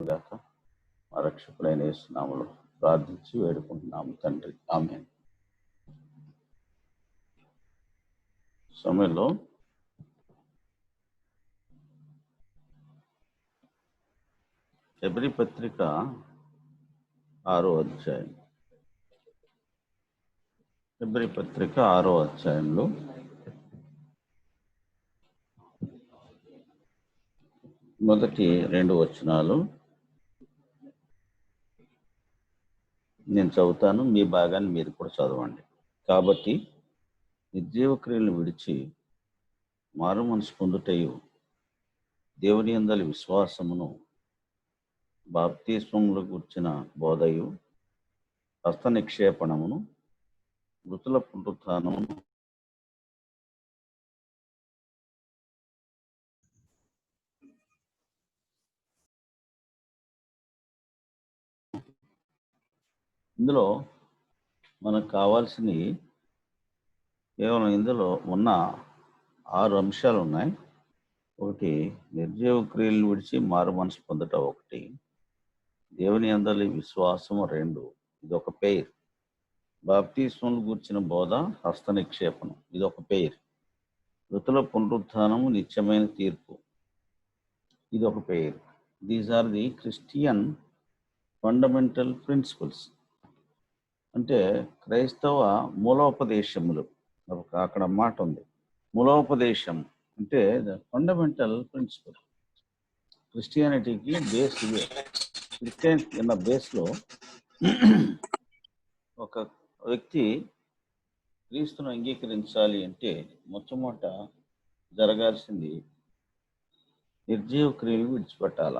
గాక. మా రక్షకుడైన యేసు నామములో ప్రార్థించి వేడుకుంటున్నాము తండ్రి, ఆమేన్. సమయంలో హెబ్రీ పత్రిక 6వ అధ్యాయం. హెబ్రీ పత్రిక 6వ అధ్యాయంలో మొదటి 2 వచనాలు నేను చదువుతాను, మీ భాగాన్ని మీరు కూడా చదవండి. కాబట్టి నిర్జీవ క్రియలను విడిచి మారు మనసు పొందుటయు, దేవుని యందలి విశ్వాసమును, బాప్తిస్మముల గుర్చిన బోధయు, హస్త నిక్షేపణమును, మృతుల పునరుత్థానమును, ఇందులో మనకు కావాల్సినవి కేవలం ఇందులో ఉన్న 6 అంశాలు ఉన్నాయి. ఒకటి, నిర్జీవ క్రియలు విడిచి మారు మనసు పొందుట. ఒకటి, దేవుని యందలి విశ్వాసము. 2, ఇది ఒక పెయిర్. బాప్తిస్మములు గూర్చిన బోధ, హస్త నిక్షేపణం, ఇది ఒక పెయిర్. మృతుల పునరుత్థానము, నిత్యమైన తీర్పు, ఇది ఒక pair. These are the Christian fundamental principles, అంటే క్రైస్తవ మూలోపదేశములు. అక్కడ మాట ఉంది, మూలోపదేశం అంటే ఫండమెంటల్ ప్రిన్సిపల్. క్రిస్టియానిటీకి బేస్ ఇవే. క్రిస్టియానిటీ అన్న బేస్లో ఒక వ్యక్తి క్రీస్తును అంగీకరించాలి అంటే మొట్టమొదట జరగాల్సింది నిర్జీవ క్రియలు విడిచిపెట్టాల.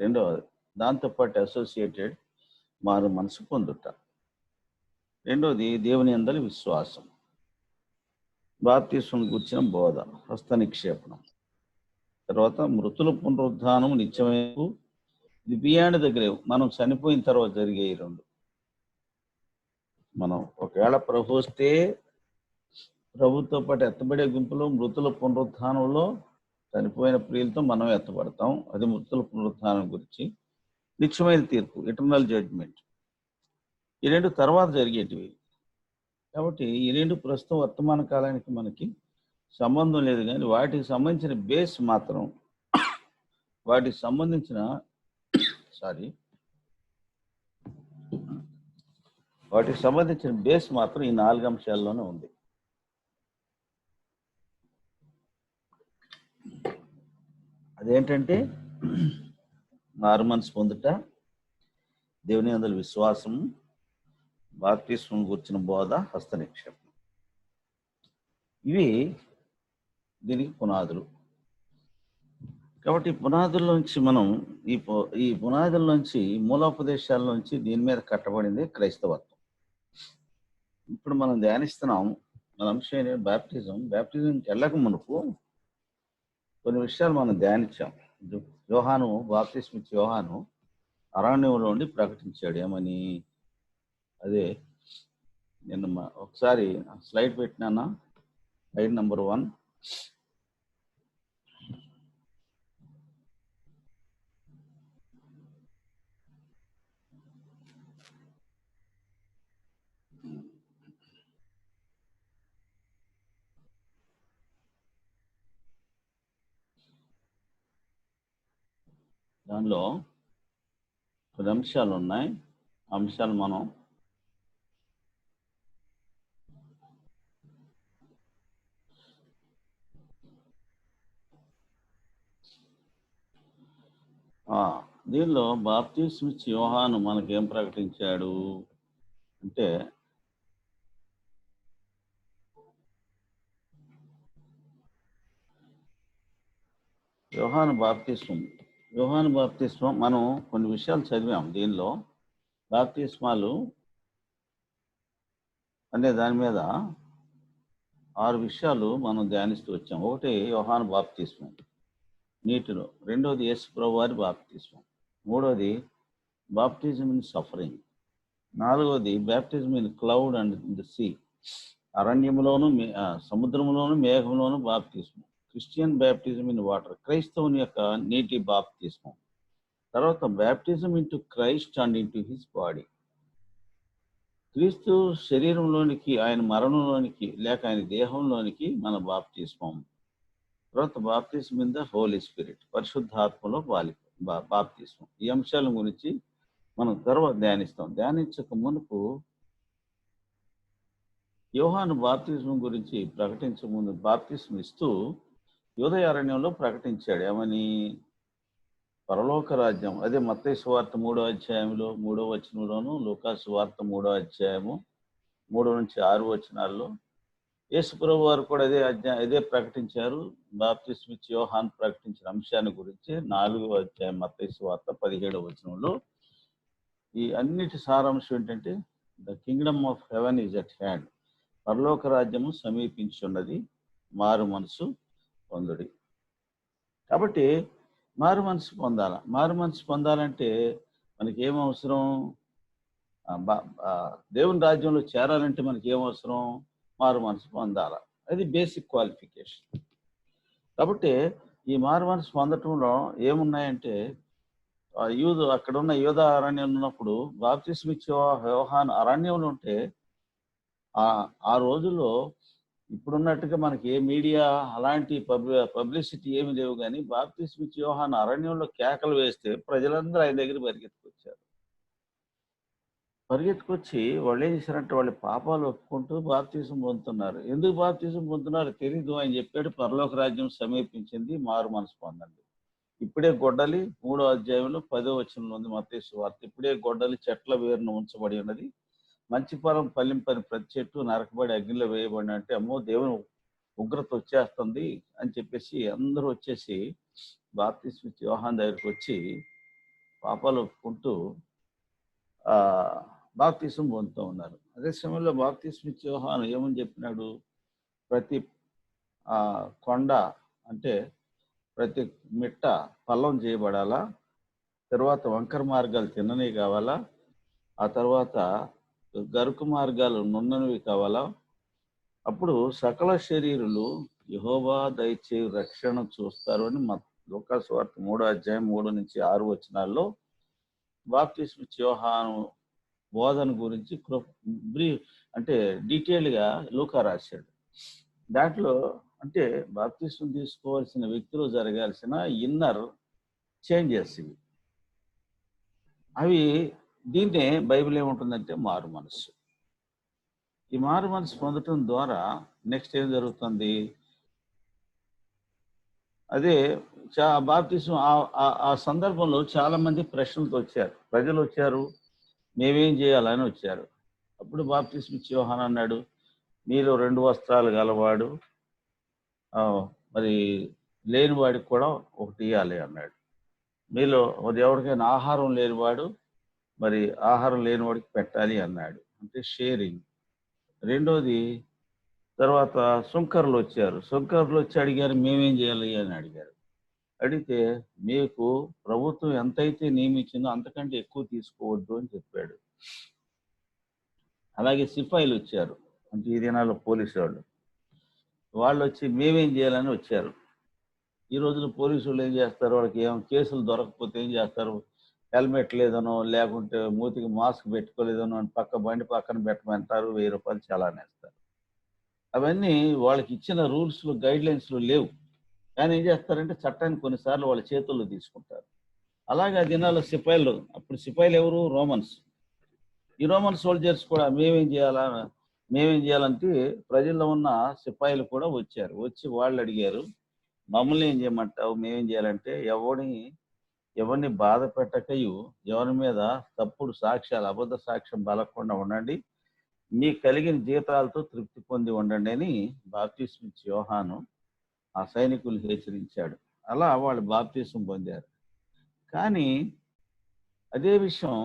రెండవది, దాంతోపాటు అసోసియేటెడ్ మారు మనసు పొందుట. రెండవది, దేవుని యందలి విశ్వాసం, బాప్తిస్మం గుర్చిన బోధ, హస్త నిక్షేపణం. తర్వాత మృతుల పునరుద్ధానం, నిత్యమైన. ఇది బియాండ్ దగ్గరే, మనం చనిపోయిన తర్వాత జరిగే ఈ 2. మనం ఒకవేళ ప్రభు వస్తే ప్రభుతో పాటు ఎత్తబడే గుంపులో మృతుల పునరుద్ధానంలో చనిపోయిన ప్రియులతో మనం ఎత్తబడతాం. అది మృతుల పునరుద్ధానం గురించి. నిత్యమైన తీర్పు, ఇటర్నల్ జడ్జ్మెంట్, ఈ 2 తర్వాత జరిగేటివి. కాబట్టి ఈ 2 ప్రస్తుతం వర్తమాన కాలానికి మనకి సంబంధం లేదు, కానీ వాటికి సంబంధించిన బేస్ మాత్రం వాటికి సంబంధించిన బేస్ మాత్రం ఈ 4 అంశాల్లోనే ఉంది. అదేంటంటే మారు మనసు పొందుట, దేవుని యందలి విశ్వాసం, బాప్తిస్మం గుర్చిన బోధ, హస్త నిక్షేపం. ఇవి దీనికి పునాదులు. కాబట్టి పునాదుల్లోంచి మనం ఈ పునాదుల్లోంచి, మూలోపదేశాల్లోంచి దీని మీద కట్టబడింది క్రైస్తవత్వం. ఇప్పుడు మనం ధ్యానిస్తున్నాం. మన అంశం బ్యాప్టిజంకి వెళ్ళక మునుపు కొన్ని విషయాలు మనం ధ్యానించాం. యోహాను, బాప్తిస్మిచ్చి యోహాను అరణ్యంలో ఉండి ప్రకటించాడు. ఏమని? అదే నిన్న ఒకసారి స్లైడ్ పెట్టినానా, స్లైడ్ నెంబర్ 1. దానిలో కొన్ని అంశాలు ఉన్నాయి. అంశాలు మనం దీనిలో బాప్తిస్మిచ్చి యోహాను మనకేం ప్రకటించాడు అంటే, యోహాను బాప్తిస్మం మనం కొన్ని విషయాలు చదివాం. దీనిలో బాప్తిస్మాలు అనే దాని మీద 6 విషయాలు మనం ధ్యానిస్తూ వచ్చాం. ఒకటి, యోహాను బాప్తిస్మం నీటిలో. రెండోది, యేసు ప్రభు వారి బాప్తిస్మం. మూడోది, బాప్టిజం ఇన్ సఫరింగ్. నాలుగోది, baptism in cloud and in the sea. అరణ్యములోను, సముద్రంలోను, మేఘంలోను బాప్తిస్మం. క్రిస్టియన్ బ్యాప్టిజం ఇన్ వాటర్, క్రైస్తవుని యొక్క నీటి బాప్తిస్మం. తర్వాత baptism into Christ and into his body. క్రీస్తు శరీరంలోనికి, ఆయన మరణంలోనికి లేక ఆయన దేహంలోనికి మన బాప్తిస్మం. తర్వాత బాప్తిస్మం ఇన్ ద హోలీ స్పిరిట్, పరిశుద్ధాత్మలో బాప్తిస్మం. ఈ అంశాల గురించి మనం తర్వాత ధ్యానిస్తాం. ధ్యానించక మునుపు యోహాను బాప్తిస్మం గురించి ప్రకటించక ముందు, బాప్తిస్మం ఇస్తూ యూదయ అరణ్యంలో ప్రకటించాడు. ఏమని? పరలోక రాజ్యం. అదే మత్తయి సువార్త 3వ అధ్యాయంలో 3వ వచనంలోను, లూకా సువార్త 3వ అధ్యాయము 3 నుంచి 6 వచనాల్లో యేసు ప్రభువు వారు కూడా అదే ప్రకటించారు. బాప్తిస్మం ఇచ్చి యోహాను ప్రకటించిన అంశాన్ని గురించి 4వ అధ్యాయం మత్తయి సువార్త 17వ వచనంలో ఈ అన్నిటి సారాంశం ఏంటంటే, the Kingdom of heaven is at hand, పరలోక రాజ్యము సమీపించున్నది, మారు మనసు పొందుడి. కాబట్టి మారు మనసు పొందాల. మారు మనసు పొందాలంటే మనకి ఏం అవసరం? దేవుని రాజ్యంలో చేరాలంటే మనకి ఏం అవసరం? మారు మనసు పొందాల. అది బేసిక్ క్వాలిఫికేషన్. కాబట్టి ఈ మారు మనసు పొందటంలో ఏమున్నాయంటే, అక్కడ ఉన్న యూదా అరణ్యంలో ఉన్నప్పుడు బాప్తిస్మం ఇచ్చే యోహాను అరణ్యంలో ఉంటే, ఆ రోజుల్లో ఇప్పుడున్నట్టుగా మనకి ఏ మీడియా అలాంటి పబ్లిసిటీ ఏమి లేవు, కానీ బాప్తిస్మం ఇచ్చే యోహాను అరణ్యంలో కేకలు వేస్తే ప్రజలందరూ ఆయన దగ్గర పరిగెత్తుకొచ్చి వాళ్ళు ఏం చేశారంటే, వాళ్ళ పాపాలు ఒప్పుకుంటూ బాప్తిస్మం పొందుతున్నారు. ఎందుకు బాప్తిస్మం పొందుతున్నారో తెలీదు. ఆయన చెప్పాడు, పరలోక రాజ్యం సమీపించింది, మారు మనసు పొందండి. ఇప్పుడే గొడ్డలి 3వ అధ్యాయంలో 10వ వచనంలో ఉంది మత్తయి సువార్త. ఇప్పుడే గొడ్డలి చెట్ల వేరున ఉంచబడి ఉన్నది, మంచి ఫలం ఫలింపని ప్రతి చెట్టు నరకబడి అగ్నిలో వేయబడి అంటే, అమ్మో దేవుని ఉగ్రత వచ్చేస్తుంది అని చెప్పేసి అందరూ వచ్చేసి బాప్తిస్మం ఇచ్చే యోహాను దగ్గరికి వచ్చి పాపాలు ఒప్పుకుంటూ బాప్తిస్మం పొందుతూ ఉన్నారు. అదే సమయంలో బాప్తిస్మం ఇచ్చే యోహాను ఏమని చెప్పినాడు? ప్రతి కొండ అంటే ప్రతి మిట్ట పల్లం చేయబడాలా, తర్వాత వంకర మార్గాలు తిన్నవి కావాలా, ఆ తర్వాత గరుకు మార్గాలు నున్ననివి కావాలా, అప్పుడు సకల శరీరులు యెహోవా దయచేయు రక్షణ చూస్తారు అని లూకా సువార్త 3వ అధ్యాయం 3 నుంచి 6 వచనాల్లో బాప్తిస్మం ఇచ్చే యోహాను బోధన గురించి అంటే డీటెయిల్గా లూకా రాశాడు. దాంట్లో అంటే బాప్తిస్మం తీసుకోవాల్సిన వ్యక్తిలో జరగాల్సిన ఇన్నర్ చేంజెస్ ఇవి. అవి దీన్నే బైబిల్ ఏముంటుందంటే మారు మనసు. ఈ మారు మనసు పొందటం ద్వారా నెక్స్ట్ ఏం జరుగుతుంది? అదే బాప్తిస్మం ఆ సందర్భంలో చాలా మంది ప్రశ్నలతో వచ్చారు, ప్రజలు వచ్చారు, మేమేం చేయాలని వచ్చారు. అప్పుడు బాప్తిస్మం ఇచ్చే యోహాను అన్నాడు, మీలో 2 వస్త్రాలు గలవాడు మరి లేని వాడికి కూడా ఒకటి ఇవ్వాలి అన్నాడు. మీలో ఎవరికైనా ఆహారం లేనివాడు మరి ఆహారం లేని వాడికి పెట్టాలి అన్నాడు. అంటే షేరింగ్. రెండోది, తర్వాత సుంకర్లు వచ్చారు. సుంకర్లు వచ్చి అడిగారు, మేమేం చేయాలి అని అడిగారు. అడిగితే మీకు ప్రభుత్వం ఎంతైతే నియమించిందో అంతకంటే ఎక్కువ తీసుకోవద్దు అని చెప్పాడు. అలాగే సిపాయిలు వచ్చారు, అంటే ఈ దినాల్లో పోలీసు వాళ్ళు వచ్చి మేమేం చేయాలని వచ్చారు. ఈ రోజున పోలీసు వాళ్ళు ఏం చేస్తారు? వాళ్ళకి ఏం కేసులు దొరకకపోతే ఏం చేస్తారు? హెల్మెట్ లేదనో లేకుంటే మూతికి మాస్క్ పెట్టుకోలేదనో అని బండి పక్కన పెట్టమంటారు, 1000 రూపాయలు చలానేస్తారు. అవన్నీ వాళ్ళకి ఇచ్చిన రూల్స్లో గైడ్ లైన్స్లో లేవు, కానీ ఏం చేస్తారంటే చట్టాన్ని కొన్నిసార్లు వాళ్ళ చేతుల్లో తీసుకుంటారు. అలాగే ఆ దినాల్లో సిపాయిలు, అప్పుడు సిపాయిలు ఎవరు? రోమన్స్. ఈ రోమన్ సోల్జర్స్ కూడా మేమేం చేయాలంటే ప్రజల్లో ఉన్న సిపాయిలు కూడా వచ్చారు. వచ్చి వాళ్ళు అడిగారు, మమ్మల్ని ఏం చేయమంటావు? మేమేం చేయాలంటే ఎవరిని బాధ పెట్టకయు, ఎవరి మీద తప్పుడు సాక్ష్యాలు అబద్ధ సాక్ష్యం బలకుండా ఉండండి, మీకు కలిగిన జీతాలతో తృప్తి పొంది ఉండండి అని బాప్తిస్మం ఇచ్చే యోహాను ఆ సైనికులు హెచ్చరించాడు. అలా వాళ్ళు బాప్తిస్మం పొందారు. కానీ అదే విషయం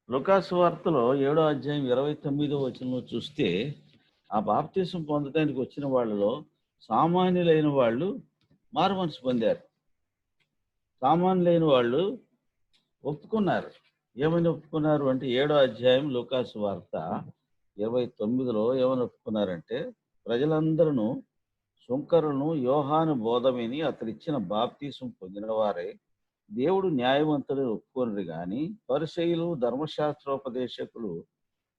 లూకా సువార్తలో 7వ అధ్యాయం 29వ వచనంలో చూస్తే, ఆ బాప్తిస్మం పొందడానికి వచ్చిన వాళ్ళలో సామాన్యులైన వాళ్ళు మారు మనసు పొందారు. సామాన్యులైన వాళ్ళు ఒప్పుకున్నారు. ఏమని ఒప్పుకున్నారు అంటే, 7వ అధ్యాయం లూకా సువార్త 29లో ఏమని ఒప్పుకున్నారంటే, ప్రజలందరూ సుంకరులను యోహాను బోధ విని అతడిచ్చిన బాప్తీసం పొందిన వారే దేవుడు న్యాయవంతుడు ఒప్పుకొనరు గాని పరిసయ్యులు ధర్మశాస్త్రోపదేశకులు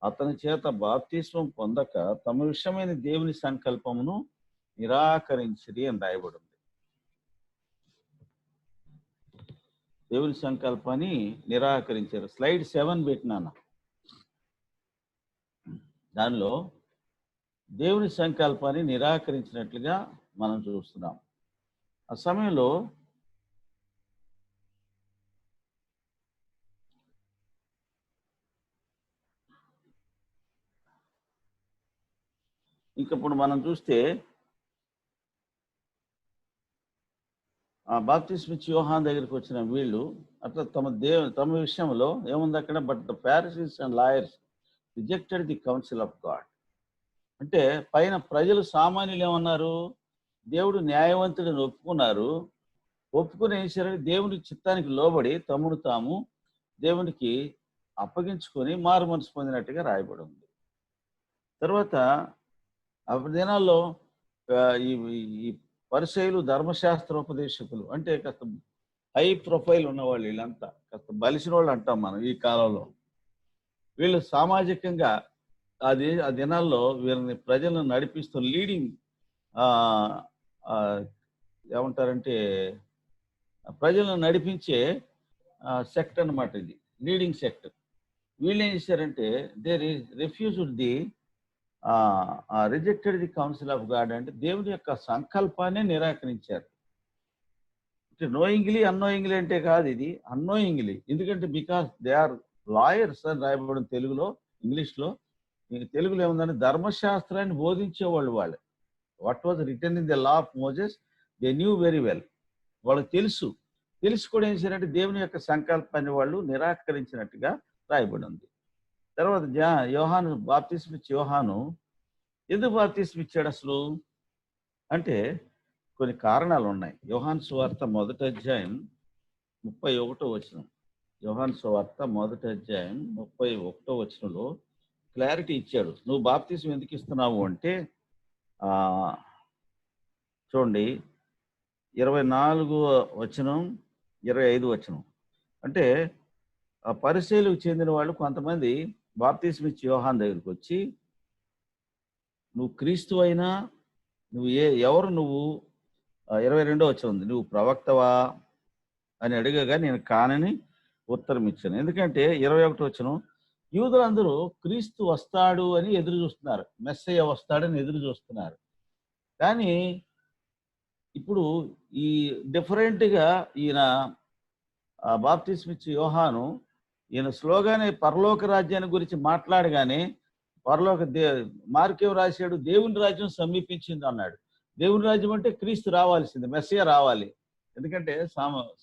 అతని చేత బాప్తిస్మం పొందక తమ విషయమైన దేవుని సంకల్పమును నిరాకరించిరి అని రాయబడింది. దేవుని సంకల్పాన్ని నిరాకరించారు. స్లైడ్ 7 పెట్టినాను. దానిలో దేవుని సంకల్పాన్ని నిరాకరించినట్లుగా మనం చూస్తున్నాం. ఆ సమయంలో ఇంకప్పుడు మనం చూస్తే ఆ బాప్తిస్మ ఇచ్చి యోహాను దగ్గరికి వచ్చిన వీళ్ళు అట్లా తమ విషయంలో ఏముంది అక్కడ, but the Pharisees and lawyers rejected the council of God. అంటే పైన ప్రజలు సామాన్యులు ఏమన్నారు, దేవుడు న్యాయవంతుడిని ఒప్పుకున్నారు. ఒప్పుకుని ఏం చేశారు, దేవుని చిత్తానికి లోబడి తమను తాము దేవునికి అప్పగించుకొని మారు మనసు పొందినట్టుగా రాయబడి ఉంది. తర్వాత అప్పటి దినాల్లో ఈ పరిసయ్యులు ధర్మశాస్త్రోపదేశకులు అంటే కాస్త హై ప్రొఫైల్ ఉన్నవాళ్ళు, వీళ్ళంతా కాస్త బలిసిన వాళ్ళు అంటాం మనం ఈ కాలంలో. వీళ్ళు సామాజికంగా ఆ దినాల్లో వీళ్ళని ప్రజలను నడిపిస్తూ లీడింగ్ ఏమంటారంటే ప్రజలను నడిపించే సెక్ట్ అన్నమాట. ఇది లీడింగ్ సెక్ట్. వీళ్ళు ఏం చేశారంటే they refused the rejected the council of God. అంటే దేవుని యొక్క సంకల్పాన్ని నిరాకరించారు. అంటే నోయింగ్లీ అన్నోయింగ్లీ అంటే కాదు, ఇది అన్నోయింగ్లీ. ఎందుకంటే బికాస్ దే ఆర్ లాయర్స్ అని రాయబడిన తెలుగులో. ఇంగ్లీష్లో తెలుగులో ఏముందంటే ధర్మశాస్త్రాన్ని బోధించేవాళ్ళు వాళ్ళు. What was return in the law of Moses they knew very well. వాళ్ళకి తెలుసు కూడా ఏం చేశారంటే దేవుని యొక్క సంకల్పాన్ని వాళ్ళు నిరాకరించినట్టుగా రాయబడి ఉంది. తర్వాత యోహాను బాప్తిస్మ ఇచ్చి యోహాను ఎందుకు బాప్తిస్మ ఇచ్చాడు అసలు అంటే కొన్ని కారణాలు ఉన్నాయి. యోహాను సువార్త 1వ అధ్యాయం 31వ వచనం. యోహాను సువార్త 1వ అధ్యాయం 31వ వచనంలో క్లారిటీ ఇచ్చాడు. నువ్వు బాప్తిస్మ ఎందుకు ఇస్తున్నావు అంటే చూడండి 24వ వచనం 25వ వచనం. అంటే ఆ పరిసయ్యులకు చెందిన వాళ్ళు కొంతమంది బాప్తిస్మ ఇచ్చి యోహాను దగ్గరికి వచ్చి, నువ్వు క్రీస్తు అయినా నువ్వు ఎవరు నువ్వు 22వ వచనం ఉంది, నువ్వు ప్రవక్తవా అని అడిగగా నేను కానని ఉత్తరం ఇచ్చాను. ఎందుకంటే 21వ వచనం, యూదులందరూ క్రీస్తు వస్తాడు అని ఎదురు చూస్తున్నారు, మెస్సయ్య వస్తాడని ఎదురు చూస్తున్నారు. కానీ ఇప్పుడు ఈ డిఫరెంట్గా ఈయన బాప్తిస్మ ఇచ్చి యోహాను ఈయన స్లోగానే పరలోక రాజ్యాన్ని గురించి మాట్లాడగానే మార్కేం రాశాడు, దేవుని రాజ్యం సమీపించింది అన్నాడు. దేవుని రాజ్యం అంటే క్రీస్తు రావాల్సింది, మెస్సయ్య రావాలి. ఎందుకంటే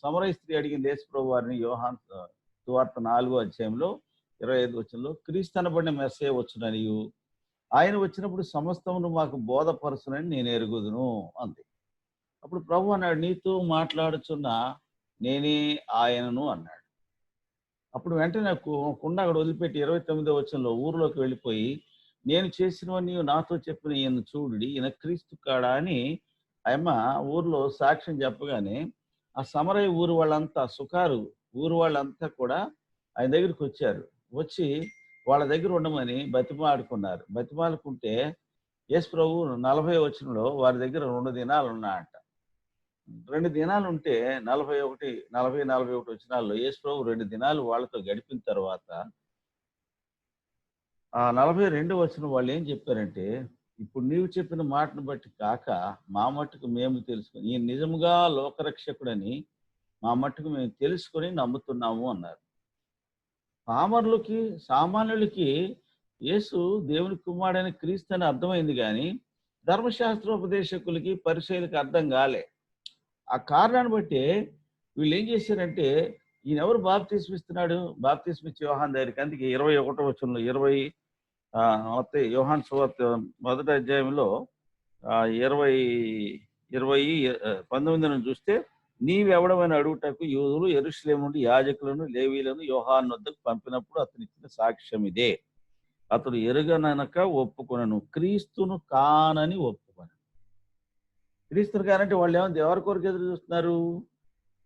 సమరయ స్త్రీ అడిగింది యేసు ప్రభు వారిని యోహాను సువార్త 4వ అధ్యాయంలో 25వ వచనంలో, క్రీస్తు అనబడిన మెస్సయ్య వచ్చుననియు ఆయన వచ్చినప్పుడు సమస్తమును మాకు బోధపరచునని నేను ఎరుగుదును అంది. అప్పుడు ప్రభు అన్నాడు, నీతో మాట్లాడుచున్న నేనే ఆయనను అన్నాడు. అప్పుడు వెంటనే కుండ అక్కడ వదిలిపెట్టి 29వ వచనంలో ఊర్లోకి వెళ్ళిపోయి, నేను చేసినవన్నీ నాతో చెప్పిన ఈయన చూడుడి, ఈయన క్రీస్తు కాడా అని ఆయమ్మ ఊర్లో సాక్ష్యం చెప్పగానే ఆ సమరయ ఊరు వాళ్ళంతా సుకారు ఊరు వాళ్ళంతా కూడా ఆయన దగ్గరికి వచ్చారు. వచ్చి వాళ్ళ దగ్గర ఉండమని బతిమాడుకున్నారు. బతిమాలుకుంటే యేసు ప్రభు 40వ వచనంలో వారి దగ్గర 2 దినాలు ఉన్నాయంట. 2 దినాలు ఉంటే 40-41 వచనాల్లో యేసు ప్రభు 2 దినాలు వాళ్ళతో గడిపిన తర్వాత ఆ 42వ వచనం వాళ్ళు ఏం చెప్పారంటే, ఇప్పుడు నీవు చెప్పిన మాటను బట్టి కాక మా మట్టుకు మేము తెలుసుకుని ఈ నిజముగా లోకరక్షకుడని మా మట్టుకు మేము తెలుసుకొని నమ్ముతున్నాము అన్నారు. సామాన్యులకి యేసు దేవుని కుమారుడైన క్రీస్తు అని అర్థమైంది, కానీ ధర్మశాస్త్రోపదేశకులకి పరిసయ్యులకి అర్థం కాలే. ఆ కారణాన్ని బట్టి వీళ్ళు ఏం చేశారంటే, ఈయన ఎవరు బాప్తిస్మ ఇస్తున్నాడు, బాప్తిస్మ ఇచ్చే యోహాను దగ్గరికి. అందుకే 21వ వచనంలో యోహాను సువార్త 1వ అధ్యాయంలో 19 చూస్తే, నీవెవడమని అడుగుటకు యూదులు యెరూషలేము నుండి యాజకులను లేవీలను యోహాను వద్దకు పంపినప్పుడు అతను ఇచ్చిన సాక్ష్యం ఇదే, అతడు ఎరుగననక ఒప్పుకొనను, క్రీస్తును కానని ఒప్పుకొనను. క్రీస్తుని కానంటే వాళ్ళు ఏమో ఎవరి కొరకు ఎదురు చూస్తున్నారు?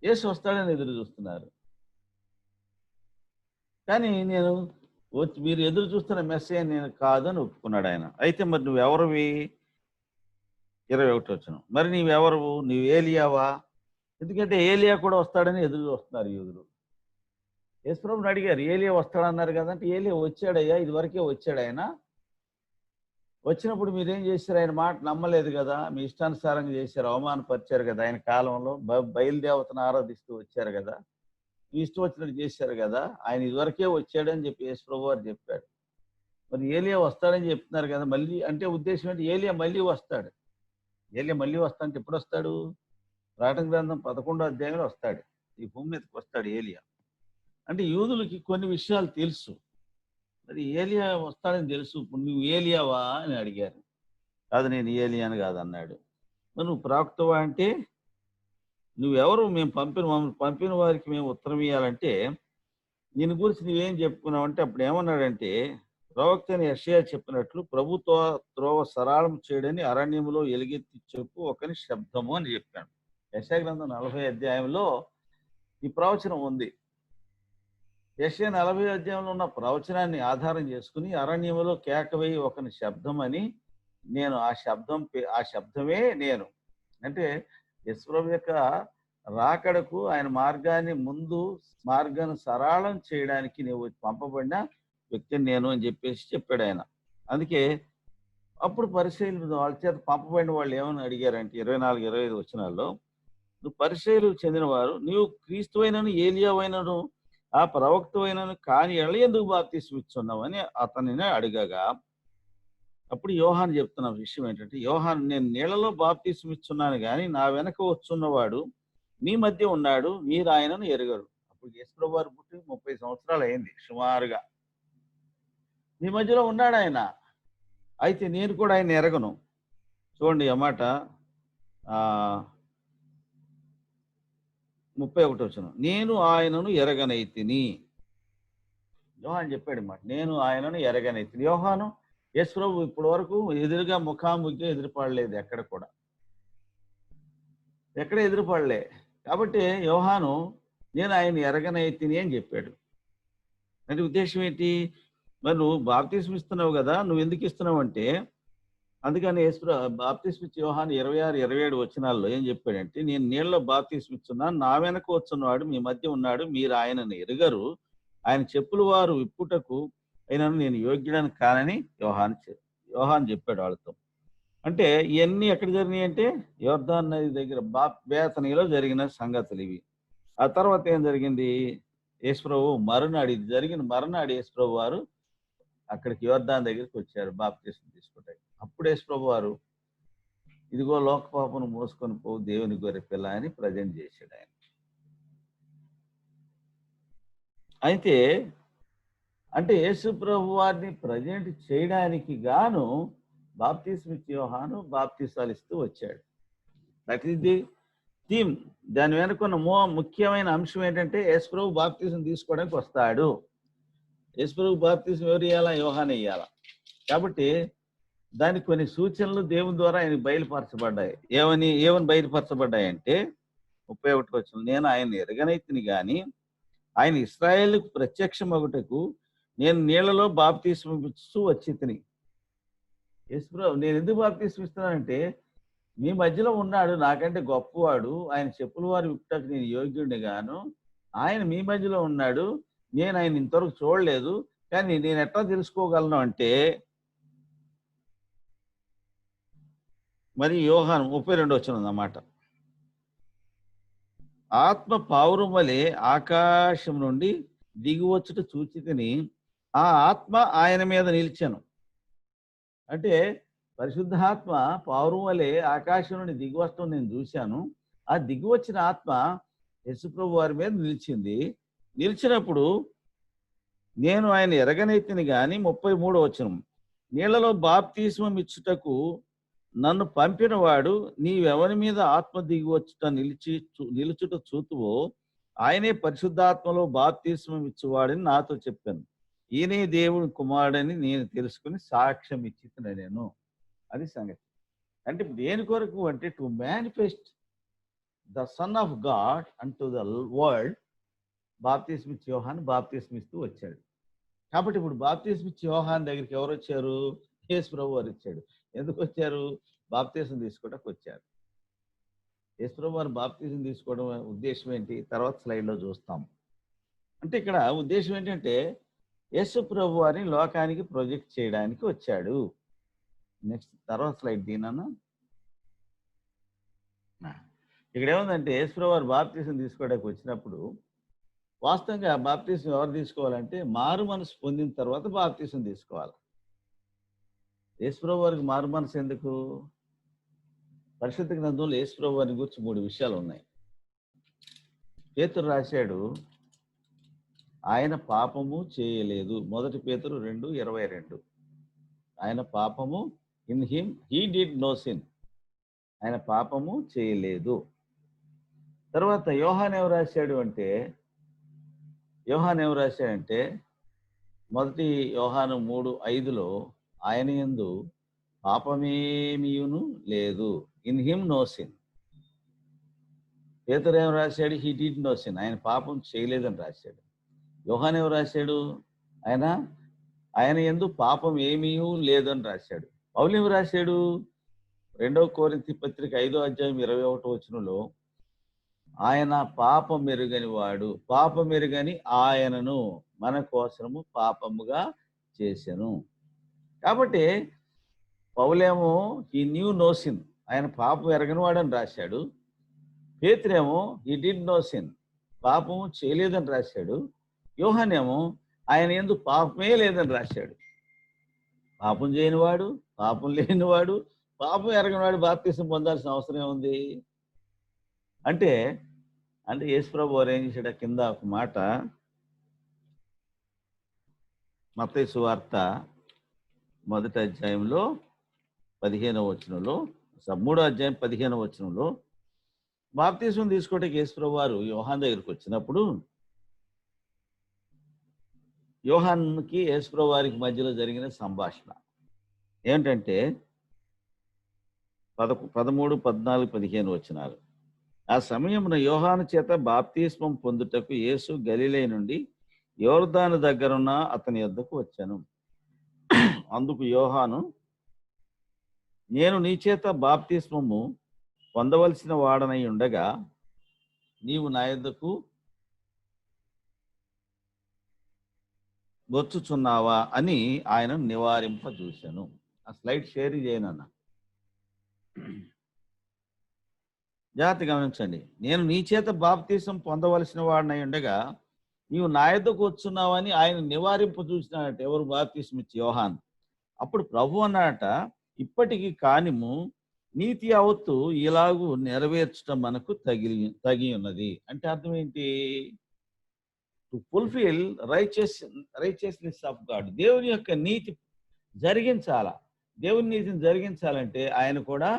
యేసు వస్తాడని ఎదురు చూస్తున్నారు. కానీ నేను మీరు ఎదురు చూస్తున్న మెస్సేయ నేను కాదని ఒప్పుకున్నాడు ఆయన. అయితే మరి నువ్వెవరివి? 21 వచనం. మరి నీవెవరువు? నీవు ఏలియావా? ఎందుకంటే ఏలియా కూడా వస్తాడని ఎదురు చూస్తున్నారు యూదులు. యేసుప్రభుని అడిగారు, ఏలియా వస్తాడన్నారు కదంటే, ఏలియా వచ్చాడయ్యా, ఇదివరకే వచ్చాడు ఆయన. వచ్చినప్పుడు మీరేం చేశారు? ఆయన మాట నమ్మలేదు కదా, మీ ఇష్టానుసారంగా చేశారు, అవమానపరిచారు కదా. ఆయన కాలంలో బయలుదేవతను ఆరాధిస్తూ వచ్చారు కదా, మీ ఇష్టం వచ్చినట్టు చేశారు కదా. ఆయన ఇదివరకే వచ్చాడని చెప్పి యేసుప్రభు వారు చెప్పాడు. మరి ఏలియా వస్తాడని చెప్తున్నారు కదా, మళ్ళీ అంటే ఉద్దేశం ఏంటి? ఏలియా మళ్ళీ వస్తాడు. ఏలియా మళ్ళీ వస్తాడంటే ఎప్పుడు వస్తాడు? ప్రకటన గ్రంథం 11వ అధ్యాయంలో వస్తాడు. ఈ భూమి మీదకి వస్తాడు ఏలియా. అంటే యూదులకి కొన్ని విషయాలు తెలుసు. మరి ఏలియా వస్తాడని తెలుసు. ఇప్పుడు నువ్వు ఏలియావా అని అడిగారు. కాదు, నేను ఏలియాని కాదన్నాడు. మరి నువ్వు ప్రవక్తవా అంటే, నువ్వెవరు? మమ్మల్ని పంపిన వారికి మేము ఉత్తరం ఇవ్వాలంటే దీని గురించి నువ్వేం చెప్పుకున్నావు అంటే, అప్పుడు ఏమన్నాడంటే, ప్రవక్త అని యెషయా చెప్పినట్లు ప్రభుత్వ త్రోవ సరళం చేయడని అరణ్యములో ఎలుగెత్తి చెప్పు ఒకని శబ్దము అని చెప్పాను. యెషయా గ్రంథం 40 అధ్యాయంలో ఈ ప్రవచనం ఉంది. యెషయా 40 అధ్యాయంలో ఉన్న ప్రవచనాన్ని ఆధారం చేసుకుని అరణ్యములో కేకవేయి ఒకని శబ్దం అని నేను ఆ శబ్దమే నేను. అంటే యేసుప్రభు యొక్క రాకడకు ఆయన మార్గాన్ని సరళం చేయడానికి నీవు పంపబడిన వ్యక్తిని నేను అని చెప్పాడు ఆయన. అందుకే అప్పుడు పరిచయులు వాళ్ళ చేత పంపబడిన వాళ్ళు ఏమని అడిగారంటే 24-25 వచనాల్లో, నువ్వు పరిచయులకు చెందినవారు, నీవు క్రీస్తువైనను ఏలియావైనను ఆ ప్రవక్తవైనను కాని ఎడల ఎందుకు బాప్తిస్మం ఇచ్చున్నావని అతనిని అడిగగా, అప్పుడు యోహాను చెప్తున్న విషయం ఏంటంటే, యోహాను, నేను నీళ్లలో బాప్తిస్మం ఇచ్చున్నాను కానీ నా వెనక వచ్చున్నవాడు మీ మధ్య ఉన్నాడు, మీరు ఆయనను ఎరుగరు. అప్పుడు యేసుప్రభు వారు పుట్టి 30 సంవత్సరాలు అయింది సుమారుగా. మీ మధ్యలో ఉన్నాడు ఆయన, అయితే నేను కూడా ఆయన ఎరగను. చూడండి అన్నమాట. 31 వచనం, నేను ఆయనను ఎరగనైతిని. యోహాను చెప్పాడు మాట, నేను ఆయనను ఎరగనైతిని. యోహాను యేసుప్రభు ఇప్పటి వరకు ఎదురుగా ముఖాముఖిగా ఎదురుపడలేదు, ఎక్కడ ఎదురుపడలే. కాబట్టి యోహాను నేను ఆయన ఎరగనైతిని అని చెప్పాడు. అంటే ఉద్దేశం ఏంటి? మరి నువ్వు బాప్తిస్మం ఇస్తున్నావు కదా, నువ్వు ఎందుకు ఇస్తున్నావు అంటే, అందుకని బాప్తిస్మం ఇచ్చే యోహాను 26-27 వచనాల్లో ఏం చెప్పాడంటే, నేను నీళ్ళలో బాప్తిస్మం ఇస్తున్నాను, నా వెనక వచ్చున్నవాడు మీ మధ్య ఉన్నాడు, మీరు ఆయనను ఎరుగరు, ఆయన చెప్పులు వారు విప్పుటకు అయినను నేను యోగ్యుడని కానని యోహాను చెప్పాడు వాళ్ళతో. అంటే ఇవన్నీ ఎక్కడ జరిగినాయి అంటే, యోర్దాను నది దగ్గర బేతనీలో జరిగిన సంగతులు ఇవి. ఆ తర్వాత ఏం జరిగింది? యేసుప్రభు మరునాడు యేసుప్రభు వారు అక్కడికి యోర్దాను దగ్గరికి వచ్చారు బాప్తిస్మం తీసుకుంటారు. అప్పుడు యేసుప్రభు వారు, ఇదిగో లోకపాపను మోసుకొని పోవు దేవుని గొర్రె పిల్ల అని ప్రజెంట్ చేశాడు ఆయన. అయితే అంటే యేసుప్రభు వారిని ప్రజెంట్ చేయడానికి గాను బాప్తిస్మం ఇచ్చే యోహాను బాప్తిసాలు ఇస్తూ వచ్చాడు. That is the theme. దాని వెనుకున్న ముఖ్యమైన అంశం ఏంటంటే, యేసుప్రభు బాప్తిస్మం తీసుకోవడానికి వస్తాడు. యేసుప్రభు బాప్తిస్మం ఎవరు ఇవ్వాలా? యోహాను ఇవ్వాలా. కాబట్టి దానికి కొన్ని సూచనలు దేవుని ద్వారా ఆయనకు బయలుపరచబడ్డాయి. ఏమని బయలుపరచబడ్డాయి అంటే 31 వచనం, నేను ఆయన ఎరగనైతిని గాని ఆయన ఇశ్రాయేలుకు ప్రత్యక్షమగుటకు నేను నీళ్లలో బాప్తిస్మం ఇస్తూ వచ్చి తిని. యేసుప్రభు నేను ఎందుకు బాప్తిస్మం ఇస్తున్నానంటే, మీ మధ్యలో ఉన్నాడు, నాకంటే గొప్పవాడు, ఆయన చెప్పుల వారు విప్పుటకు నేను యోగ్యుడిని గాను, ఆయన మీ మధ్యలో ఉన్నాడు, నేను ఆయన ఇంతవరకు చూడలేదు, కానీ నేను ఎట్లా తెలుసుకోగలను అంటే, మరి యోహాను 32 వచనం అన్నమాట, ఆత్మ పావురం వలె ఆకాశం నుండి దిగివచ్చుట చూచి తిని ఆ ఆత్మ ఆయన మీద నిలిచాను. అంటే పరిశుద్ధాత్మ పావురం వలె ఆకాశం నుండి దిగివచ్చడం నేను చూశాను. ఆ దిగివచ్చిన ఆత్మ యేసుప్రభు వారి మీద నిలిచినప్పుడు నేను ఆయన ఎరగనైతిని గాని 33 వచనం, నీళ్లలో బాప్తిస్మం ఇచ్చుటకు నన్ను పంపిన వాడు నీవెవరి మీద ఆత్మ దిగివచ్చుట నిలుచుట చూతువో ఆయనే పరిశుద్ధాత్మలో బాప్తిస్మం ఇచ్చువాడని నాతో చెప్పాను. ఈయనే దేవుని కుమారుడని నేను తెలుసుకుని సాక్ష్యం ఇచ్చితున్నా నేను. అది సంగతి. అంటే దేని కొరకు అంటే to manifest the son of God అంటూ ద వరల్డ్ బాప్తిస్మిచ్చి యోహాన్ బాప్తిస్మిస్తూ వచ్చాడు. కాబట్టి ఇప్పుడు బాప్తిస్మిచ్చి యోహాన్ దగ్గరికి ఎవరు వచ్చారు? యేసు ప్రభు వారు వచ్చాడు. ఎందుకు వచ్చారు? బాప్తిసం తీసుకోవడానికి వచ్చారు. యేసు ప్రభు వారు బాప్తిసం తీసుకోవడం ఉద్దేశం ఏంటి? తర్వాత స్లైడ్లో చూస్తాం. అంటే ఇక్కడ ఉద్దేశం ఏంటంటే యేసు ప్రభు వారిని లోకానికి ప్రొజెక్ట్ చేయడానికి వచ్చాడు. నెక్స్ట్ తర్వాత స్లైడ్ దీనన్నా. ఇక్కడ ఏముందంటే యేసు ప్రభు వారు బాప్తిసం తీసుకోవడానికి వచ్చినప్పుడు వాస్తవంగా బాప్తిసం ఎవరు తీసుకోవాలంటే మారు మనసు పొందిన తర్వాత బాప్తిసం తీసుకోవాలి. యేసు ప్రభు వారికి మారు మనసు ఎందుకు? పరిశుద్ధ గ్రంథంలో యేసు ప్రభు వారిని గురించి 3 విషయాలు ఉన్నాయి. పేతురు రాశాడు, ఆయన పాపము చేయలేదు. 1 పేతురు 2:22. ఆయన పాపము in him he did no sin. ఆయన పాపము చేయలేదు. తర్వాత యోహాన్ ఏం రాశాడు అంటే 1 యోహాను 3:5లో ఆయన యందు పాపమేమీయును లేదు. In him no sin. పేతురు ఏం రాశాడు? He did no sin. ఆయన పాపం చేయలేదని రాశాడు. యోహాన్ ఏం రాశాడు? ఆయన యందు పాపం ఏమీ లేదని రాశాడు. పౌలు ఏం రాశాడు? 2 కొరింథీ పత్రిక 5:21 ఆయన పాపం మెరుగని వాడు, పాపం మెరుగని ఆయనను మన కోసము పాపముగా చేసెను. కాబట్టి పౌలేమో హీ న్యూ నో సిన్, ఆయన పాపం ఎరగని వాడని రాశాడు. పేతురేమో హీ డిడ్ నో సిన్, పాపము చేయలేదని రాశాడు. యోహానేమో ఆయన యందు పాపమే లేదని రాశాడు. పాపం చేయనివాడు, పాపం లేనివాడు, పాపం ఎరగనివాడు బాప్తిసం పొందాల్సిన అవసరం ఏముంది? అంటే యేసు ప్రభు వారు ఏం చేశాడు? కింద ఒక మాట, మత్తయి సువార్త 1వ అధ్యాయంలో 15వ వచనంలో, 3వ అధ్యాయం 15వ వచనంలో బాప్తిసం తీసుకోవడానికి యేసు ప్రభు వారు యోహాన్ దగ్గరికి వచ్చినప్పుడు యోహాన్కి యేసు ప్రభు వారికి మధ్యలో జరిగిన సంభాషణ ఏంటంటే 13, 14, 15 వచనాలు. ఆ సమయమున యోహాను చేత బాప్తిస్మం పొందుటకు యేసు గలిలయ నుండి యోర్దాను దగ్గరున్న అతని యొద్దకు వచ్చాను. అందుకు యోహాను, నేను నీ చేత బాప్తిస్మము పొందవలసిన వాడనై ఉండగా నీవు నా యొద్దకు వచ్చుచున్నావా అని ఆయన నివారింపజూశాను. ఆ స్లైడ్ షేర్ చేయనన్న, జాగ్రత్త గమనించండి. నేను నీ చేత బాప్తిసం పొందవలసిన వాడినై ఉండగా నీవు నా యొద్దకు వచ్చున్నావని ఆయన నివారింపు చూసినాడట. ఎవరు? బాప్తిసం ఇచ్చి యోహాన్. అప్పుడు ప్రభు అన్నాడట, ఇప్పటికి కానిము నీతి యావత్తు ఇలాగూ నెరవేర్చడం మనకు తగి ఉన్నది. అంటే అర్థం ఏంటి? To fulfil righteousness of God. దేవుని యొక్క నీతి జరిగించాలా. దేవుని నీతిని జరిగించాలంటే ఆయన కూడా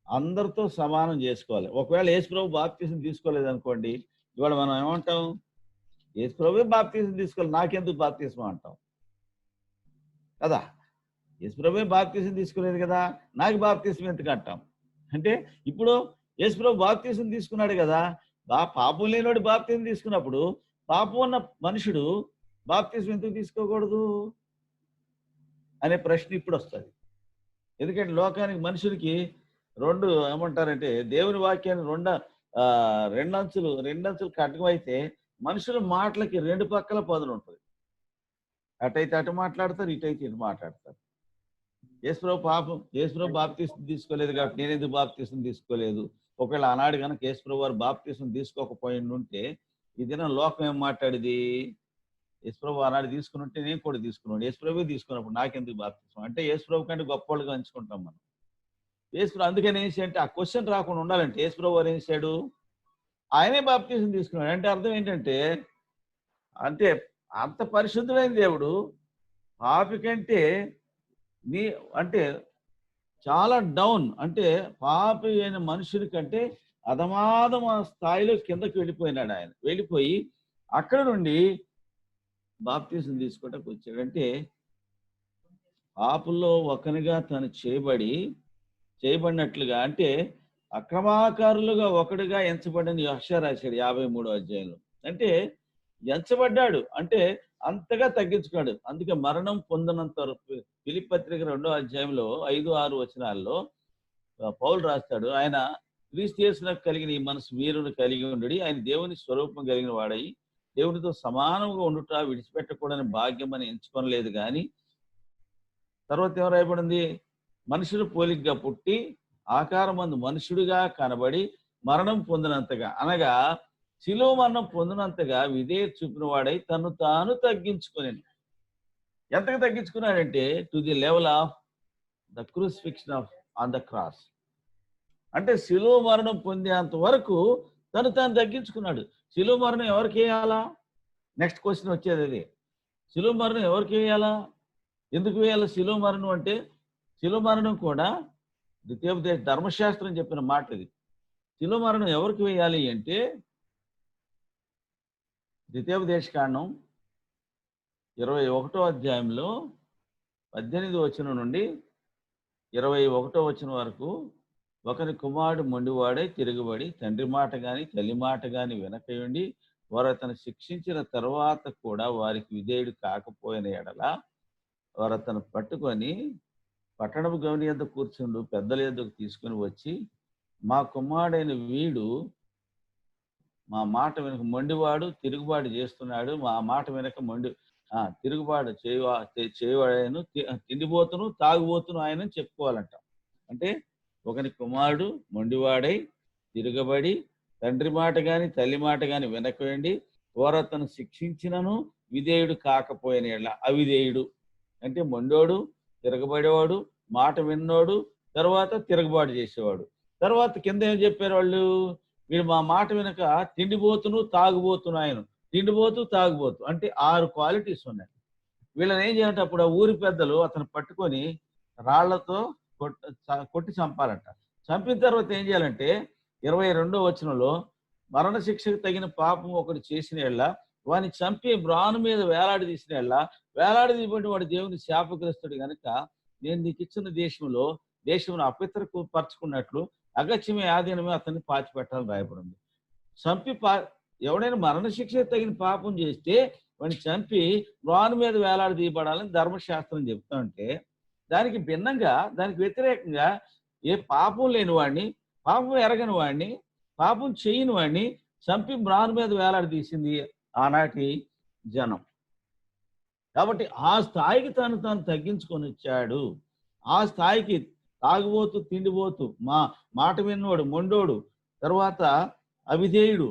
అందరితో సమానం చేసుకోవాలి. ఒకవేళ యేసు ప్రభు బాప్తిసం తీసుకోలేదు అనుకోండి, ఇవాళ మనం ఏమంటాం? యేసు ప్రభు బాప్తిసం తీసుకోవాలి, నాకెందుకు బాప్తిసం అంటాం కదా. యేసు ప్రభు బాప్తిసం తీసుకోలేదు కదా, నాకు బాప్తిసం ఎందుకు అంటాం? అంటే ఇప్పుడు యేసు ప్రభు బాప్తిసం తీసుకున్నాడు కదా, పాపం లేనివాడు బాప్తిసం తీసుకున్నప్పుడు పాపం ఉన్న మనుషుడు బాప్తిసం ఎందుకు తీసుకోకూడదు అనే ప్రశ్న ఇప్పుడు వస్తుంది. ఎందుకంటే లోకానికి మనుషులకి రెండు ఏమంటారంటే దేవుని వాక్యాన్ని రెండంచులు ఖడ్గమైతే మనుషుల మాటలకి 2 పక్కల పదులు ఉంటుంది. అటైతే అటు మాట్లాడతారు, ఇటైతే ఇటు మాట్లాడతారు. యేసుప్రభు బాప్తిసం తీసుకోలేదు కాబట్టి నేను ఎందుకు బాప్తిసం తీసుకోలేదు? ఒకవేళ ఆనాడు కనుక యేసుప్రభు వారు బాప్తిసం తీసుకోకపోయింటే ఈ దినం లోకం ఏం మాట్లాడేది? యేసుప్రభు ఆనాడు తీసుకుని ఉంటే నేను కూడా తీసుకున్నాను. యేసుప్రభు తీసుకున్నప్పుడు నాకెందుకు బాప్తిసం? అంటే యేసుప్రభు కంటే గొప్పవాళ్ళుగా ఎంచుకుంటాం మనం. యేసుప్రభు అందుకని ఏం చేయాలంటే ఆ క్వశ్చన్ రాకుండా ఉండాలంటే యేసుప్రభు వారు ఏం చేశాడు? ఆయనే బాప్తిసం తీసుకున్నాడు. అంటే అర్థం ఏంటంటే అంత పరిశుద్ధుడైన దేవుడు పాపి కంటే అంటే చాలా డౌన్, అంటే పాపి అయిన మనుషుడి కంటే అధమాధమ స్థాయిలో కిందకి వెళ్ళిపోయినాడు. ఆయన వెళ్ళిపోయి అక్కడ నుండి బాప్తిసం తీసుకోవడానికి వచ్చాడు. అంటే పాపుల్లో ఒకనిగా తను చేయబడి చేయబడినట్లుగా, అంటే అక్రమాకారులుగా ఒకడుగా ఎంచబడిన యెషయా రాశాడు 53వ అధ్యాయంలో. అంటే ఎంచబడ్డాడు అంటే అంతగా తగ్గించుకున్నాడు. అందుకే మరణం పొందనంత వరకు ఫిలిప్పీ పత్రిక 2వ అధ్యాయంలో 5, 6 వచనాల్లో పౌలు రాస్తాడు. ఆయన క్రీస్తు యేసునకు కలిగిన ఈ మనసు మీరును కలిగి ఉండుడి. ఆయన దేవుని స్వరూపం కలిగిన వాడై దేవునితో సమానంగా ఉండుట విడిచిపెట్టకూడని భాగ్యం అని ఎంచుకొనలేదు గాని, తర్వాత ఏం రాయబడింది? మనుషులు పోలికగా పుట్టి ఆకారమందు మనుషుడిగా కనబడి మరణం పొందినంతగా, అనగా శిలువ మరణం పొందినంతగా విధేయత చూపిన వాడై తను తాను తగ్గించుకొనెను. ఎంతగా తగ్గించుకున్నాడంటే to the level of the crucifixion of on the cross. అంటే శిలువ మరణం పొందేంత వరకు తను తాను తగ్గించుకున్నాడు. శిలువ మరణం ఎవరికి వేయాలా? నెక్స్ట్ క్వశ్చన్ వచ్చేది అది. శిలువ మరణం ఎవరికి వేయాలా? ఎందుకు వేయాలి శిలువ మరణం అంటే? శిలువ మరణం కూడా ద్వితీయోపదేశ ధర్మశాస్త్రం చెప్పిన మాట ఇది. శిలువ మరణం ఎవరికి వేయాలి అంటే ద్వితీయోపదేశ కాండం 21వ అధ్యాయంలో 18వ వచనం నుండి 21వ వచనం వరకు, ఒకరి కుమారుడు మొండివాడై తిరుగుబడి తండ్రి మాట గాని తల్లి మాట గాని వినకయుండి వారు అతను శిక్షించిన తర్వాత కూడా వారికి విధేయుడు కాకపోయిన ఎడల వారు అతను పట్టుకొని పట్టణపు గవిని యొద్ద కూర్చుండు పెద్దల యొద్దకు తీసుకుని వచ్చి, మా కుమారుడైన వీడు మా మాట వెనక మొండివాడు తిరుగుబాటు చేస్తున్నాడు, మా మాట వెనక తిరుగుబాటు చేయవాడను, తిండిపోతును తాగుబోతును ఆయన చెప్పుకోవాలంట. అంటే ఒకని కుమారుడు మొండివాడై తిరగబడి తండ్రి మాట గాని తల్లి మాట గాని వెనకండి వారు అతను శిక్షించినను విధేయుడు కాకపోయిన ఎడల అవిధేయుడు. అంటే మొండోడు, తిరగబడేవాడు, మాట విన్నోడు, తర్వాత తిరగబాటు చేసేవాడు. తర్వాత కింద ఏం చెప్పారు వాళ్ళు? వీడు మా మాట వెనక తిండిపోతును తాగుబోతును ఆయన. తిండిపోతూ తాగుబోతు అంటే 6 క్వాలిటీస్ ఉన్నాయి. వీళ్ళని ఏం చేయాలంటే అప్పుడు ఆ ఊరి పెద్దలు అతను పట్టుకొని రాళ్లతో కొట్టి చంపాలంట. చంపిన తర్వాత ఏం చేయాలంటే 22వ వచనంలో మరణ శిక్షకు తగిన పాపం ఒకటి చేసిన ఎడల వాని చంపి బ్రాను మీద వేలాడి తీసిన ఎడల వేలాడదీయబడి వాడు దేవుని శాపగ్రస్తుడు గనుక నేను నీకు ఇచ్చిన దేశమును అపవిత్రకు పరుచుకున్నట్లు అగత్యమే ఆధీనమే అతన్ని పాతి పెట్టాలని రాయబడింది. చంపి ఎవడైనా మరణశిక్ష తగిన పాపం చేస్తే వాడిని చంపి బ్రాను మీద వేలాడదీయబడాలని ధర్మశాస్త్రం చెప్తా ఉంటే, దానికి భిన్నంగా దానికి వ్యతిరేకంగా ఏ పాపం లేని వాడిని, పాపం ఎరగని వాడిని, పాపం చేయని వాడిని చంపి బ్రాను మీద వేలాడదీసింది ఆనాటి జనం. కాబట్టి ఆ స్థాయికి తాను తగ్గించుకొని వచ్చాడు. ఆ స్థాయికి తాగుబోతు, తిండిపోతు, మాట విన్నోడు, మొండోడు, తర్వాత అవిధేయుడు,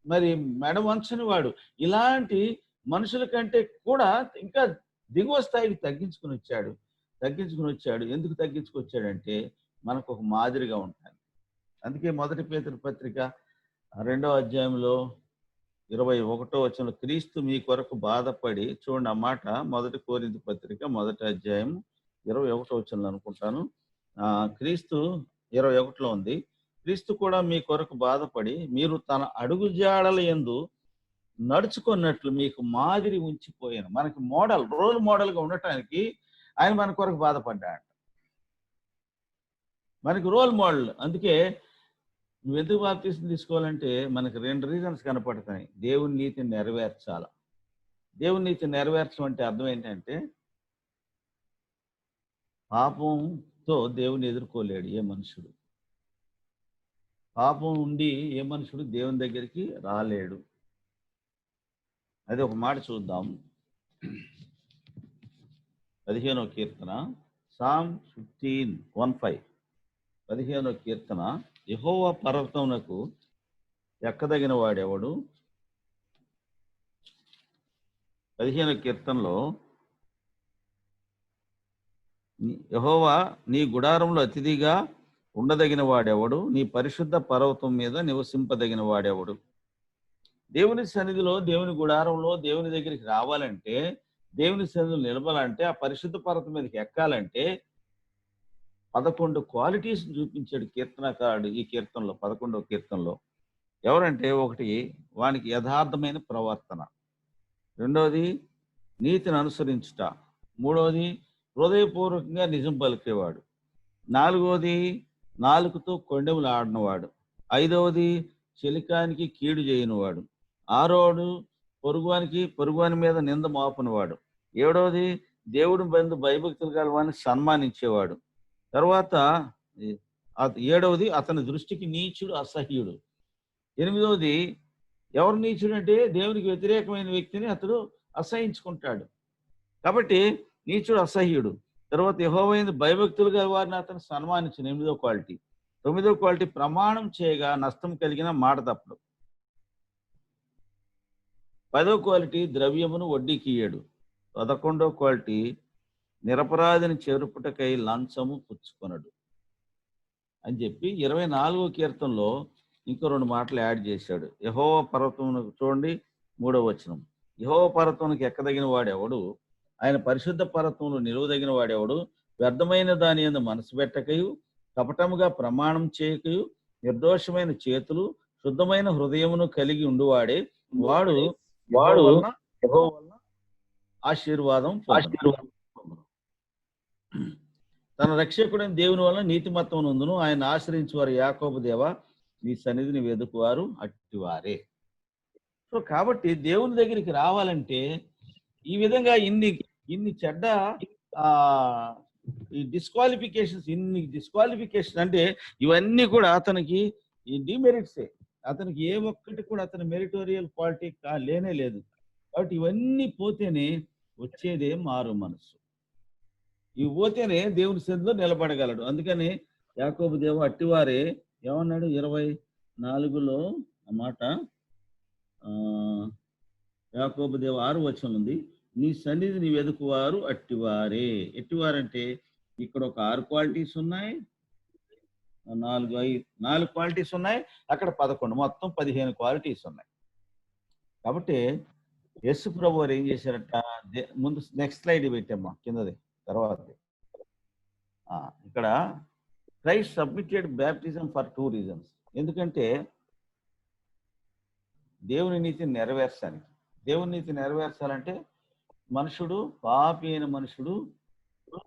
మరి మెడ వంచని వాడు, ఇలాంటి మనుషుల కంటే కూడా ఇంకా దిగువ స్థాయికి తగ్గించుకుని వచ్చాడు. ఎందుకు తగ్గించుకొచ్చాడంటే మనకు ఒక మాదిరిగా ఉంటాడు. అందుకే 1 పేతురు పత్రిక 2వ అధ్యాయంలో 21వ వచనంలో క్రీస్తు మీ కొరకు బాధపడి, చూడండి ఆ మాట 1 కొరింథీ పత్రిక 1వ అధ్యాయం 21వ వచనంలో అనుకుంటాను. క్రీస్తు 21లో ఉంది. క్రీస్తు కూడా మీ కొరకు బాధపడి మీరు తన అడుగు జాడల యందు నడుచుకున్నట్లు మీకు మాదిరి ఉంచిపోయాను. మనకి రోల్ మోడల్ గా ఉండటానికి ఆయన మన కొరకు బాధపడ్డాడు. మనకి రోల్ మోడల్. అందుకే నువ్వు ఎందుకు బాప్తిసం తీసుకోవాలంటే మనకి 2 రీజన్స్ కనపడతాయి. దేవుని నీతిని నెరవేర్చాల. దేవుని నీతిని నెరవేర్చడం అంటే అర్థం ఏంటంటే పాపంతో దేవుని ఎదుర్కోలేడు ఏ మనుషుడు. పాపం ఉండి ఏ మనుషుడు దేవుని దగ్గరికి రాలేడు. అది ఒక మాట చూద్దాం. 15వ కీర్తన సామ్ 15:1-5. 15వ కీర్తన యెహోవా పర్వతమునకు ఎక్కదగిన వాడెవడు? 15వ కీర్తనలో యెహోవా నీ గుడారంలో అతిథిగా ఉండదగిన వాడెవడు? నీ పరిశుద్ధ పర్వతం మీద నివసింపదగిన వాడెవడు? దేవుని సన్నిధిలో, దేవుని గుడారంలో దేవుని దగ్గరికి రావాలంటే, దేవుని సన్నిధిలో నిలబడాలంటే, ఆ పరిశుద్ధ పర్వతం మీదకి ఎక్కాలంటే 11 క్వాలిటీస్ చూపించాడు కీర్తనకారుడు ఈ కీర్తనలో, 11వ కీర్తనలో. ఎవరంటే, ఒకటి వానికి యథార్థమైన ప్రవర్తన, రెండవది నీతిని అనుసరించుట, మూడవది హృదయపూర్వకంగా నిజం పలికేవాడు, 4వది నాలుకతో కొండెములు ఆడినవాడు. 5వది చెలికానికి కీడు చేయనివాడు. 6వడు పొరుగువాని మీద నింద మోపనివాడు. 7వది దేవుడి బంధు భయభక్తులు గలవాన్ని సన్మానించేవాడు. తర్వాత 7వది అతని దృష్టికి నీచుడు, అసహ్యుడు. 8వది ఎవరు నీచుడు అంటే దేవునికి వ్యతిరేకమైన వ్యక్తిని అతడు అసహించుకుంటాడు. కాబట్టి నీచుడు, అసహ్యుడు. తర్వాత యెహోవా భయభక్తులు గల వారిని అతను సన్మానించిన 8వ క్వాలిటీ. 9వ క్వాలిటీ ప్రమాణం చేయగా నష్టం కలిగిన మాట తప్పడు. 10వ క్వాలిటీ ద్రవ్యమును వడ్డీకి ఇయ్యడు. 11వ క్వాలిటీ నిరపరాధిని చేరుపుటకై లంచము పుచ్చుకొనడు అని చెప్పి 24వ కీర్తనలో ఇంకో 2 మాటలు యాడ్ చేశాడు. యెహోవా పర్వతమునకు చూడండి 3వ వచనం. యెహోవా పర్వతమునకు ఎక్కదగిన వాడెవడు? ఆయన పరిశుద్ధ పర్వతంలో నిలువదగిన వాడెవడు? వ్యర్థమైన దాని యందు మనసు పెట్టకయు, కపటముగా ప్రమాణం చేయకయు, నిర్దోషమైన చేతులు, శుద్ధమైన హృదయమును కలిగి ఉండువాడే వాడు యెహోవా వలన ఆశీర్వాదం పొందును. తన రక్షకుడైన దేవుని వలన నీతిమత్వం నందును. ఆయన ఆశ్రయించు వారు యాకోబు దేవా నీ సన్నిధిని వెదుకువారు అట్టివారే. సో కాబట్టి దేవుని దగ్గరికి రావాలంటే ఈ విధంగా ఇన్ని చెడ్డ ఈ డిస్క్వాలిఫికేషన్ అంటే ఇవన్నీ కూడా అతనికి ఈ డిమెరిట్సే. అతనికి ఏ ఒక్కటి కూడా అతని మెరిటోరియల్ క్వాలిటీ లేనే లేదు. కాబట్టి ఇవన్నీ పోతేనే వచ్చేదే మారు మనసు. ఇవి పోతేనే దేవుని సన్నిధిలో నిలబడగలడు. అందుకని యాకోబు దేవ అట్టివారే ఏమన్నాడు 24లో ఆ మాట. యాకోబు దేవ 6వ వచనం ఉంది, నీ సన్నిధిని వెదుకువారు అట్టివారే. ఎట్టివారంటే ఇక్కడ ఒక 6 క్వాలిటీస్ ఉన్నాయి, 4 క్వాలిటీస్ ఉన్నాయి, అక్కడ 11, మొత్తం 15 క్వాలిటీస్ ఉన్నాయి. కాబట్టి యేసు ప్రభు వారు ఏం చేశారట? ముందు నెక్స్ట్ స్లైడ్ పెట్టామ్మా, కిందది తర్వాత. ఇక్కడ Christ submitted baptism for 2 reasons. ఎందుకంటే దేవుని నీతిని నెరవేర్చాలి. దేవుని నీతి నెరవేర్చాలంటే మనుషుడు, పాపి అయిన మనుషుడు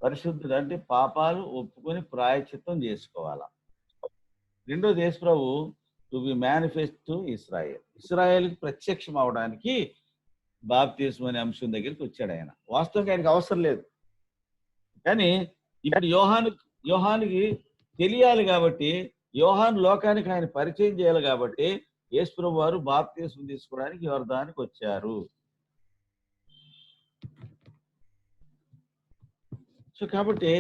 పరిశుద్ధుడు అంటే పాపాలు ఒప్పుకొని ప్రాయశ్చిత్తం చేసుకోవాలా. రెండోది యేసు ప్రభు టు బి మేనిఫెస్ట్ టు ఇస్రాయేల్కి ప్రత్యక్షం అవడానికి బాప్తిస్మం అనే అంశం దగ్గరికి వచ్చాడు ఆయన. వాస్తవంగా ఆయనకు అవసరం లేదు, కానీ ఇప్పుడు యోహానికి తెలియాలి కాబట్టి, యోహాను లోకానికి ఆయన పరిచయం చేయాలి కాబట్టి యేసు ప్రభు వారు బాప్తిస్మం తీసుకోవడానికి యోర్దానికి వచ్చారు. సో కాబట్టి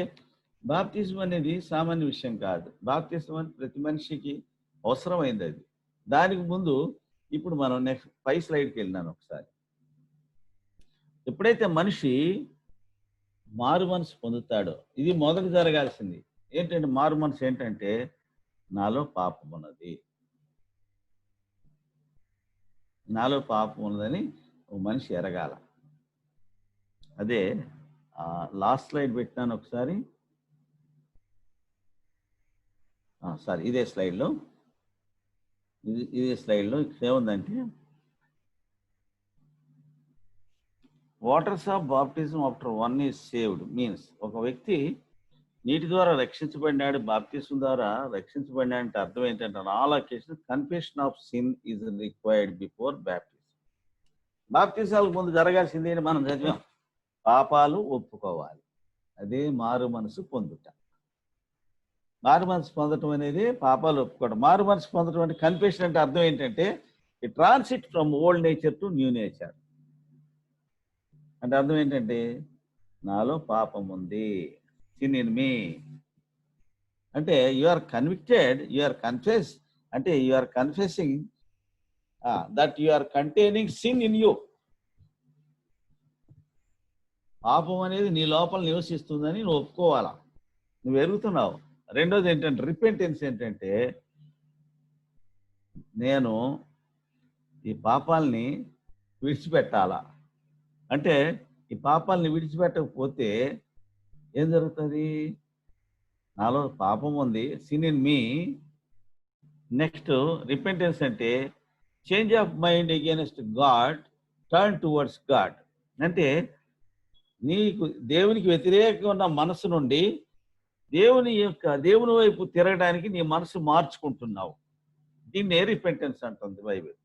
బాప్తిస్మం అనేది సామాన్య విషయం కాదు. బాప్తిస్మం అనేది ప్రతి మనిషికి అవసరమైంది. అది దానికి ముందు ఇప్పుడు మనం నెక్స్ట్ 5 స్లైడ్కి వెళ్ళినాను ఒకసారి. ఎప్పుడైతే మనిషి మారు మనసు పొందుతాడో, ఇది మొదట జరగాల్సింది ఏంటంటే, మారు మనసు ఏంటంటే నాలో పాపం ఉన్నది, నాలో పాపం ఉన్నదని ఒక మనిషి ఎరగాల. అదే లాస్ట్ స్లైడ్ పెట్టినాను ఒకసారి. సారీ, ఇదే స్లైడ్లో ఇక్కడ ఏముందంటే, waters of baptism after 1 is saved means, ఒక వ్యక్తి నీటి ద్వారా రక్షించబడినాడు, బాప్తిస్మం ద్వారా రక్షించబడినాడు అంటే అర్థం ఏంటంటే, all occasions confession of sin is required before baptism. బాప్తిజాలకు ముందు జరగాల్సింది అని మనం చదివాం, పాపాలు ఒప్పుకోవాలి. అదే మారు మనసు పొందుట. మారు మనసు పొందటం అనేది పాపాలు ఒప్పుకోవడం. మారు మనసు పొందటం అంటే కన్ఫెషన్ అంటే అర్థం ఏంటంటే, ఈ transit from old nature to new nature అంటే అర్థం ఏంటంటే, నాలో పాపం ఉంది, సిన్ ఇన్ మీ అంటే you are convicted, you are confess అంటే you are confessing that you are containing sin in you. పాపం అనేది నీ లోపల నివసిస్తుందని నువ్వు ఒప్పుకోవాలా, నువ్వు ఎరుగుతున్నావు. రెండోది ఏంటంటే రిపెంటెన్స్, ఏంటంటే నేను ఈ పాపాలని విడిచిపెట్టాలా. అంటే ఈ పాపాలని విడిచిపెట్టకపోతే ఏం జరుగుతుంది? నాలో పాపం ఉంది, sin in me. Next repentance అంటే change of mind against God, turn towards God. అంటే నీకు దేవునికి వ్యతిరేకంగా ఉన్న మనసు నుండి దేవుని వైపు తిరగడానికి నీ మనసు మార్చుకుంటున్నావు. దీన్ని రిపెంటెన్స్ అంటుంది బైబిల్.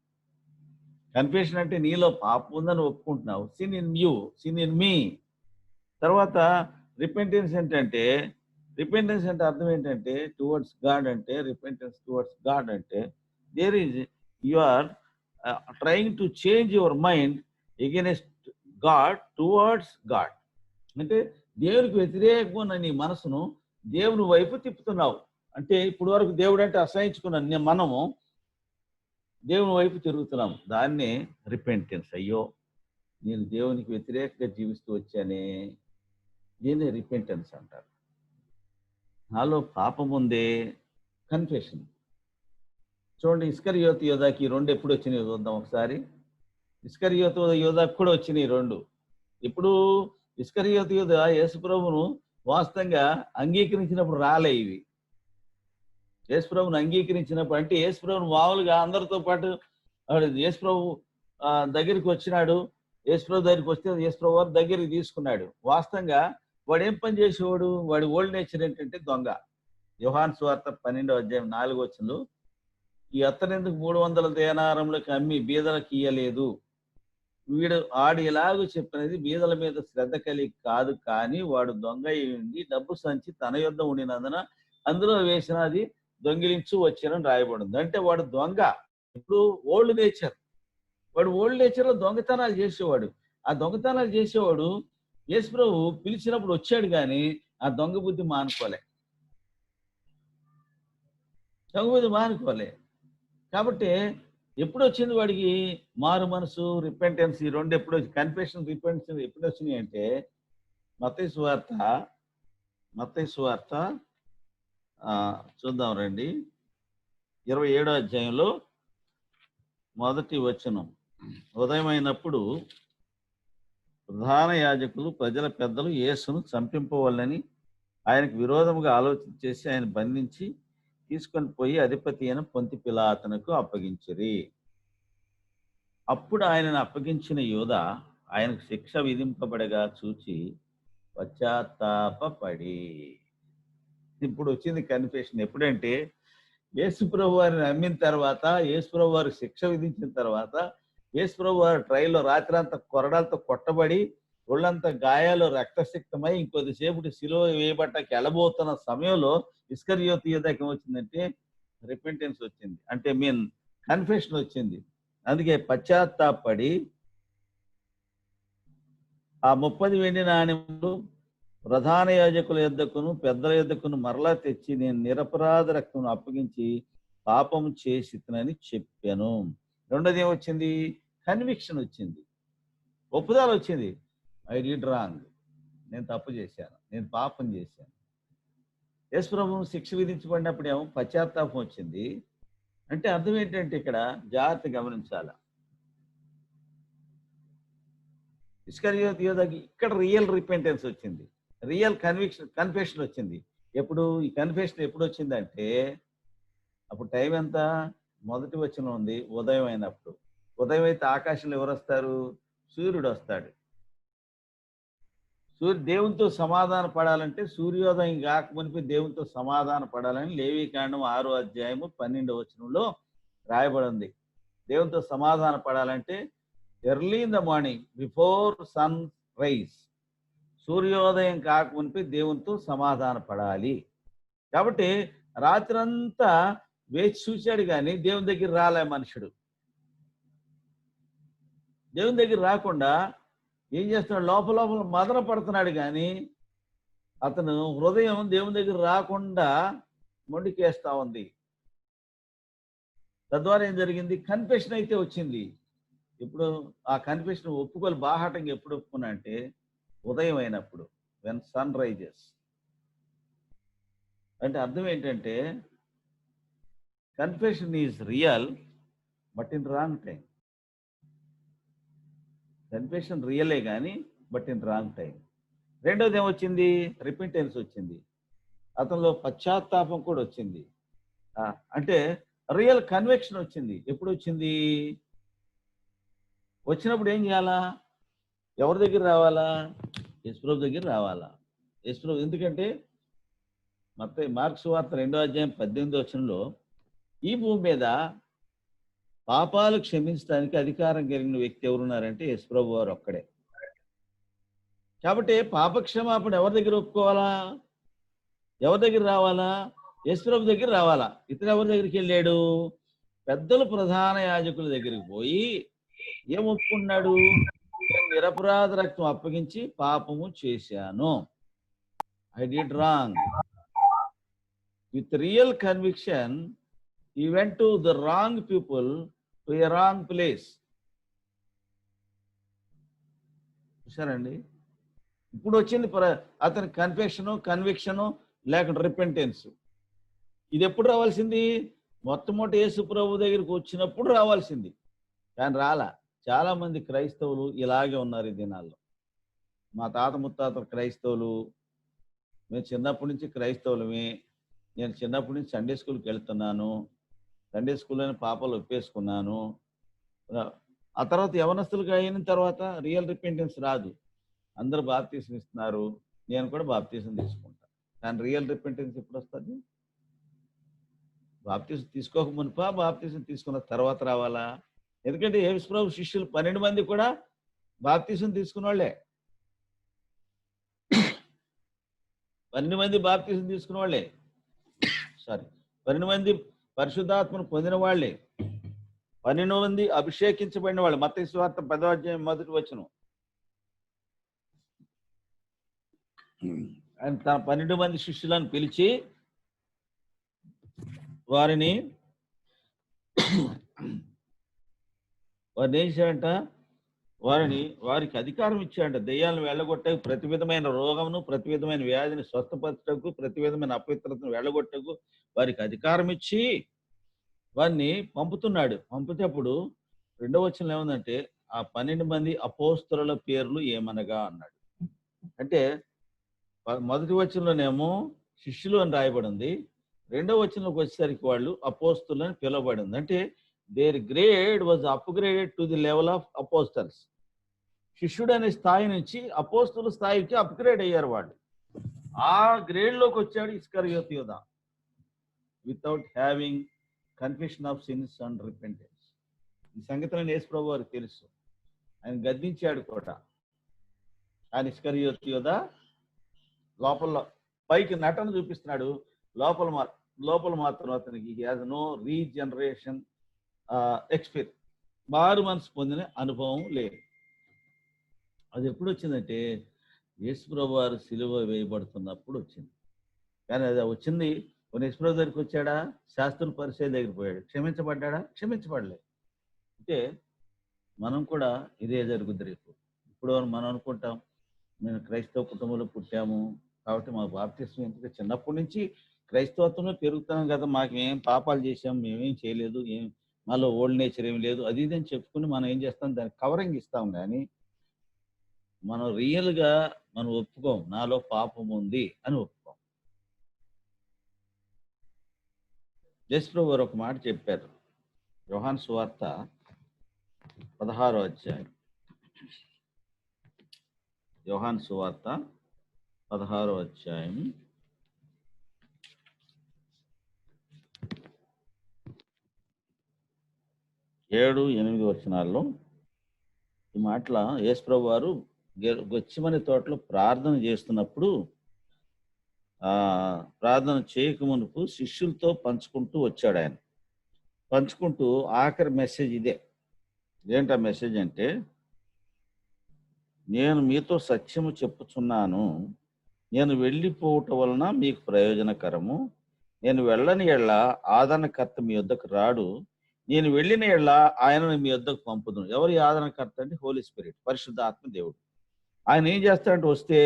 కన్ఫెషన్ అంటే నీలో పాపం ఉందని ఒప్పుకుంటున్నావు. Sin in you, sin in me. తర్వాత రిపెంటెన్స్ ఏంటంటే, రిపెంటెన్స్ అంటే అర్థం ఏంటంటే టువర్డ్స్ గాడ్. అంటే రిపెంటెన్స్ టువర్డ్స్ గాడ్ అంటే there is you are trying to change your mind against God towards God. అంటే దేవునికి వ్యతిరేకంగా నీ మనసును దేవుని వైపు తిప్పుతున్నావు. అంటే ఇప్పుడు వరకు దేవుడు అంటే అసహించుకున్న మనము దేవుని వైపు తిరుగుతున్నాం. దాన్నే రిపెంటెన్స్. అయ్యో నేను దేవునికి వ్యతిరేకంగా జీవిస్తూ వచ్చానే, దీన్నే రిపెంటెన్స్ అంటారు. నాలో పాపం ఉందే, కన్ఫెషన్. చూడండి, ఇస్కరియోతు యోధాకి ఈ రెండు ఎప్పుడు వచ్చినాయి చూద్దాం ఒకసారి. ఇస్కరియోతు యోధాకి కూడా వచ్చినాయి రెండు. ఇప్పుడు ఇస్కరియోతు యోధ యేసుప్రభును వాస్తవంగా అంగీకరించినప్పుడు రాలే ఇవి. యేసుప్రభుని అంగీకరించినప్పుడు అంటే యేసుప్రభుని మామూలుగా అందరితో పాటు యేసుప్రభు దగ్గరికి వచ్చినాడు. యేసుప్రభు దగ్గరికి వస్తే యేసుప్రభు వారు దగ్గరికి తీసుకున్నాడు. వాస్తవంగా వాడు ఏం పని చేసేవాడు? వాడి ఓల్డ్ నేచర్ ఏంటంటే దొంగ. యోహాను సువార్త 12:4 ఈ అత్తనెందుకు 300 దేనారములకు అమ్మి బీదలకు ఇయ్యలేదు. వీడు ఆడు ఎలాగో చెప్పినది బీదల మీద శ్రద్ధ కలిగి కాదు, కానీ వాడు దొంగ అయ్యింది. డబ్బు సంచి తన యొద్ద ఉండినందున అందులో వేసినది దొంగిలించు వచ్చానని రాయబడింది. అంటే వాడు దొంగ. ఇప్పుడు ఓల్డ్ నేచర్, వాడు ఓల్డ్ నేచర్ లో దొంగతనాలు చేసేవాడు. ఆ దొంగతనాలు చేసేవాడు యేసుప్రభు పిలిచినప్పుడు వచ్చాడు, కానీ ఆ దొంగ బుద్ధి మానుకోలే. కాబట్టి ఎప్పుడు వచ్చింది వాడికి మారు మనసు, రిపెంటెన్స్? ఈ రెండు ఎప్పుడు వచ్చి, కన్ఫెషన్ రిపెంటెన్స్ ఎప్పుడు వచ్చినాయి అంటే మత్తయి సువార్త చూద్దాం రండి, 27వ అధ్యాయంలో 1వ వచనం. ఉదయం అయినప్పుడు ప్రధాన యాజకులు ప్రజల పెద్దలు యేసును చంపింపవాలని ఆయనకు విరోధముగా ఆలోచన చేసి ఆయన బంధించి తీసుకొని పోయి అధిపతి అయిన పొంతి పిలాతునకు అప్పగించిరి. అప్పుడు ఆయనను అప్పగించిన యూద ఆయనకు శిక్ష విధింపబడగా చూచి పశ్చాత్తాపపడి. ఇప్పుడు వచ్చింది కన్ఫెషన్. ఎప్పుడంటే యేసుప్రభు వారిని నమ్మిన తర్వాత, యేసుప్రభు వారికి శిక్ష విధించిన తర్వాత, యేసుప్రభు వారి ట్రైల్లో రాత్రి అంతా కొరడాలతో కొట్టబడి ఒళ్ళంతా గాయాలు రక్తసిక్తమై ఇంకొద్దిసేపు సిలువ వేయబట్టకి వెళ్ళబోతున్న సమయంలో ఇస్కరియోతు యోధాకి ఏమొచ్చిందంటే రిపెంటెన్స్ వచ్చింది. అంటే కన్ఫెషన్ వచ్చింది. అందుకే పశ్చాత్తాపడి ఆ 30 వెండి నాణెములు ప్రధాన యాజకుల యొద్దకును పెద్దల యొద్దకును మరలా తెచ్చి నేను నిరపరాధ రక్తమును అప్పగించి పాపము చేసినని చెప్పాను. రెండోది ఏమొచ్చింది? కన్విక్షన్ వచ్చింది, ఒప్పుదల వచ్చింది. ఐ డిడ్ రాంగ్, నేను తప్పు చేశాను, నేను పాపం చేశాను. యేసుప్రభువు శిక్ష విధించబడినప్పుడు ఏమో పశ్చాత్తాపం వచ్చింది. అంటే అర్థం ఏంటంటే ఇక్కడ జాగ్రత్త గమనించాల. ఇస్కరియోతు యోధాకి ఇక్కడ రియల్ రిపెంటెన్స్ వచ్చింది, రియల్ కన్ఫెషన్ వచ్చింది. ఎప్పుడు ఈ కన్ఫెషన్ ఎప్పుడు వచ్చిందంటే అప్పుడు టైం ఎంత? 1వ వచనం ఉంది, ఉదయం అయినప్పుడు. ఉదయం అయితే ఆకాశంలో ఎవరు వస్తారు? సూర్యుడు వస్తాడు. దేవునితో సమాధాన పడాలంటే సూర్యోదయం కాకమునిపై దేవునితో సమాధాన పడాలని లేవీకాండం 6వ అధ్యాయము 12వ వచనంలో రాయబడింది. దేవునితో సమాధాన పడాలంటే early in the morning before sunrise, సూర్యోదయం కాకమునిపై దేవునితో సమాధాన పడాలి. కాబట్టి రాత్రంతా వేచి చూశాడు, కానీ దేవుని దగ్గర రాలే మనుషుడు. దేవుని దగ్గర రాకుండా ఏం చేస్తున్నాడు? లోపల మదన పడుతున్నాడు, కానీ అతను హృదయం దేవుని దగ్గర రాకుండా మొండికేస్తా ఉంది. తద్వారా ఏం జరిగింది? కన్ఫెషన్ అయితే వచ్చింది. ఇప్పుడు ఆ కన్ఫెషన్ ఒప్పుకోలు బాహాటంగా ఎప్పుడు ఒప్పుకున్నా అంటే ఉదయం అయినప్పుడు, వెన్ సన్ రైజెస్. అంటే అర్థం ఏంటంటే confession is real but in wrong time. Confession రియలే కానీ బట్ ఇన్ రాంగ్ టైం. రెండోది ఏమొచ్చింది? రిపెంటెన్స్ వచ్చింది. అతనిలో పశ్చాత్తాపం కూడా వచ్చింది. అంటే రియల్ కన్విక్షన్ వచ్చింది. ఎప్పుడు వచ్చింది? వచ్చినప్పుడు ఏం చేయాలా? ఎవరి దగ్గర రావాలా? యేసుప్రభు దగ్గర రావాలా. యేసుప్రభు, ఎందుకంటే మార్కు సువార్త 2:18 ఈ భూమి మీద పాపాలు క్షమించడానికి అధికారం కలిగిన వ్యక్తి ఎవరున్నారంటే యేసుప్రభు వారు ఒక్కడే. కాబట్టి పాపక్షమాపణ ఎవరి దగ్గర ఒప్పుకోవాలా? ఎవరి దగ్గర రావాలా? యేసుప్రభు దగ్గర రావాలా. ఇతను ఎవరి దగ్గరికి వెళ్ళాడు? పెద్దలు ప్రధాన యాజకుల దగ్గరికి పోయి ఏం ఒప్పుకున్నాడు? నేను నిరపరాధ రక్తం అప్పగించి పాపము చేశాను, I did wrong. With real conviction he went to the wrong people, to a wrong place. చూసారండి, ఇప్పుడు వచ్చింది అతని కన్విక్షను లేకుంటే రిపెంటెన్స్. ఇది ఎప్పుడు రావాల్సింది? మొట్టమొదటి యేసు ప్రభు దగ్గరికి వచ్చినప్పుడు రావాల్సింది, కానీ రాలా. చాలా మంది క్రైస్తవులు ఇలాగే ఉన్నారు ఈ దినాల్లో. మా తాత ముత్తాతలు క్రైస్తవులు, మేము చిన్నప్పటి నుంచి క్రైస్తవులమే, నేను చిన్నప్పటి నుంచి సండే స్కూల్కి వెళ్తున్నాను, సండే స్కూల్లోనే పాపాలు ఒప్పేసుకున్నాను. ఆ తర్వాత యవనస్తులుగా అయిన తర్వాత రియల్ రిపెంటెన్స్ రాదు. అందరూ బాప్తీసం ఇస్తున్నారు, నేను కూడా బాప్తీసం తీసుకుంటాను, కానీ రియల్ రిపెంటెన్స్ ఎప్పుడు వస్తుంది? బాప్తీసం తీసుకోక మునిపా, బాప్తీసం తీసుకున్న తర్వాత రావాలా? ఎందుకంటే యేసు ప్రభు శిష్యులు 12 మంది కూడా బాప్తీసం తీసుకున్న వాళ్ళే. 12 మంది బాప్తీసం తీసుకున్న వాళ్ళే, 12 మంది పరిశుద్ధాత్మను పొందిన వాళ్ళే, 12 మంది అభిషేకించబడిన వాళ్ళు. మత్తయి సువార్త 10:1 ఆయన తన 12 మంది శిష్యులను పిలిచి వారిని ఏం చేశాడంట? వారికి అధికారం ఇచ్చాడంట. దెయ్యాలను వెళ్ళగొట్టకు, ప్రతి విధమైన రోగమును, ప్రతి విధమైన వ్యాధిని స్వస్థపరచటకు, ప్రతి విధమైన అపవిత్రతను వెళ్ళగొట్టకు వారికి అధికారం ఇచ్చి వారిని పంపుతున్నాడు. పంపుతేప్పుడు 2వ వచనంలో ఏముందంటే, ఆ 12 మంది అపోస్తలుల పేర్లు ఏమనగా అన్నాడు. అంటే మొదటి వచనంలోనేమో శిష్యులు అని రాయబడింది, 2వ వచనంలోకి వచ్చేసరికి వాళ్ళు అపోస్తలులని పిలువబడింది. అంటే their grade was upgraded to the level of apostles. శిష్యుడు అనే స్థాయి నుంచి అపోస్తలు స్థాయికి అప్గ్రేడ్ అయ్యారు వాళ్ళు. ఆ గ్రేడ్లోకి వచ్చాడు ఇస్కరియోతు యూదా, without having confession of since and repentance. ఈ సంగతులను యేసు ప్రభు వారికి తెలుసు, ఆయన గద్దించాడు కూడా. ఆయన ఇస్కరియోతు యూదా లోపల పైకి నటన చూపిస్తున్నాడు, లోపల మాత్రం అతనికి హి హాజ్ నో రీజనరేషన్ ఎక్స్పీరియన్స్, మారు మనసు పొందిన అనుభవం లేదు. అది ఎప్పుడు వచ్చిందంటే యేసు ప్రభు వారు సిలువ వేయబడుతున్నప్పుడు వచ్చింది. కానీ అది వచ్చింది యేసు ప్రభు దగ్గరికి వచ్చాడా? శాస్త్రుల పరిచయ దగ్గరికి పోయాడు. క్షమించబడ్డా? క్షమించబడలేదు. అంటే మనం కూడా ఇదే జరుగుద్ది రేపు. ఇప్పుడు మనం అనుకుంటాం, మేము క్రైస్తవ కుటుంబంలో పుట్టాము కాబట్టి మాకు బాప్తిస్మం, ఎందుకంటే చిన్నప్పటి నుంచి క్రైస్తవత్వంలో పెరుగుతాం కదా, మాకు ఏం పాపాలు చేసాం, మేమేం చేయలేదు, మాలో ఓల్డ్ నేచర్ ఏం లేదు, అది ఇది అని చెప్పుకుని మనం ఏం చేస్తాం, దానికి కవరింగ్ ఇస్తాం. కానీ మనం రియల్గా మనం ఒప్పుకోం, నాలో పాపం ఉంది అని ఒప్పుకోం. యేసు ప్రభు వారు ఒక మాట చెప్పారు, యోహాను సువార్త 16వ అధ్యాయం. యోహాను సువార్త 16వ అధ్యాయం 7-8 వచనాల్లో ఈ మాటల యేసు ప్రభు వారు గెత్సేమనే తోటలో ప్రార్థన చేస్తున్నప్పుడు, ప్రార్థన చేయక మునుపు శిష్యులతో పంచుకుంటూ వచ్చాడు. ఆయన పంచుకుంటూ ఆఖరి మెసేజ్ ఇదే. ఏంటా మెసేజ్ అంటే, నేను మీతో సత్యము చెప్పుచున్నాను, నేను వెళ్ళిపోవటం వలన మీకు ప్రయోజనకరము, నేను వెళ్ళని ఎడల ఆదరణకర్త మీ వద్దకు రాడు, నేను వెళ్ళిన ఎడల ఆయనను మీ వద్దకు పంపుదును. ఎవరి ఆదరణకర్త అంటే హోలీ స్పిరిట్, పరిశుద్ధాత్మ దేవుడు. ఆయన ఏం చేస్తాడంటే, వస్తే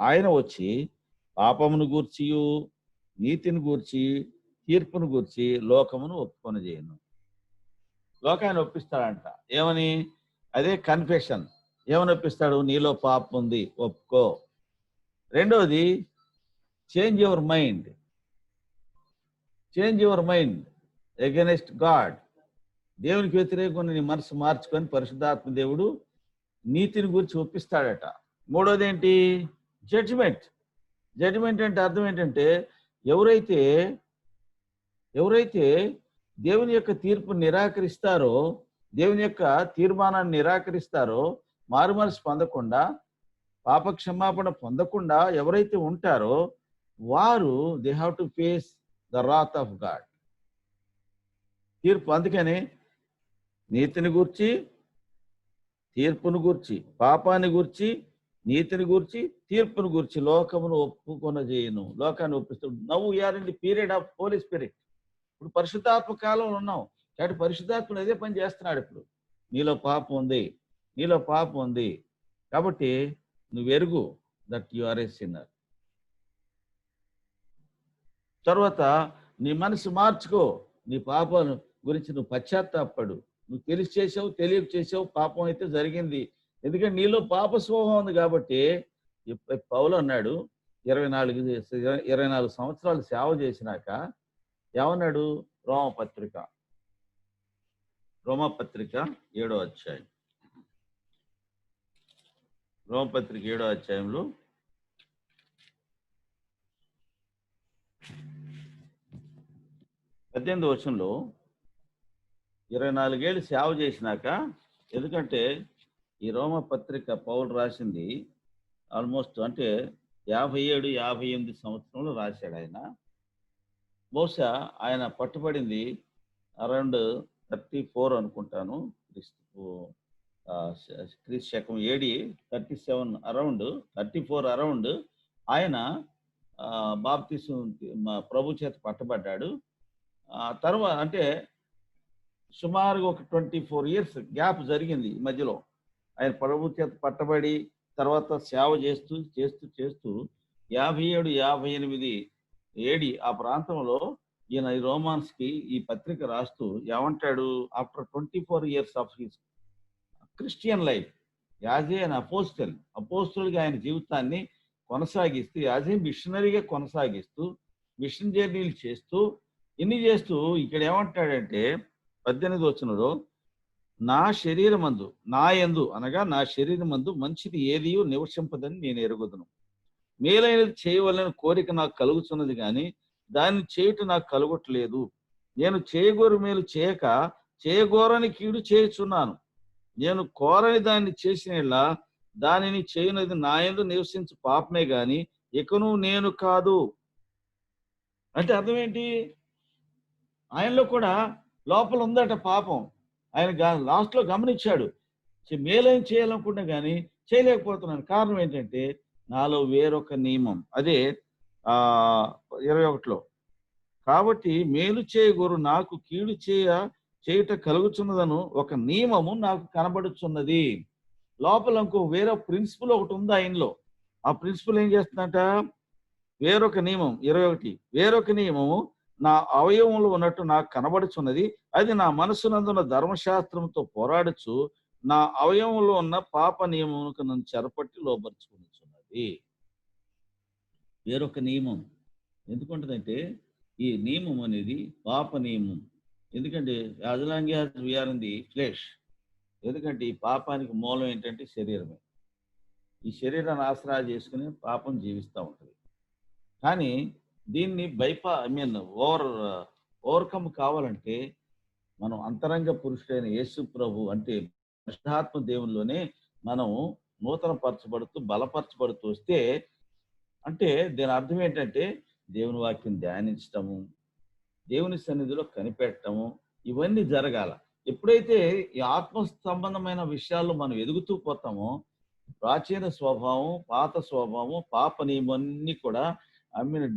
ఆయన వచ్చి పాపమును గూర్చియు నీతిని గూర్చి తీర్పును గూర్చి లోకమును ఒప్పుకొని చేయను. లోకాన్ని ఒప్పిస్తాడంట. ఏమని? అదే కన్ఫెషన్. ఏమని ఒప్పిస్తాడు? నీలో పాపం ఉంది, ఒప్పుకో. రెండవది, change your mind. Change your mind against God. దేవునికి వ్యతిరేకంగా నీ మనసు మార్చుకొని పరిశుద్ధాత్మ దేవుడు నీతిని గురించి ఒప్పిస్తాడట. మూడోది ఏంటి? జడ్జిమెంట్. జడ్జిమెంట్ అంటే అర్థం ఏంటంటే, ఎవరైతే ఎవరైతే దేవుని యొక్క తీర్పు నిరాకరిస్తారో, దేవుని యొక్క తీర్మానాన్ని నిరాకరిస్తారో, మారు మనసు పొందకుండా, పాప క్షమాపణ పొందకుండా ఎవరైతే ఉంటారో వారు they have to face the Rath of God. తీర్పు. అందుకని నీతిని గూర్చి, తీర్పును గూర్చి, పాపాన్ని గూర్చి, నీతిని గూర్చి, తీర్పును గూర్చి లోకమును ఒప్పుకొనజేయును. లోకాన్ని ఒప్పిస్తూ now we are in the period of holy spirit. ఇప్పుడు పరిశుద్ధాత్మ కాలంలో ఉన్నాం కాబట్టి పరిశుద్ధాత్ముడు అదే పని చేస్తున్నాడు. ఇప్పుడు నీలో పాపం ఉంది, నీలో పాపం ఉంది కాబట్టి నువ్వు ఎరుగు that you are a sinner. తర్వాత నీ మనసు మార్చుకో, నీ పాపం గురించి నువ్వు పశ్చాత్తాపడు. నువ్వు తెలిసి చేసావు, తెలియక చేసావు, పాపం అయితే జరిగింది. ఎందుకంటే నీలో పాప స్వభావం ఉంది కాబట్టి. పౌలు అన్నాడు 24 సంవత్సరాలు సేవ చేసినాక ఏమన్నాడు? రోమపత్రిక 7వ అధ్యాయం. రోమపత్రిక 7వ అధ్యాయంలో 18వ వచనంలో 24 ఏళ్ళు సేవ చేసినాక, ఎందుకంటే ఈ రోమపత్రిక పౌలు రాసింది ఆల్మోస్ట్ అంటే 57-58 సంవత్సరంలో రాశాడు ఆయన. బహుశా ఆయన పట్టుబడింది అరౌండ్ 34 అనుకుంటాను, క్రీస్తు శకం AD 37 అరౌండ్ 34 అరౌండ్ ఆయన బాప్తిసం ప్రభు చేత పట్టబడ్డాడు. తర్వాత అంటే సుమారుగా ఒక 24 ఇయర్స్ గ్యాప్ జరిగింది ఈ మధ్యలో. ఆయన ప్రభు చేత పట్టబడి తర్వాత సేవ చేస్తూ చేస్తూ చేస్తూ 57-58 AD ఆ ప్రాంతంలో ఈయన ఈ రోమాన్స్కి ఈ పత్రిక రాస్తూ ఏమంటాడు? After 24 years of his Christian life as a అపోస్తలుగా ఆయన జీవితాన్ని కొనసాగిస్తూ, యాజ్ ఏ మిషనరీగా కొనసాగిస్తూ, మిషన్ జర్నీలు చేస్తూ, ఇన్ని చేస్తూ ఇక్కడ ఏమంటాడంటే 18వ వచనంలో, నా శరీరమందు, నా యందు అనగా నా శరీరమందు మంచిది ఏది నివసింపదని నేను ఎరుగుదును. మేలైనది చేయవలన కోరిక నాకు కలుగుతున్నది కానీ దాన్ని చేయుట నాకు కలుగట్లేదు. నేను చేయగోరు మేలు చేయక చేయగోరని కీడు చేయుచున్నాను. నేను కోరని దాన్ని చేసినలా దానిని చేయునది నా యందు నివసించు పాపమే గాని ఇకను నేను కాదు. అంటే అర్థం ఏంటి? ఆయనలో కూడా లోపల ఉందట పాపం. ఆయన లాస్ట్లో గమనించాడు, మేలేం చేయాలనుకున్నా కానీ చేయలేకపోతున్నాను. కారణం ఏంటంటే నాలో వేరొక నియమం, అదే 21లో, కాబట్టి మేలు చేయగోరు నాకు కీడు చేయుట కలుగుచున్నదను ఒక నియమము నాకు కనబడుచున్నది. లోపల ఇంకో వేరే ప్రిన్సిపల్ ఒకటి ఉంది ఆయనలో. ఆ ప్రిన్సిపల్ ఏం చేస్తుందంట? వేరొక నియమం 21, వేరొక నియమము నా అవయవంలో ఉన్నట్టు నాకు కనబడుచున్నది. అది నా మనసునందున్న ధర్మశాస్త్రంతో పోరాడుచు నా అవయవంలో ఉన్న పాప నియమమునకు నన్ను చెరపట్టి లోపరుచుకున్నది. వేరొక నియమం ఎందుకుంటుందంటే ఈ నియమం అనేది పాప నియమం. ఎందుకంటే as long as we are in the flesh, ఎందుకంటే ఈ పాపానికి మూలం ఏంటంటే శరీరమే. ఈ శరీరాన్ని ఆసరా చేసుకుని పాపం జీవిస్తూ ఉంటుంది. కానీ దీన్ని ఓవర్కమ్ కావాలంటే మనం అంతరంగ పురుషుడైన యేసు ప్రభు అంటే పరిశుద్ధాత్మ దేవునిలోనే మనం నూతన పరచబడుతూ బలపరచబడుతూ వస్తే, అంటే దీని అర్థం ఏంటంటే దేవుని వాక్యం ధ్యానించటము, దేవుని సన్నిధిలో కనిపెట్టడము, ఇవన్నీ జరగాల. ఎప్పుడైతే ఈ ఆత్మ సంబంధమైన విషయాల్లో మనం ఎదుగుతూ పోతామో ప్రాచీన స్వభావం, పాత స్వభావం, పాప నియమన్నీ కూడా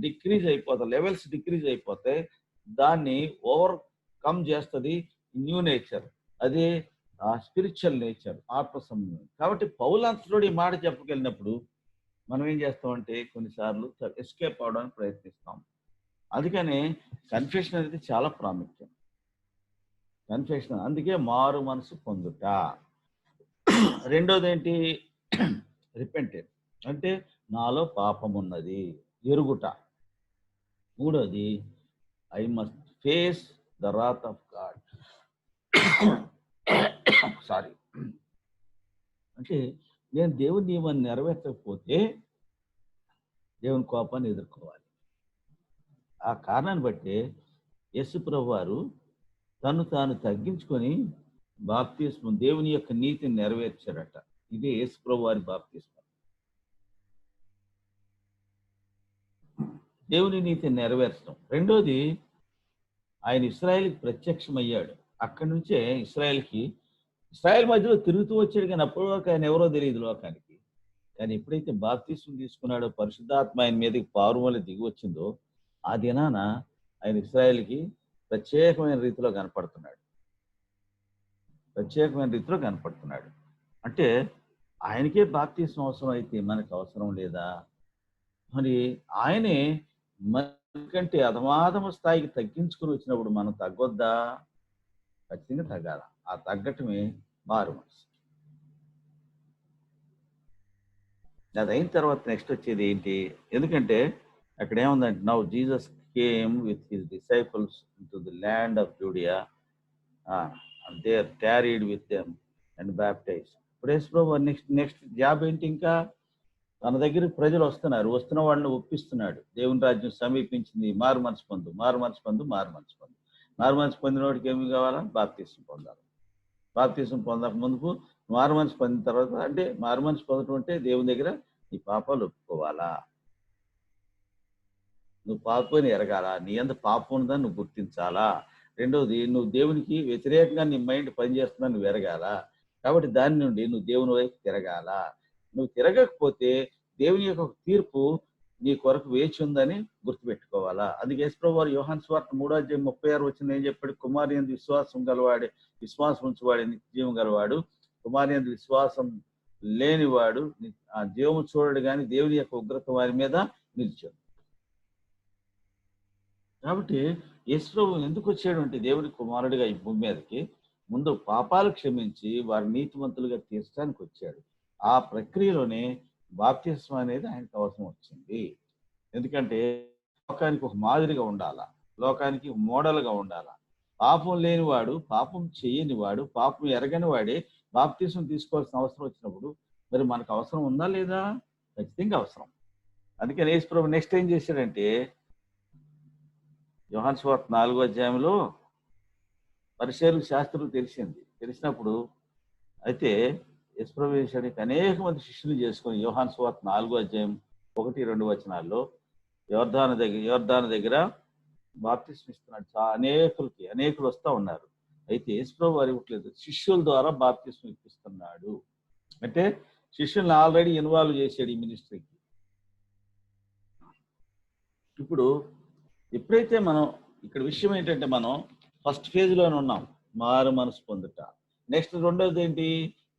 డిక్రీజ్ అయిపోతాయి, లెవెల్స్ డిక్రీజ్ అయిపోతాయి. దాన్ని ఓవర్కమ్ చేస్తుంది న్యూ నేచర్, అదే స్పిరిచువల్ నేచర్, ఆత్మ సంబంధం. కాబట్టి పౌలంతుడు ఈ మాట చెప్పగలిగినప్పుడు మనం ఏం చేస్తామంటే కొన్నిసార్లు ఎస్కేప్ అవడానికి ప్రయత్నిస్తాం. అందుకనే కన్ఫెషన్ అనేది చాలా ప్రాముఖ్యం. కన్ఫెషన్, అందుకే మారు మనసు పొందుట. రెండోది ఏంటి? రిపెంటెన్స్, అంటే నాలో పాపం ఉన్నది ఎరుగుట. మూడోది I must face the Rath of God. Sorry, అంటే నేను దేవుని నియమాన్ని నెరవేర్చకపోతే దేవుని కోపాన్ని ఎదుర్కోవాలి. ఆ కారణాన్ని బట్టి యేసు ప్రభు వారు తను తాను తగ్గించుకొని బాప్తిస్మం దేవుని యొక్క నీతిని నెరవేర్చారట. ఇదే యేసు ప్రభు వారి బాప్తిస్మం. దేవుని నీతిని నెరవేర్చడం. రెండోది, ఆయన ఇశ్రాయేలుకి ప్రత్యక్షమయ్యాడు. అక్కడి నుంచే ఇశ్రాయేల్ మధ్యలో తిరుగుతూ వచ్చాడు, కానీ అప్పటి వరకు ఆయన ఎవరో తెలియదు లోకానికి. కానీ ఎప్పుడైతే బాప్తిస్మం తీసుకున్నాడో, పరిశుద్ధాత్మ ఆయన మీదకి పారుమల దిగి వచ్చిందో, ఆ దినాన ఆయన ఇశ్రాయేలుకి ప్రత్యేకమైన రీతిలో కనపడుతున్నాడు. అంటే ఆయనకే బాప్తిస్మం అవసరం అయితే మనకు అవసరం లేదా? మరి ఆయనే మనకంటే అధమాధమ స్థాయికి తగ్గించుకుని వచ్చినప్పుడు మనం తగ్గొద్దా? ఖచ్చితంగా తగ్గాల. ఆ తగ్గటమే మారు మనసు. అది అయిన తర్వాత నెక్స్ట్ వచ్చేది ఏంటి? ఎందుకంటే అక్కడ ఏముందంటే, now Jesus came with his disciples to the land of Judea and they are carried with them and baptize. ఇప్పుడు యేసు ప్రభు నెక్స్ట్ జాబ్ ఏంటి? ఇంకా తన దగ్గరికి ప్రజలు వస్తున్న వాళ్ళని ఒప్పిస్తున్నాడు. దేవుని రాజ్యం సమీపించింది, మారు మనసు పొందు. మారు మనసు పొందిన వాడికి ఏమి కావాలా? బాప్తిస్మం పొందాలి. బాప్తిస్మం పొందక ముందుకు మారు మనసు పొందిన తర్వాత, అంటే మారు మనసు పొందడం అంటే దేవుని దగ్గర నీ పాపాలు ఒప్పుకోవాలా, నువ్వు పాపని ఎరగాల, నీ అంత పాపం ఉందని నువ్వు గుర్తించాలా. రెండవది, నువ్వు దేవునికి వ్యతిరేకంగా నీ మైండ్ పనిచేస్తుందని నువ్వు ఎరగాల. కాబట్టి దాని నుండి నువ్వు దేవుని వైపు తిరగాల. నువ్వు తిరగకపోతే దేవుని యొక్క తీర్పు నీ కొరకు వేచి ఉందని గుర్తుపెట్టుకోవాలా. అందుకే యేసు ప్రభు వారు యోహాను సువార్త 3:36 ఏం చెప్పాడు? కుమారుని యందు విశ్వాసం ఉంచువాడే నిత్యజీవం గలవాడు, కుమారుని యందు విశ్వాసం లేనివాడు ఆ జీవము చూడడు కానీ దేవుని యొక్క ఉగ్రత వారి మీద నిలిచాడు. కాబట్టి యేసు ప్రభు ఎందుకు వచ్చాడు అంటే, దేవుని కుమారుడిగా ఈ భూమి మీదకి ముందు పాపాలు క్షమించి వారి నీతివంతులుగా తీర్చడానికి వచ్చాడు. ఆ ప్రక్రియలోనే బాప్తిస్మం అనేది ఆయనకు అవసరం వచ్చింది. ఎందుకంటే లోకానికి ఒక మాదిరిగా ఉండాలా, లోకానికి మోడల్గా ఉండాలా. పాపం లేనివాడు, పాపం చేయనివాడు, పాపం ఎరగని వాడే బాప్తిస్మం తీసుకోవాల్సిన అవసరం వచ్చినప్పుడు మరి మనకు అవసరం ఉందా లేదా? ఖచ్చితంగా అవసరం. అందుకని యేసు ప్రభు నెక్స్ట్ ఏం చేశాడంటే, యోహాను సువార్త 4:వ పరిసయ్యులకు శాస్త్రులు తెలిసినప్పుడు అయితే యేసు ప్రభు చేశాడు, అనేక మంది శిష్యులు చేసుకొని యోహాను సువార్త 4:1-2 యోర్దాను దగ్గర బాప్తిస్మం ఇస్తున్నాడు. అనేకులు వస్తూ ఉన్నారు. అయితే యేసు ప్రభు వారు ఇవ్వట్లేదు, శిష్యుల ద్వారా బాప్తిస్మం ఇప్పిస్తున్నాడు. అంటే శిష్యుల్ని ఆల్రెడీ ఇన్వాల్వ్ చేశాడు ఈ మినిస్ట్రీకి. ఇప్పుడు ఎప్పుడైతే మనం ఇక్కడ విషయం ఏంటంటే, మనం ఫస్ట్ ఫేజ్లోనే ఉన్నాం, మారు మనసు పొందుట. నెక్స్ట్ రెండోది ఏంటి?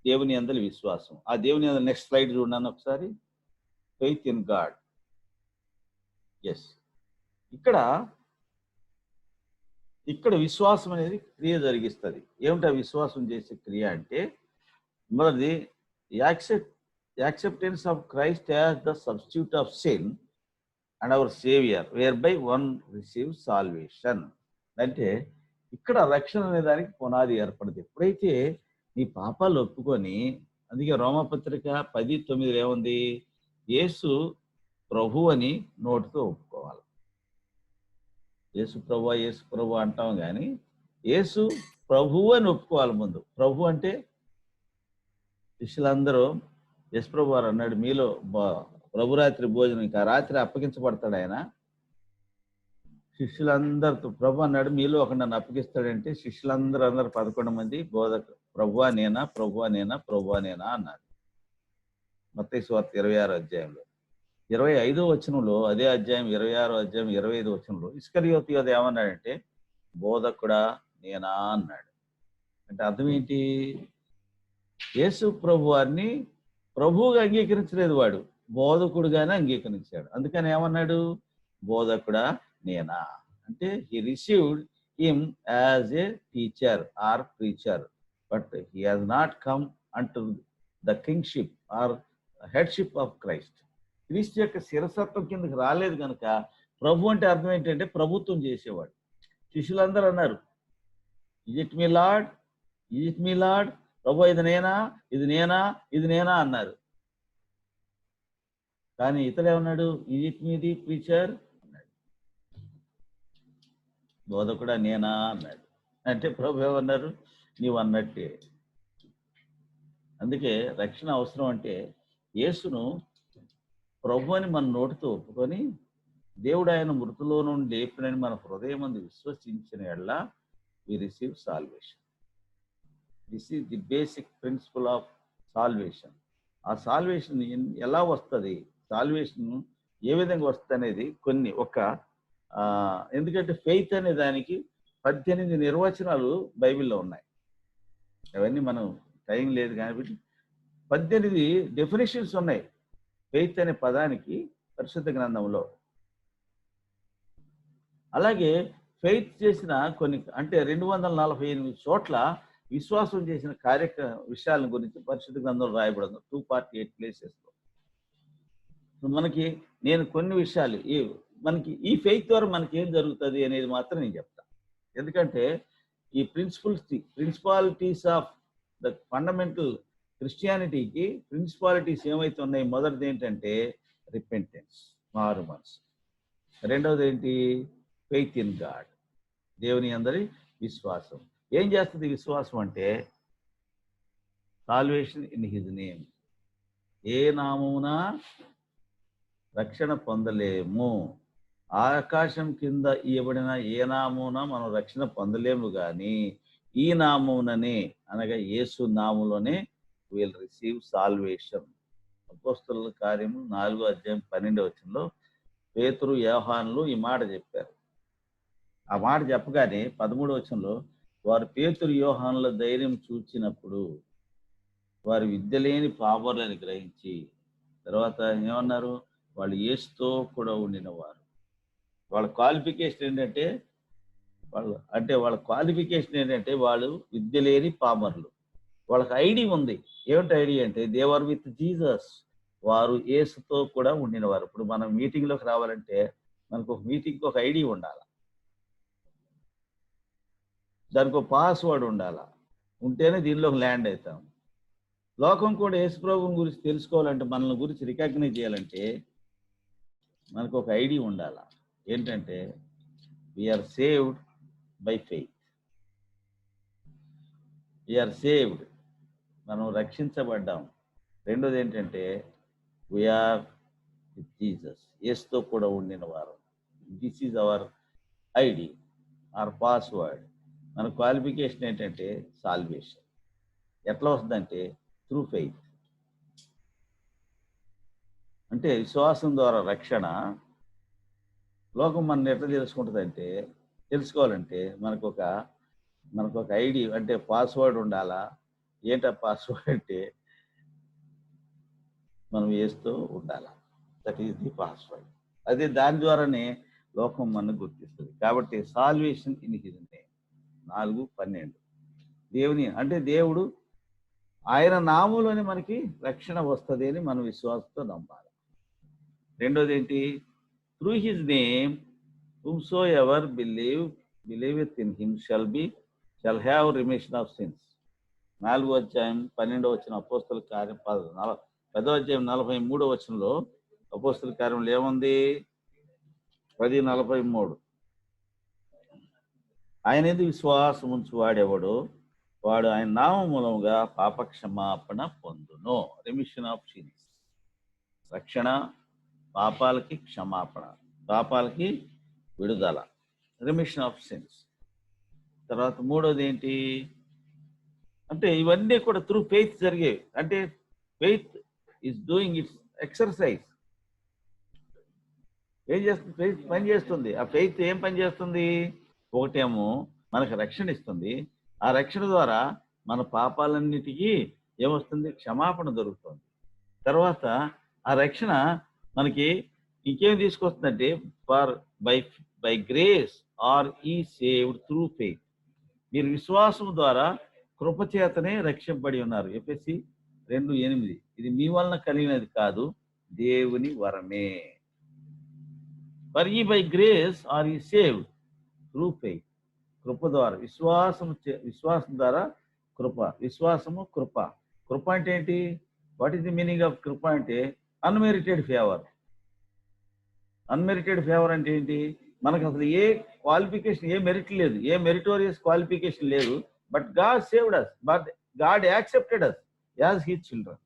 దేవుని యందలి విశ్వాసం. ఆ దేవుని యందలి నెక్స్ట్ స్లైడ్ చూడండి ఒకసారి. Faith in God. ఎస్, ఇక్కడ విశ్వాసం అనేది క్రియ జరిగిస్తుంది. ఏమిటా విశ్వాసం చేసే క్రియ అంటే, మొదటిది acceptance of Christ as the substitute of sin and our saviour where by one receive salvation. అంటే ఇక్కడ రక్షణ అనే దానికి పునాది ఏర్పడింది. ఎప్పుడైతే నీ పాపాలు ఒప్పుకొని, అందుకే రోమపత్రిక 10:9 ఏముంది? యేసు ప్రభు అని నోటితో ఒప్పుకోవాలి. యేసు ప్రభు అంటాం కానీ యేసు ప్రభు అని ఒప్పుకోవాలి ముందు. ప్రభు అంటే శిష్యులందరూ, యేసు ప్రభు వారు అన్నాడు, మీలో ప్రభురాత్రి భోజనం, ఇంకా రాత్రి అప్పగించబడతాడు ఆయన. శిష్యులందరితో ప్రభు అన్నాడు, మీలో ఒక నన్ను అప్పగిస్తాడంటే శిష్యులందరూ 11 మంది ప్రభువా నేనా అన్నారు. మత్తయి సువార్త 26 25వ వచనంలో, అదే అధ్యాయం 25వ వచనంలో ఇస్కరియోతు యోధ ఏమన్నాడంటే, బోధకుడా నేనా అన్నాడు. అంటే అర్థం ఏంటి? యేసు ప్రభు వారిని ప్రభువుగా అంగీకరించలేదు, వాడు బోధకుడుగానే అంగీకరించాడు. అందుకని ఏమన్నాడు? బోధకుడా నేనా. అంటే he received him as a teacher or preacher, but he has not come unto the kingship or headship of Christ. క్రీస్తు యొక్క శిరసత్వం కిందకి రాలేదు కనుక ప్రభు అంటే అర్థం ఏంటంటే ప్రభుత్వం చేసేవాడు. శిష్యులందరూ అన్నారు, ఇజ్ ఇట్ మీ లార్డ్, ప్రభు ఇది నేనా అన్నారు. కానీ ఇతడు ఏమన్నాడు? Is it me the preacher అన్నాడు. బోధకుడా నేనా అన్నాడు. అంటే ప్రభు ఏమన్నారు, నీవు అన్నట్టే. అందుకే రక్షణ అవసరం. అంటే యేసును ప్రభు అని మన నోటితో ఒప్పుకొని దేవుడు ఆయన మృతులో నుండి లేపినని మన హృదయం అందు విశ్వసించిన ఎడల we receive salvation. This is the basic principle of salvation. ఆ సాల్వేషన్ ఎలా వస్తుంది, సాల్వేషన్ ఏ విధంగా వస్తుంది అనేది కొన్ని ఎందుకంటే ఫెయిత్ అనే దానికి 18 నిర్వచనాలు బైబిల్లో ఉన్నాయి. అవన్నీ మనం టైం లేదు కాబట్టి 18 డెఫినేషన్స్ ఉన్నాయి ఫెయిత్ అనే పదానికి పరిశుద్ధ గ్రంథంలో. అలాగే ఫెయిత్ చేసిన కొన్ని అంటే 248 చోట్ల విశ్వాసం చేసిన విషయాల గురించి పరిశుద్ధ గ్రంథంలో రాయబడింది 248 ప్లేసెస్లో. మనకి నేను కొన్ని విషయాలు మనకి ఈ ఫెయిత్ ద్వారా మనకి ఏం జరుగుతుంది అనేది మాత్రం నేను చెప్తాను. ఎందుకంటే ఈ ప్రిన్సిపాలిటీస్ ఆఫ్ ద ఫండమెంటల్ క్రిస్టియానిటీకి ప్రిన్సిపాలిటీస్ ఏమైతే ఉన్నాయి, మొదటిది ఏంటంటే రిపెంటెన్స్, మారు మనసు. రెండవది ఏంటి, ఫెయిత్ ఇన్ గాడ్, దేవుని అందరి విశ్వాసం. ఏం చేస్తుంది విశ్వాసం అంటే సాల్వేషన్ ఇన్ హిజ్ నేమ్. ఏ నామమున రక్షణ పొందలేము, ఆకాశం కింద ఇవ్వబడిన ఏ నామమున మనం రక్షణ పొందలేము, కానీ ఈ నామముననే అనగా యేసు నామములోనే విల్ రిసీవ్ సాల్వేషన్. అపోస్తలుల కార్యము 4:12 పేతురు యోహానులు ఈ మాట చెప్పారు. ఆ మాట చెప్పగానే 13 వారు పేతురు యోహానుల ధైర్యం చూచినప్పుడు వారి విద్య లేని పాపరులని గ్రహించి, తర్వాత ఏమన్నారు, వాళ్ళు యేసుతో కూడా ఉండిన వారు. వాళ్ళ క్వాలిఫికేషన్ ఏంటంటే వాళ్ళు విద్య లేని పామరులు. వాళ్ళకి ఐడి ఉంది. ఏమిటి ఐడి అంటే దే ఆర్ విత్ జీసస్. వారు యేసుతో కూడా ఉండినవారు. ఇప్పుడు మనం మీటింగ్లోకి రావాలంటే మనకు ఒక మీటింగ్కి ఒక ఐడి ఉండాలి, దానికి ఒక పాస్వర్డ్ ఉండాలా, ఉంటేనే దీనిలోకి ల్యాండ్ అవుతాం. లోకం కూడా యేసు ప్రభువుని గురించి తెలుసుకోవాలంటే, మనల్ని గురించి రికగ్నైజ్ చేయాలంటే మనకు ఒక ఐడి ఉండాలా. ఏంటంటే we are saved by faith. We are saved, మనం రక్షించబడ్డాం. రెండోది ఏంటంటే వీఆర్ విత్ జీసస్, యేసుతో కూడా ఉండిన వారు. This is our ID, our password. మన క్వాలిఫికేషన్ ఏంటంటే సాల్వేషన్. ఎట్లా వస్తుందంటే త్రూ ఫెయిత్, అంటే విశ్వాసం ద్వారా రక్షణ. లోకం మన ఎట్లా తెలుసుకోవాలంటే మనకు ఒక ఐడి అంటే పాస్వర్డ్ ఉండాలా. ఏంటా పాస్వర్డ్ అంటే మనం వేస్తూ ఉండాలా. That is the password. అదే దాని ద్వారానే లోకం మనం గుర్తిస్తుంది. కాబట్టి సాల్వేషన్ ఇన్ హిజ్ నేమ్ 4:12. దేవుని అంటే దేవుడు ఆయన నామంలోనే మనకి రక్షణ వస్తుంది అని మనం విశ్వాసంతో నమ్మాలి. రెండోది ఏంటి, through his name whomsoever believeth in him shall have remission of sins. 4:12 అపోస్తలుల కార్యం 10:43 అపోస్తలుల కార్యంలో ఏముంది, 10:43 ఆయన ఎందుకు విశ్వాసం ఉంచు వాడెవడు వాడు ఆయన నామం మూలముగా పాపక్షమాపణ పొందును. రిమిషన్ ఆఫ్ సిన్స్, రక్షణ, పాపాలకి క్షమాపణ, పాపాలకి విడుదల, రిమిషన్ ఆఫ్ సిన్స్. తర్వాత మూడోది ఏంటి అంటే ఇవన్నీ కూడా త్రూ ఫెయిత్ జరిగేవి. అంటే faith is doing it's exercise. ఏం చేస్తుంది ఫెయిత్? పని చేస్తుంది. ఆ ఫెయిత్ ఏం పని చేస్తుంది? ఒకటేమో మనకు రక్షణ ఇస్తుంది. ఆ రక్షణ ద్వారా మన పాపాలన్నిటికీ ఏమొస్తుంది? క్షమాపణ దొరుకుతుంది. తర్వాత ఆ రక్షణ మనకి ఇంకేం తీసుకొస్తుందంటే by grace are ye saved through faith. మీరు విశ్వాసం ద్వారా కృపచేతనే రక్షింపబడి ఉన్నారు. ఎఫెసీ 2:8. ఇది మీ వలన కలిగినది కాదు, దేవుని వరమే. For ye by grace are ye saved through faith. కృప ద్వారా, విశ్వాసం ద్వారా కృప. విశ్వాసము కృప. కృప అంటే ఏంటి? What is the meaning of కృప అంటే అన్మెరిటెడ్ ఫేవర్. అన్మెరిటెడ్ ఫేవర్ అంటే ఏంటి? మనకు అసలు ఏ క్వాలిఫికేషన్, ఏ మెరిట్ లేదు, ఏ మెరిటోరియస్ క్వాలిఫికేషన్ లేదు. But God saved us, but God accepted us as his children.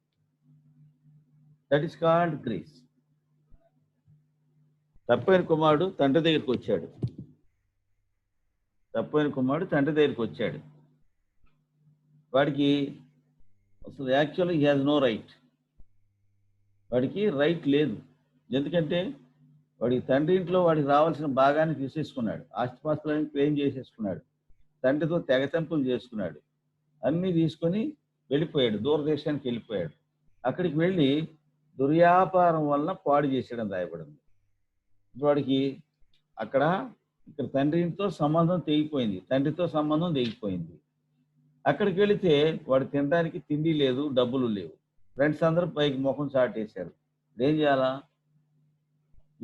That is called grace. తప్పైన కుమారుడు తండ్రి దగ్గరికి వచ్చాడు. తప్పైన కుమారుడు తండ్రి దగ్గరికి వచ్చాడు. వాడికి అసలు actually he has no right. వాడికి రైట్ లేదు. ఎందుకంటే వాడికి తండ్రి ఇంట్లో వాడికి రావాల్సిన భాగాన్ని తీసేసుకున్నాడు. ఆస్తిపాస్తులని క్లెయిమ్ చేసేసుకున్నాడు. తండ్రితో తెగతెంపులు చేసుకున్నాడు. అన్నీ తీసుకొని వెళ్ళిపోయాడు, దూరదేశానికి వెళ్ళిపోయాడు. అక్కడికి వెళ్ళి దుర్వ్యాపారం వలన పాడు చేసాడని రాయబడింది. వాడికి ఇక్కడ తండ్రితో సంబంధం తెగిపోయింది, తండ్రితో సంబంధం తెగిపోయింది. అక్కడికి వెళితే వాడు తినడానికి తిండి లేదు, డబ్బులు లేవు. ఫ్రెండ్స్ అందరూ పైకి ముఖం చాటేశారు. ఏం చేయాలా?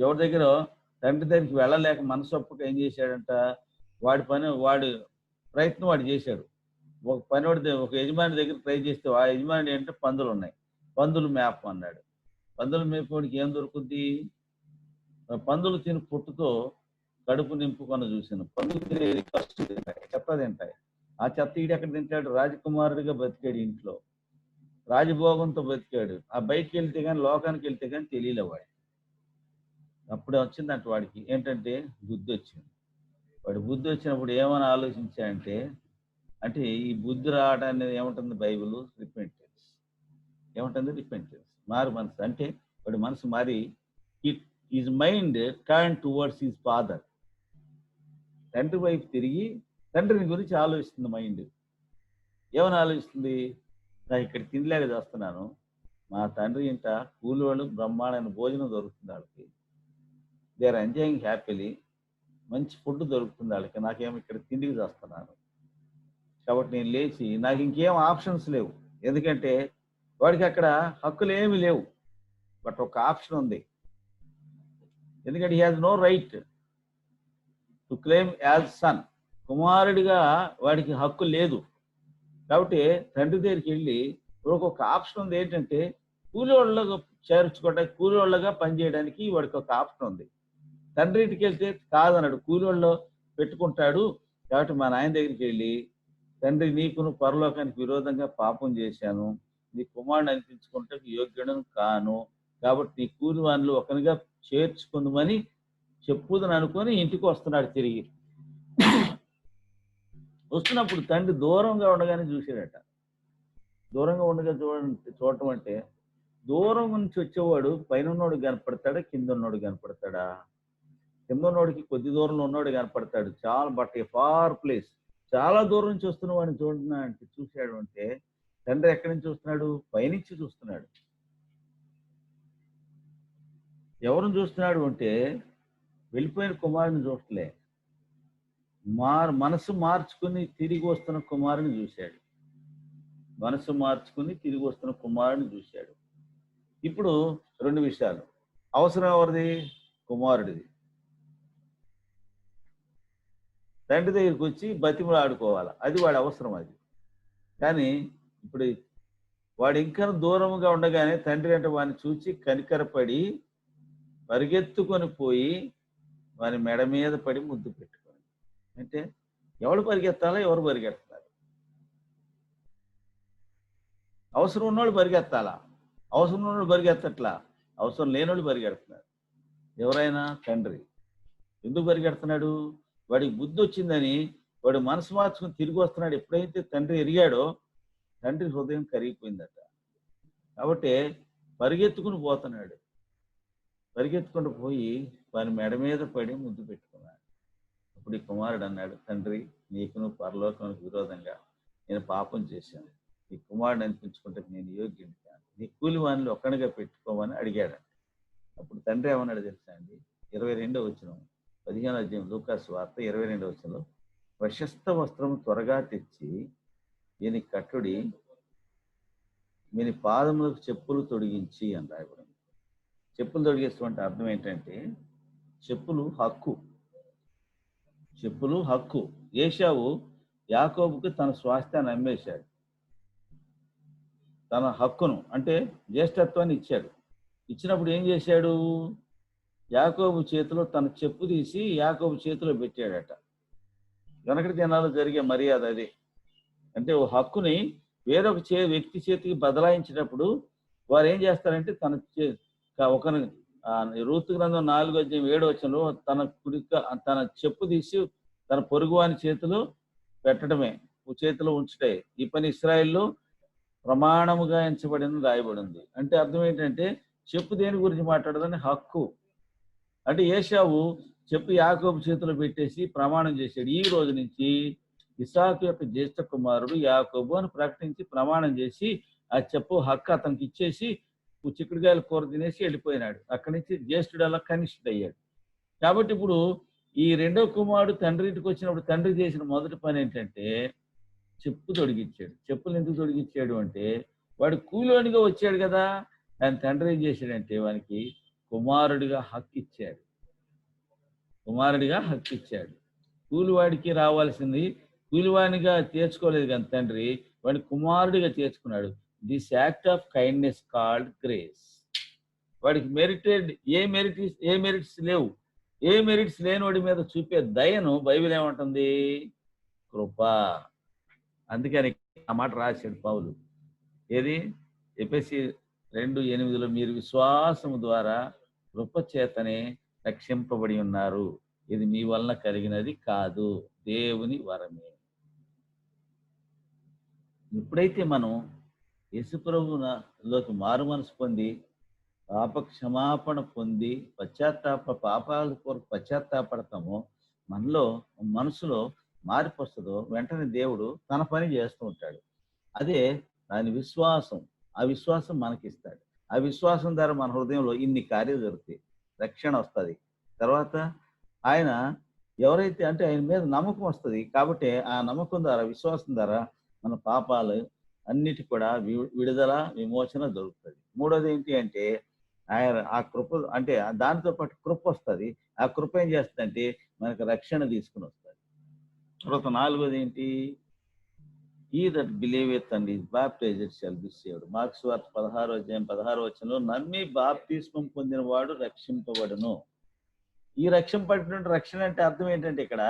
ఎవరి దగ్గర తండ్రి దగ్గరికి వెళ్ళలేక మనసు ఒప్పుక ఏం చేశాడంట, వాడి ప్రయత్నం వాడు చేశాడు. ఒక యజమాని దగ్గర ట్రై చేస్తే ఆ యజమాని అంటే పందులు ఉన్నాయి, పందులు మేప అన్నాడు. పందులు మేపడికి ఏం దొరుకుద్ది? పందులు తిని పుట్టుతో కడుపు నింపుకొని చూసాను. పందులు తినేది ఫస్ట్ తింటాయి, చెత్త తింటాయి. ఆ చెత్త ఈడు ఎక్కడ తింటాడు? రాజకుమారుడిగా బతికాడు, ఇంట్లో రాజభోగంతో బతికాడు. ఆ బయటికి వెళ్తే కానీ, లోకానికి వెళ్తే కానీ తెలియలే వాడు. అప్పుడే వచ్చిందంట వాడికి ఏంటంటే బుద్ధి వచ్చింది. వాడి బుద్ధి వచ్చినప్పుడు ఏమని ఆలోచించాడంటే, అంటే ఈ బుద్ధి రావడాన్ని ఏముంటుంది బైబిల్? రిపెంటెన్స్. ఏముంటుంది? రిపెంటెన్స్, మారు మనసు. అంటే వాడి మనసు మారి his mind turn towards his father. తండ్రి వైపు తిరిగి తండ్రిని గురించి ఆలోచిస్తుంది మైండ్. ఏమని ఆలోచిస్తుంది? నాకు ఇక్కడ తినలేక చేస్తున్నాను, మా తండ్రి ఇంట కూలి వాళ్ళు బ్రహ్మాండమైన భోజనం దొరుకుతుంది వాళ్ళకి, దే ఆర్ ఎంజాయింగ్ హ్యాపీలీ, మంచి ఫుడ్ దొరుకుతుంది వాళ్ళకి, నాకేమో ఇక్కడ తిండికి చేస్తున్నాను. కాబట్టి నేను లేచి, నాకు ఇంకేం ఆప్షన్స్ లేవు. ఎందుకంటే వాడికి అక్కడ హక్కులు ఏమి లేవు, బట్ ఒక ఆప్షన్ ఉంది. ఎందుకంటే he has no right to claim as son. కుమారుడిగా వాడికి హక్కు లేదు. కాబట్టి తండ్రి దగ్గరికి వెళ్ళి ఒక ఆప్షన్ ఉంది. ఏంటంటే కూలివాళ్ళగా చేర్చుకోవడానికి, కూలివాళ్ళగా పనిచేయడానికి వాడికి ఒక ఆప్షన్ ఉంది. తండ్రి ఇంటికి వెళ్తే కాదన్నాడు, కూలివాళ్ళు పెట్టుకుంటాడు. కాబట్టి మా నాయన దగ్గరికి వెళ్ళి, తండ్రి నీకును పరలోకానికి విరోధంగా పాపం చేశాను, నీ కుమారుని అనిపించుకుంటే యోగ్యుడను కాను, కాబట్టి నీ కూలి వాళ్ళు ఒకరిగా చేర్చుకుందామని చెప్పుదని అనుకొని ఇంటికి వస్తున్నాడు. తిరిగి వస్తున్నప్పుడు తండ్రి దూరంగా ఉండగానే చూసాడట. దూరంగా ఉండగా చూడటం అంటే, దూరం నుంచి వచ్చేవాడు పైన ఉన్నోడు కనపడతాడా, కింద ఉన్నోడు కనపడతాడా? కింద ఉన్నోడికి కొద్ది దూరంలో ఉన్నోడు కనపడతాడు, చాలా బట్ ఏ ఫార్ ప్లేస్. చాలా దూరం నుంచి వస్తున్న వాడిని చూశాడు అంటే తండ్రి ఎక్కడి నుంచి చూస్తున్నాడు? పైనుంచి చూస్తున్నాడు. ఎవరిని చూస్తున్నాడు అంటే వెళ్ళిపోయిన కుమారుని చూడలే, మనసు మార్చుకుని తిరిగి వస్తున్న కుమారుని చూశాడు. మనసు మార్చుకుని తిరిగి వస్తున్న కుమారుని చూశాడు. ఇప్పుడు రెండు విషయాలు. అవసరం ఎవరిది? కుమారుడిది. తండ్రి దగ్గరికి వచ్చి బతిమలు ఆడుకోవాలి, అది వాడి అవసరం. అది కానీ ఇప్పుడు వాడు ఇంకా దూరంగా ఉండగానే తండ్రి అంటే వాడిని చూచి కనికరపడి పరిగెత్తుకొని పోయి వాని మెడ మీద పడి ముద్దు పెట్టుకొని. అంటే ఎవరు పరిగెత్తాలా? ఎవరు పరిగెత్తాలి? అవసరం ఉన్నోళ్ళు పరిగెత్తాలా? అవసరం ఉన్నోళ్ళు పరిగెత్తట్లా, అవసరం లేనోళ్ళు పరిగెడుతున్నారు. ఎవరైనా తండ్రి ఎందుకు పరిగెడుతున్నాడు? వాడికి బుద్ధి వచ్చిందని వాడు మనసు మార్చుకుని తిరిగి వస్తున్నాడు. ఎప్పుడైతే తండ్రి ఎరిగాడో తండ్రి హృదయం కరిగిపోయిందట. కాబట్టి పరిగెత్తుకుని పోతున్నాడు. పరిగెత్తుకుంటూ పోయి వాని మెడ మీద పడి ముద్దు పెట్టుకున్నాడు. అప్పుడు ఈ కుమారుడు అన్నాడు, తండ్రి నీకును పరలోకానికి విరోధంగా నేను పాపం చేశాను, ఈ కుమారుడు అనిపించుకుంటే నేను యోగ్యుని కాను, నీ కూలి వానిలో ఒక్కడిగా పెట్టుకోమని అడిగాడు. అప్పుడు తండ్రి ఏమన్నాడు తెలుసా అండి? 22వ వచనం, 15వ అధ్యాయం లూకాసు వార్త 22వ వచనంలో, ప్రశస్త వస్త్రము త్వరగా తెచ్చి ఈయన కట్టుడి, మీ పాదములకు చెప్పులు తొడిగించి అని రాయబడింది. చెప్పులు తొడిగేటువంటి అర్థం ఏంటంటే చెప్పులు హక్కు. చెప్పులు హక్కు. ఏశావు యాకోబుకి తన స్వాస్థ్యాన్ని అమ్మేశాడు. తన హక్కును అంటే జ్యేష్ఠత్వాన్ని ఇచ్చాడు. ఇచ్చినప్పుడు ఏం చేశాడు? యాకోబు చేతిలో తన చెప్పు తీసి యాకోబు చేతిలో పెట్టాడట. వెనకటి దినాల్లో జరిగే మర్యాద అది. అంటే ఓ హక్కుని వేరొక వ్యక్తి చేతికి బదలాయించినప్పుడు వారు ఏం చేస్తారంటే ఒకరి రూతు గ్రంథం 4:7 తన చెప్పు తీసి తన పొరుగువాని చేతిలో పెట్టడమే, చేతిలో ఉంచుతాయి. ఈ పని ఇశ్రాయేల్లో ప్రమాణముగా ఎంచబడింది రాయబడింది. అంటే అర్థం ఏంటంటే చెప్పు దేని గురించి మాట్లాడదని హక్కు. అంటే ఏశావు చెప్పు యాకోబు చేతిలో పెట్టేసి ప్రమాణం చేశాడు, ఈ రోజు నుంచి ఇసాకు యొక్క జ్యేష్ఠ కుమారుడు యాకోబు అని ప్రకటించి ప్రమాణం చేసి ఆ చెప్పు హక్కు అతనికి ఇచ్చేసి చిక్కుడుకాయల కూర తినేసి వెళ్ళిపోయినాడు. అక్కడి నుంచి జ్యేష్ఠుడు అలా కనిష్ఠుడు అయ్యాడు. కాబట్టి ఇప్పుడు ఈ రెండో కుమారుడు తండ్రి ఇంటికి వచ్చినప్పుడు తండ్రి చేసిన మొదటి పని ఏంటంటే చెప్పు తొడిగిచ్చాడు. చెప్పులు ఎందుకు తొడిగిచ్చాడు అంటే వాడు కూలోనిగా వచ్చాడు కదా, ఆయన తండ్రి ఏం చేశాడంటే వానికి కుమారుడిగా హక్కు ఇచ్చాడు. కూలివాడికి రావాల్సింది కూలివాడిగా చేర్చుకోలేదు కానీ తండ్రి వాడిని కుమారుడిగా చేర్చుకున్నాడు. This act of kindness called grace. వాడికి ఏ మెరిట్స్ లేవు. ఏ మెరిట్స్ లేని వాడి మీద చూపే దయను బైబిల్ ఏమంటుంది? కృప. అందుకని ఆ మాట రాశాడు పౌలు. ఏది? ఎఫెసీ 2:8 మీరు విశ్వాసము ద్వారా కృప చేతనే రక్షింపబడి ఉన్నారు, ఇది మీ వలన కలిగినది కాదు, దేవుని వరమే. ఎప్పుడైతే మనం యేసుప్రభులోకి మారు మనసు పొంది పాప క్షమాపణ పొంది పాపాల కొరకు పశ్చాత్తాపడతామో మనలో మనసులో మార్పు వస్తుందో వెంటనే దేవుడు తన పని చేస్తూ ఉంటాడు. అదే దాని విశ్వాసం. ఆ విశ్వాసం మనకిస్తాడు. ఆ విశ్వాసం ద్వారా మన హృదయంలో ఇన్ని కార్యాలు జరుగుతాయి, రక్షణ వస్తుంది. తర్వాత ఆయన ఎవరైతే అంటే ఆయన మీద నమ్మకం వస్తుంది. కాబట్టి ఆ నమ్మకం ద్వారా విశ్వాసం ద్వారా మన పాపాలు అన్నిటి కూడా విడుదల విమోచన దొరుకుతుంది. మూడోది ఏంటి అంటే ఆయన ఆ కృప అంటే దానితో పాటు కృప వస్తుంది. ఆ కృప ఏం చేస్తుందంటే మనకు రక్షణ తీసుకుని వస్తుంది. తర్వాత నాలుగోది ఏంటి? ఈ that believeth and is baptised shall be saved. Mark సువార్త 16:16 నమ్మి బాప్తిస్మం పొందిన వాడు రక్షింపబడును. ఈ రక్షణ అంటే అర్థం ఏంటంటే ఇక్కడ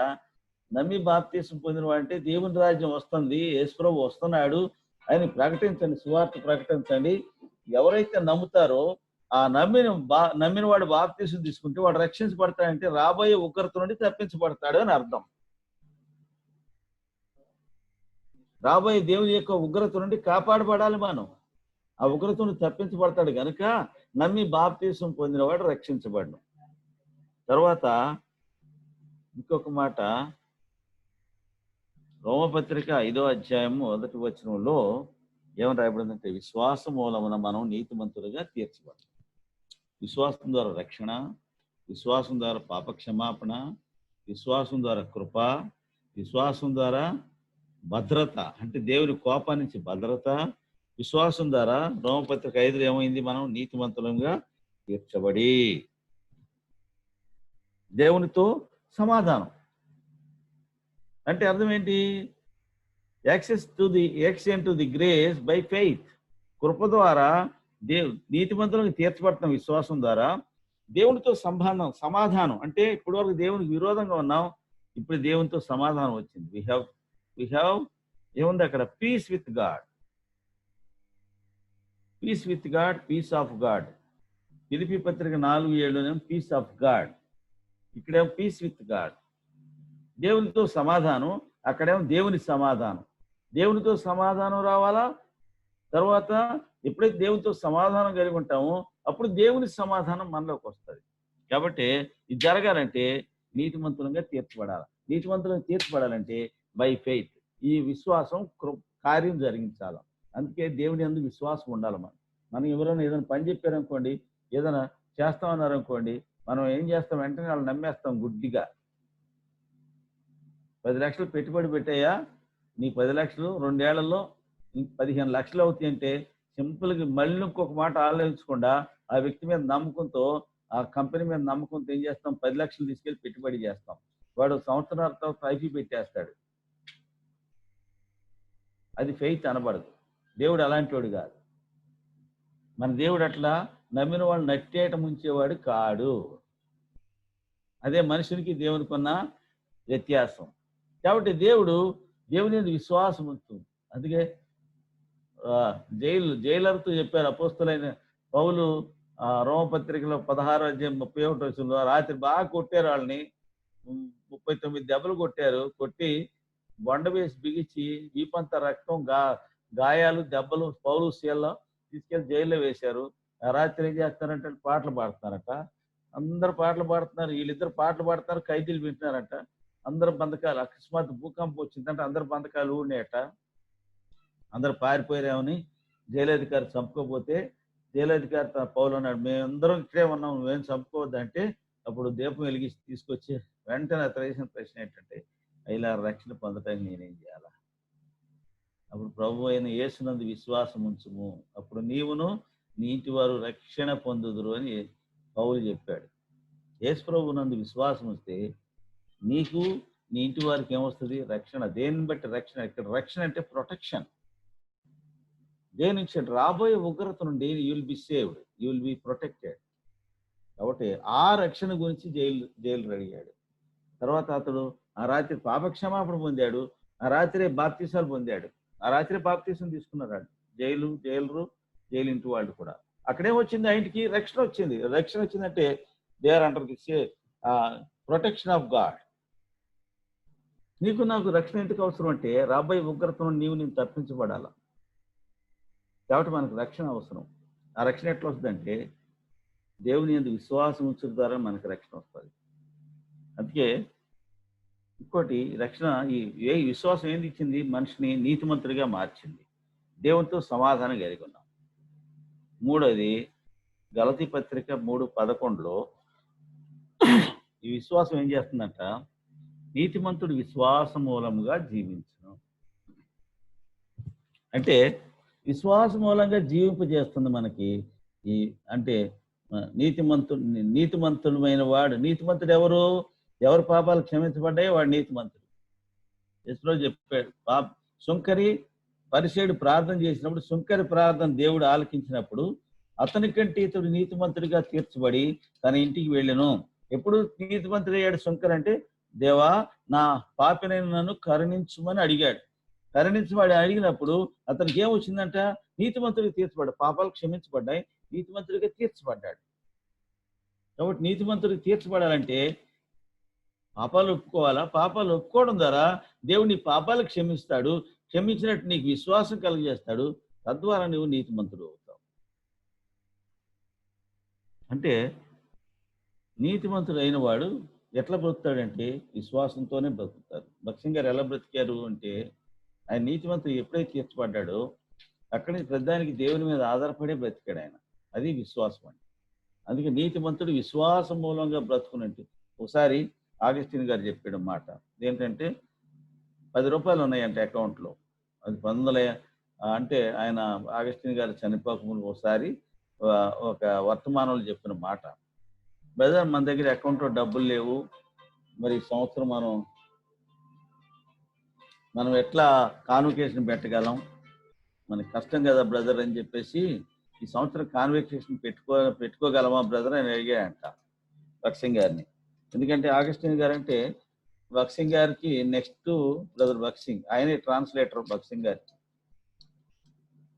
నమ్మి బాప్తిస్మం పొందిన వాడు అంటే దేవుని రాజ్యం వస్తుంది, యేసుప్రభు వస్తున్నాడు అని ప్రకటించండి, సువార్త ప్రకటించండి. ఎవరైతే నమ్ముతారో ఆ నమ్మిన వాడు బాప్తిస్మం తీసుకుంటే వాడు రక్షించబడతాడంటే రాబోయే ఉగ్రత నుండి తప్పించబడతాడు అని అర్థం. రాబోయే దేవుని యొక్క ఉగ్రత నుండి కాపాడబడాలి మనం. ఆ ఉగ్రత నుండి తప్పించబడతాడు కనుక నమ్మి బాప్తిస్మం పొందిన వాడు రక్షించబడను. తర్వాత ఇంకొక మాట, రోమపత్రిక 5:1 ఏమని రాయబడిందంటే విశ్వాసం మూలమున మనం నీతిమంతులుగా తీర్చబడతాం. విశ్వాసం ద్వారా రక్షణ, విశ్వాసం ద్వారా పాప క్షమాపణ, విశ్వాసం ద్వారా కృప, విశ్వాసం ద్వారా భద్రత అంటే దేవుని కోపం నుంచి భద్రత, విశ్వాసం ద్వారా రోమపత్రిక 5 ఏమైంది? మనం నీతిమంతులుగా తీర్చబడి దేవునితో సమాధానం. అంటే అర్థం ఏంటి? Access to the grace by faith. కృప ద్వారా నీతిమంతులకు తీర్చబడతాం విశ్వాసం ద్వారా. దేవునితో సమాధానం అంటే ఇప్పటి వరకు దేవునికి విరోధంగా ఉన్నాం, ఇప్పుడు దేవునితో సమాధానం వచ్చింది. వి హ్యావ్ ఏముంది అక్కడ? Peace with God. Peace of God. ఫిలిప్పీ పత్రిక 4:7 పీస్ ఆఫ్ గాడ్, ఇక్కడేమో పీస్ విత్ గాడ్. దేవునితో సమాధానం, అక్కడేమో దేవుని సమాధానం. దేవునితో సమాధానం రావాలా? తర్వాత ఎప్పుడైతే దేవునితో సమాధానం కలిగి ఉంటామో అప్పుడు దేవుని సమాధానం మనలోకి వస్తుంది. కాబట్టి ఇది జరగాలంటే నీతిమంతులంగా తీర్చబడాలి. నీతిమంతులంగా తీర్చబడాలంటే బై ఫెయిత్. ఈ విశ్వాసం కార్యం జరిగించాలి. అందుకే దేవుని యందు విశ్వాసం ఉండాలి. మనం ఎవరైనా ఏదైనా పని చెప్పారనుకోండి, ఏదైనా చేస్తామన్నారనుకోండి, మనం ఏం చేస్తాం? వెంటనే వాళ్ళు నమ్మేస్తాం గుడ్డిగా. 10 లక్షలు పెట్టుబడి పెట్టాయా, నీ 10 లక్షలు 2 ఏళ్లలో 15 లక్షలు అవుతాయి అంటే సింపుల్గా మళ్ళీ ఇంకొక మాట ఆలోచించకుండా ఆ వ్యక్తి మీద నమ్మకంతో, ఆ కంపెనీ మీద నమ్మకంతో ఏం చేస్తాం? 10 లక్షలు తీసుకెళ్లి పెట్టుబడి చేస్తాం. వాడు సంవత్సరాల తర్వాత ఐపీ పెట్టేస్తాడు. అది ఫెయిత్ అనబడదు. దేవుడు అలాంటి వాడు కాదు. మన దేవుడు అట్లా నమ్మిన వాళ్ళు నట్టేట ముంచేవాడు కాడు. అదే మనుషునికి దేవునికి ఉన్న వ్యత్యాసం. కాబట్టి దేవుని యందు విశ్వాసం ఉంటుంది. అందుకే జైలర్తో చెప్పారు అపోస్తులైన పౌలు రోమపత్రికలో 16:31 రాత్రి బాగా కొట్టారు వాళ్ళని. 39 దెబ్బలు కొట్టారు. కొట్టి బొండ వేసి బిగించి వీపంతా రక్తం, గాయాలు, దెబ్బలు పౌలు శీలలో తీసుకెళ్లి జైల్లో వేశారు. ఆ రాత్రి ఏం చేస్తారంటే పాటలు పాడుతున్నారట. అందరు పాటలు పాడుతున్నారు. వీళ్ళిద్దరు పాటలు పాడుతున్నారు, ఖైదీలు వింటున్నారట. అందరు బంధకాలు, అకస్మాత్ భూకంపం వచ్చిందంటే అందరు బంధకాలు ఊడినాయట. అందరు పారిపోయారేమని జైలధికారి చంపుకోపోతే జైలధికారి తన పౌలు అన్నాడు, మేమందరం ఇక్కడే ఉన్నాం, నువ్వేం చంపుకోవద్దంటే అప్పుడు దీపం వెలిగించి తీసుకొచ్చి వెంటనే అతను వేసిన ప్రశ్న ఏంటంటే, ఇలా రక్షణ పొందటానికి నేనేం చేయాలా? అప్పుడు ప్రభు అయిన యేసునందు విశ్వాసం ఉంచుము, అప్పుడు నీవును నీ ఇంటి వారు రక్షణ పొందుదురు అని పౌలు చెప్పాడు. యేసు ప్రభు నందు విశ్వాసం వస్తే నీకు నీ ఇంటి వారికి ఏమొస్తుంది? రక్షణ. దేన్ని బట్టి రక్షణ? ఇక్కడ రక్షణ అంటే ప్రొటెక్షన్. దేని నుంచి? రాబోయే ఉగ్రత నుండి you will be saved, you will be protected. కాబట్టి ఆ రక్షణ గురించి జైలు అడిగాడు. తర్వాత అతడు ఆ రాత్రి పాపక్షమాపణ పొందాడు. ఆ రాత్రి బాప్తీసాలు పొందాడు. ఆ రాత్రి బాప్తీసం తీసుకున్నాడు. జైలు ఇంటి వాళ్ళు కూడా. అక్కడేం వచ్చింది? ఆ ఇంటికి రక్షణ వచ్చింది. రక్షణ వచ్చిందంటే they are under the protection of God. నీకు నాకు రక్షణ ఎందుకు అవసరం అంటే రాబోయే ఉగ్రత నుండి నేను తప్పించబడాల. కాబట్టి మనకు రక్షణ అవసరం. ఆ రక్షణ ఎట్లా వస్తుందంటే దేవుని యందు విశ్వాసం ఉంచడం ద్వారా మనకు రక్షణ వస్తుంది. అందుకే ఇంకోటి రక్షణ, ఈ విశ్వాసం ఏంది ఇచ్చింది? మనిషిని నీతిమంతుడిగా మార్చింది. దేవునితో సమాధానం కలిగి ఉన్నాం. మూడోది గలతీ పత్రిక 3:11లో ఈ విశ్వాసం ఏం చేస్తుందంట? నీతిమంతుడు విశ్వాస మూలముగా జీవించును. అంటే విశ్వాస మూలంగా జీవింపజేస్తుంది మనకి. అంటే నీతిమంతుడమైన వాడు. నీతిమంతుడు ఎవరు? ఎవరి పాపాలు క్షమించబడ్డాయో వాడు నీతిమంతుడు. యేసులో చెప్పాడు, సుంకరి పరిసేయుడు ప్రార్థన చేసినప్పుడు, సుంకరి ప్రార్థన దేవుడు ఆలకించినప్పుడు అతని కంటే ఇతడు నీతిమంతుడిగా తీర్చబడి తన ఇంటికి వెళ్ళెను. ఎప్పుడు నీతిమంతుడు అయ్యాడు సుంకరి అంటే, దేవా నా పాపినైన నన్ను కరుణించుమని అడిగాడు. కరుణించబడి అడిగినప్పుడు అతనికి ఏమొచ్చిందంట? నీతిమంతుడిగా తీర్చబడ్డాడు. పాపాలు క్షమించబడ్డాయి, నీతిమంతుడిగా తీర్చబడ్డాడు. కాబట్టి నీతిమంతుడికి తీర్చబడాలంటే పాపాలు ఒప్పుకోవాలా? పాపాలు ఒప్పుకోవడం ద్వారా దేవుడు నీ పాపాలు క్షమిస్తాడు. క్షమించినట్టు నీకు విశ్వాసం కలుగజేస్తాడు. తద్వారా నువ్వు నీతిమంతుడు అవుతావు. అంటే నీతిమంతుడు అయిన వాడు ఎట్లా బ్రతుకుతాడంటే విశ్వాసంతోనే బ్రతుకుతారు. భక్సింగ్ గారు ఎలా బ్రతికారు అంటే, ఆయన నీతిమంతుడు ఎప్పుడైతే తీర్చబడ్డాడో అక్కడి నుంచి ప్రధానికి దేవుని మీద ఆధారపడే బ్రతికాడు ఆయన. అది విశ్వాసం అంటే. అందుకే నీతిమంతుడు విశ్వాసం మూలంగా బ్రతుకునంటే, ఒకసారి ఆగస్టిన్ గారు చెప్పాడు మాట ఏంటంటే, 10 రూపాయలు ఉన్నాయంటే అకౌంట్లో. అది 1900 అంటే ఆయన ఆగస్టిన్ గారు చనిపోకముందు ఒకసారి ఒక వర్తమానంలో చెప్పిన మాట, బ్రదర్ మన దగ్గర అకౌంట్లో డబ్బులు లేవు, మరి ఈ సంవత్సరం మనం ఎట్లా కాన్వకేషన్ పెట్టగలం, మనకి కష్టం కదా బ్రదర్ అని చెప్పేసి, ఈ సంవత్సరం కాన్వకేషన్ పెట్టుకోగలమా బ్రదర్ అని అడిగాడంట భక్సింగ్ గారిని. ఎందుకంటే ఆగస్టిన్ గారు అంటే భక్సింగ్ గారికి నెక్స్ట్ బ్రదర్ భక్సింగ్, ఆయనే ట్రాన్స్లేటర్ భక్సింగ్ గారికి.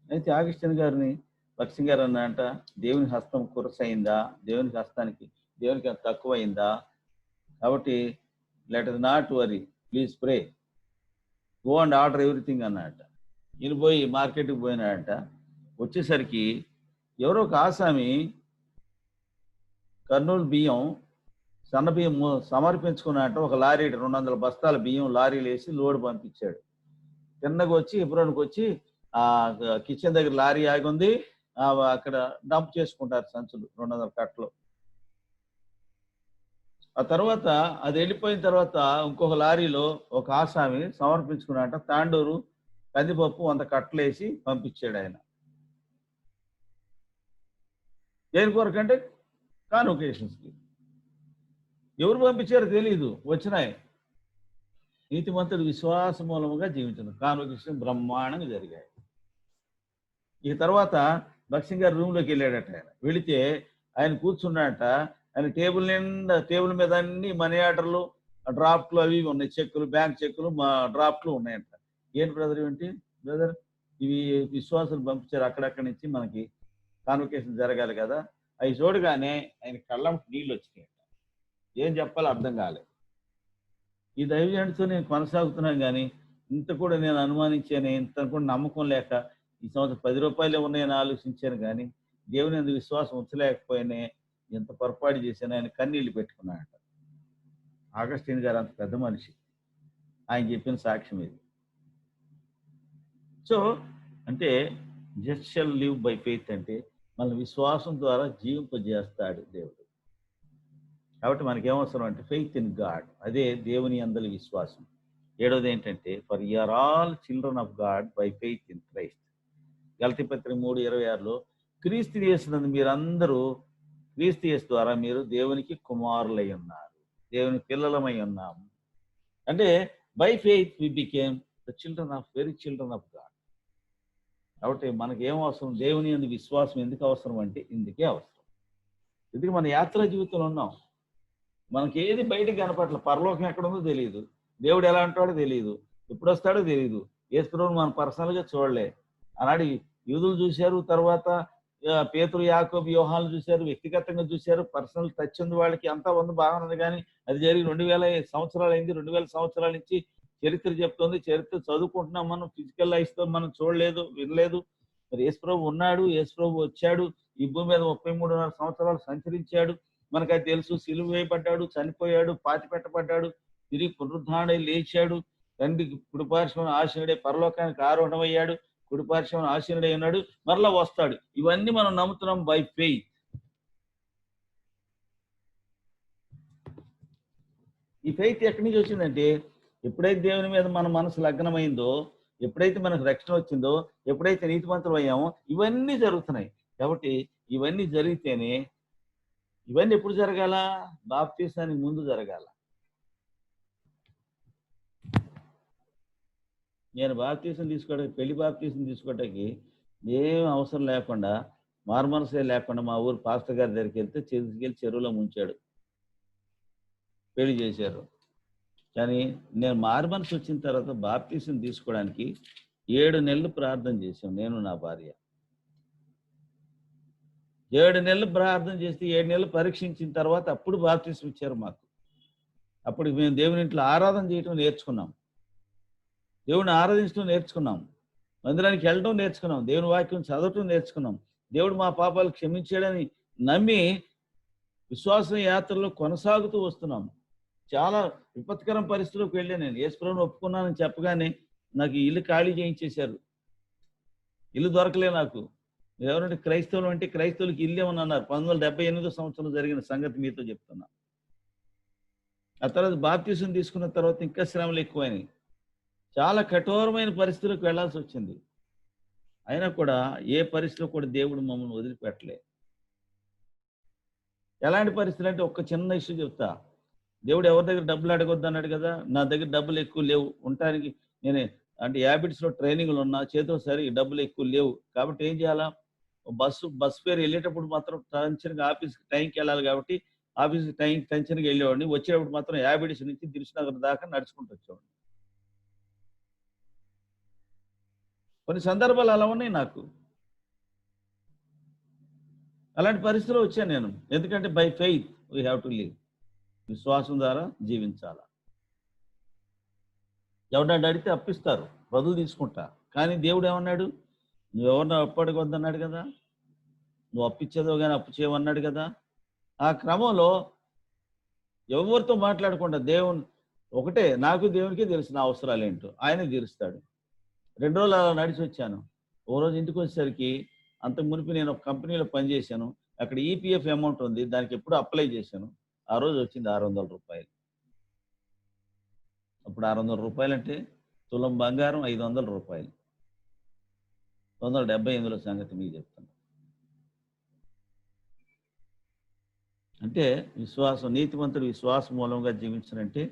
అయితే ఆగస్టిన్ గారిని భక్సింగ్ గారు అన్నంట, దేవుని హస్తం కురసైందా? దేవునికి హస్తానికి దేవునికి తక్కువైందా? కాబట్టి let us not worry, please pray, go and order everything అన్నట. ఈయన పోయి మార్కెట్కి పోయినాడంట. వచ్చేసరికి ఎవరో ఒక ఆసామి కర్నూలు బియ్యం, సన్న బియ్యం సమర్పించుకున్నట్టు ఒక లారీ 200 బస్తాల బియ్యం లారీలు వేసి లోడ్ పంపించాడు. తిన్నగా వచ్చి ఎబ్రోన్కి వచ్చి ఆ కిచెన్ దగ్గర లారీ ఆగి ఉంది, అక్కడ డంప్ చేసుకుంటారు సంచులు 200 కట్టలు. ఆ తర్వాత అది వెళ్ళిపోయిన తర్వాత ఇంకొక లారీలో ఒక ఆసామి సమర్పించుకున్నట్ట తాండూరు కందిపప్పు 100 కట్టలు వేసి పంపించాడు ఆయన. దేని కొరకంటే కాన్వకేషన్స్కి. ఎవరు పంపించారో తెలీదు, వచ్చినాయి. నీతిమంతుడు విశ్వాస మూలముగా జీవించను. కాన్వకేషన్ బ్రహ్మాండంగా జరిగాయి. ఈ తర్వాత భక్సింగ్ గారు రూమ్లోకి వెళ్ళాడట. ఆయన వెళితే ఆయన కూర్చున్నాడట. ఆయన టేబుల్ మీద అన్ని మనీ ఆర్డర్లు, డ్రాఫ్ట్లు అవి ఉన్నాయి, చెక్కులు, బ్యాంక్ చెక్కులు, మా డ్రాఫ్ట్లు ఉన్నాయంట. ఏంటి బ్రదర్ ఏంటి బ్రదర్, ఇవి విశ్వాసులు పంపించారు అక్కడక్కడి నుంచి, మనకి కాన్వకేషన్ జరగాలి కదా. అవి చూడగానే ఆయన కళ్ళం నీళ్ళు వచ్చినాయంట. ఏం చెప్పాలో అర్థం కాలేదు. ఈ దైవజనుడితో నేను కొనసాగుతున్నాను కానీ ఇంత కూడా నేను అనుమానించాను, ఇంత కూడా నమ్మకం లేక ఈ సంవత్సరం 10 రూపాయలే ఉన్నాయని ఆలోచించాను కానీ దేవుని యందు విశ్వాసం ఉంచలేకపోయినా ఎంత పొరపాటు చేశాను. ఆయన కన్నీళ్లు పెట్టుకున్నాడట. ఆగస్టిన్ గారు అంత పెద్ద మనిషి, ఆయన చెప్పిన సాక్ష్యం ఇది. సో అంటే just shall live by faith అంటే మన విశ్వాసం ద్వారా జీవింపజేస్తాడు దేవుడు. కాబట్టి మనకేమవసరం అంటే ఫెయిత్ ఇన్ గాడ్, అదే దేవుని యందలి విశ్వాసం. 7వది ఏంటంటే for you are all children of God by faith in Christ. గలతీ పత్రిక 3:26లో క్రీస్తు యేసునందు మీరందరూ, క్రీస్తు యేసు ద్వారా మీరు దేవునికి కుమారులై ఉన్నారు, దేవుని పిల్లలమై ఉన్నాము. అంటే by faith we became the children of children of God. కాబట్టి మనకి ఏం అవసరం, దేవుని యందు విశ్వాసం ఎందుకు అవసరం అంటే ఇందుకే అవసరం. ఎందుకు మన యాత్రా జీవితంలో ఉన్నాం, మనకి ఏది బయటకు కనపట్ల, పరలోకం ఎక్కడుందో తెలియదు, దేవుడు ఎలా అంటాడో తెలియదు, ఎప్పుడు వస్తాడో తెలియదు, యేసు ప్రభువుని మనం పర్సనల్గా చూడలే. ఆనాడు యూదులు చూశారు, తర్వాత పేతురు, యాకోబు, యోహాను చూశారు, వ్యక్తిగతంగా చూశారు, పర్సనల్ టచ్ ఉంది వాళ్ళకి, అంతా ఉంది, బాగున్నది. కానీ అది జరిగి 2000 సంవత్సరాలు అయింది. 2000 సంవత్సరాల నుంచి చరిత్ర చెప్తుంది, చరిత్ర చదువుకుంటున్నాం మనం, ఫిజికల్ లైఫ్తో మనం చూడలేదు, వినలేదు. మరి యేసు ప్రభు ఉన్నాడు, యేసు ప్రభు వచ్చాడు, ఈ భూమి మీద 33.5 సంవత్సరాలు సంచరించాడు, మనకు అది తెలుసు. సిలువ వేయబడ్డాడు, చనిపోయాడు, పాతి పెట్టబడ్డాడు, తిరిగి పునరుద్ధారణై లేచాడు, తండ్రి కుడిపార్శ్వన ఆసీనుడై పరలోకానికి ఆరోహణమయ్యాడు, కుడిపార్శ్వన ఆసీనుడై ఉన్నాడు, మరలా వస్తాడు. ఇవన్నీ మనం నమ్ముతున్నాం బై ఫెయిత్. ఈ ఫెయిత్ ఎక్కడి నుంచి వచ్చిందంటే ఎప్పుడైతే దేవుని మీద మన మనసు లగ్నమైందో, ఎప్పుడైతే మనకు రక్షణ వచ్చిందో, ఎప్పుడైతే నీతిమంతులు అయ్యామో ఇవన్నీ జరుగుతున్నాయి. కాబట్టి ఇవన్నీ జరిగితేనే, ఇవన్నీ ఎప్పుడు జరగాల, బాప్తీసానికి ముందు జరగాల. నేను బాప్తీసం తీసుకోవడానికి, పెళ్లి బాప్తీసం తీసుకోవడానికి ఏం అవసరం లేకుండా, మారుమనసే లేకుండా మా ఊరు పాస్టర్ గారి దగ్గరికి వెళ్తే తీసుకెళ్ళి చెరువులో ముంచాడు, పెళ్లి చేశారు. కానీ నేను మారుమనసు వచ్చిన తర్వాత బాప్తీసం తీసుకోవడానికి 7 నెలలు ప్రార్థన చేశాం, నేను నా భార్య. 7 నెలలు ప్రార్థన చేస్తే 7 నెలలు పరీక్షించిన తర్వాత అప్పుడు బాప్తీసం ఇచ్చారు మాకు. అప్పుడు మేము దేవుని ఇంట్లో ఆరాధన చేయటం నేర్చుకున్నాం, దేవుని ఆరాధించడం నేర్చుకున్నాం, మందిరానికి వెళ్ళడం నేర్చుకున్నాం, దేవుని వాక్యం చదవటం నేర్చుకున్నాం. దేవుడు మా పాపాలు క్షమించాడని నమ్మి విశ్వాస యాత్రలో కొనసాగుతూ వస్తున్నాం. చాలా విపత్కరం పరిస్థితులకు వెళ్ళాను నేను. యేసు ప్రభువుని ఒప్పుకున్నానని చెప్పగానే నాకు ఇల్లు ఖాళీ చేయించేశారు, ఇల్లు దొరకలే నాకు. ఎవరంటే క్రైస్తవులు అంటే క్రైస్తవులకి ఇల్లు ఏమని అన్నారు. 1978 సంవత్సరం జరిగిన సంగతి మీతో చెప్తున్నా. ఆ తర్వాత బాప్తీసం తీసుకున్న తర్వాత ఇంకా శ్రమలు ఎక్కువైనాయి, చాలా కఠోరమైన పరిస్థితులకు వెళ్లాల్సి వచ్చింది. అయినా కూడా ఏ పరిస్థితిలో కూడా దేవుడు మమ్మల్ని వదిలిపెట్టలే. ఎలాంటి పరిస్థితులు అంటే ఒక్క చిన్న ఇష్యూ చెప్తా. దేవుడు ఎవరి దగ్గర డబ్బులు అడగొద్దు అన్నాడు కదా, నా దగ్గర డబ్బులు ఎక్కువ లేవు ఉండటానికి. నేనే అంటే హ్యాబిట్స్లో ట్రైనింగ్లు ఉన్నా, చేతిలో సరి డబ్బులు ఎక్కువ లేవు. కాబట్టి ఏం చేయాలా, బస్సు ఫేర్ వెళ్ళేటప్పుడు మాత్రం టెన్షన్గా ఆఫీస్కి టైంకి వెళ్ళాలి కాబట్టి ఆఫీస్కి టెన్షన్గా వెళ్ళేవాడిని. వచ్చేటప్పుడు మాత్రం హ్యాబిట్స్ నుంచి దిల్సుఖ్నగర్ దాకా నడుచుకుంటూ వచ్చేవాడిని. కొన్ని సందర్భాలు అలా ఉన్నాయి నాకు. అలాంటి పరిస్థితిలో వచ్చాను నేను. ఎందుకంటే by faith we have to live, విశ్వాసం ద్వారా జీవించాలా. ఎవరిని అడిగితే అప్పిస్తారు, బదులు తీసుకుంటా. కానీ దేవుడు ఏమన్నాడు, నువ్వెవరిని అప్పడగొద్దన్నాడు కదా, నువ్వు అప్పిచ్చేదో కానీ అప్పు చేయమన్నాడు కదా. ఆ క్రమంలో ఎవరితో మాట్లాడకుండా దేవుని ఒకటే, నాకు దేవునికి తెలిసిన అవసరాలు ఏంటో ఆయనే తీరుస్తాడు. 2 రోజులు అలా నడిచి వచ్చాను. ఓ రోజు ఇంటికి వచ్చేసరికి, అంతకు మునిపి నేను ఒక కంపెనీలో పనిచేశాను, అక్కడ ఈపీఎఫ్ అమౌంట్ ఉంది, దానికి ఎప్పుడు అప్లై చేశాను. ఆ రోజు వచ్చింది 600 రూపాయలు. అప్పుడు 600 రూపాయలు అంటే తులం బంగారం 500 రూపాయలు. 1978లో సంగతి మీకు చెప్తాను. అంటే విశ్వాసం, నీతిమంతుడు విశ్వాసం మూలంగా జీవించాలంటే,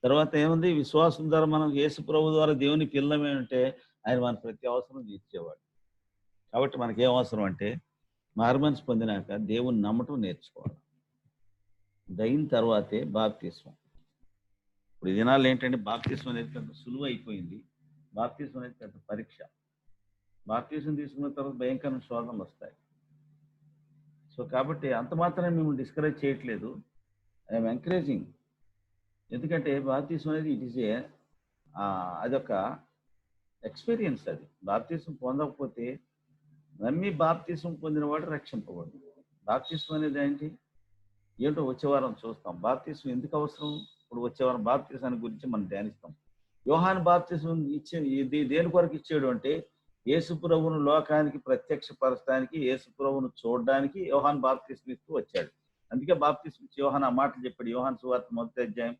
తర్వాత ఏముంది, విశ్వాసం ద్వారా మనం యేసు ప్రభు ద్వారా దేవుని పిల్లమేంటే ఆయన మన ప్రతి అవసరం తీర్చేవాడు. కాబట్టి మనకేం అవసరం అంటే మారుమనసు పొందినాక దేవుని నమ్మటం నేర్చుకోవాలి. అయిన తర్వాతే బాప్తిస్మం. ఇప్పుడు ఈ దినాలు ఏంటంటే బాప్తిస్మం అనేది పెద్ద సులువు అయిపోయింది. బాప్తిస్మం అనేది పెద్ద పరీక్ష. బాప్తిస్మం తీసుకున్న తర్వాత భయంకరమైన శోధనలు వస్తాయి. సో కాబట్టి అంత మాత్రమే మేము డిస్కరేజ్ చేయట్లేదు, ఐఎమ్ ఎంకరేజింగ్. ఎందుకంటే బాప్తిస్మం అనేది ఇట్ ఈస్ ఏ అదొక ఎక్స్పీరియన్స్. అది బాప్తిస్మం పొందకపోతే నమ్మి బాప్తిస్మం పొందినవాడు రక్షింపబడు. బాప్తిస్మం అనేది ఏంటో వచ్చే వారం చూస్తాం. బాప్తిస్మం ఎందుకు అవసరం? ఇప్పుడు వచ్చే వారం బాప్తిస్మాన్ని గురించి మనం ధ్యానిస్తాం. యోహాను బాప్తిస్మం దేని కొరకు ఇచ్చాడు అంటే యేసు ప్రభువును లోకానికి ప్రత్యక్షపరచడానికి, యేసు ప్రభువును చూడడానికి యోహాను బాప్తిస్మం ఇస్తూ వచ్చాడు. అందుకే బాప్తిస్మం ఇచ్చి యోహాను ఆ మాటలు చెప్పాడు. యోహాను సువార్త 1వ అధ్యాయం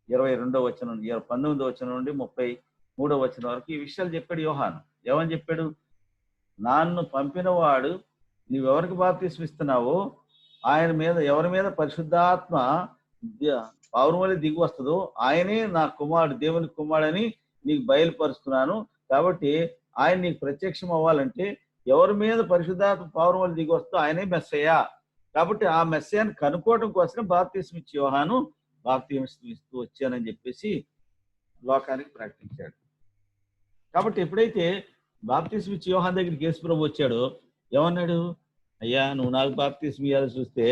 22వ వచనం 19వ వచనం నుండి 33వ వచనం వరకు ఈ విషయాలు చెప్పాడు యోహాను. ఏమని చెప్పాడు? నన్ను పంపినవాడు నీవెవరికి బాప్తిస్మం ఇస్తున్నావో ఆయన మీద, ఎవరి మీద పరిశుద్ధాత్మ పౌర్ణమి దిగి వస్తుందో ఆయనే నా కుమారుడు, దేవుని కుమారుడని నీకు బయలుపరుస్తున్నాను. కాబట్టి ఆయన నీకు ప్రత్యక్షం అవ్వాలంటే ఎవరి మీద పరిశుద్ధాత్మ పౌర్ణమి దిగి వస్తుందో ఆయనే మెస్సయ్య. కాబట్టి ఆ మెస్సయ్యను కనుక్కోవడం కోసం బాప్తిస్మం ఇచ్చి యోహాను బాప్తిస్మం ఇస్తూ వచ్చానని చెప్పేసి లోకానికి ప్రకటించాడు. కాబట్టి ఎప్పుడైతే బాప్తిస్మం ఇచ్చి యోహాను దగ్గరికి యేసు ప్రభు వచ్చాడో ఏమన్నాడు? అయ్యా, నువ్వు నాకు బాప్తిస్మం ఇవ్వాల్సి వస్తే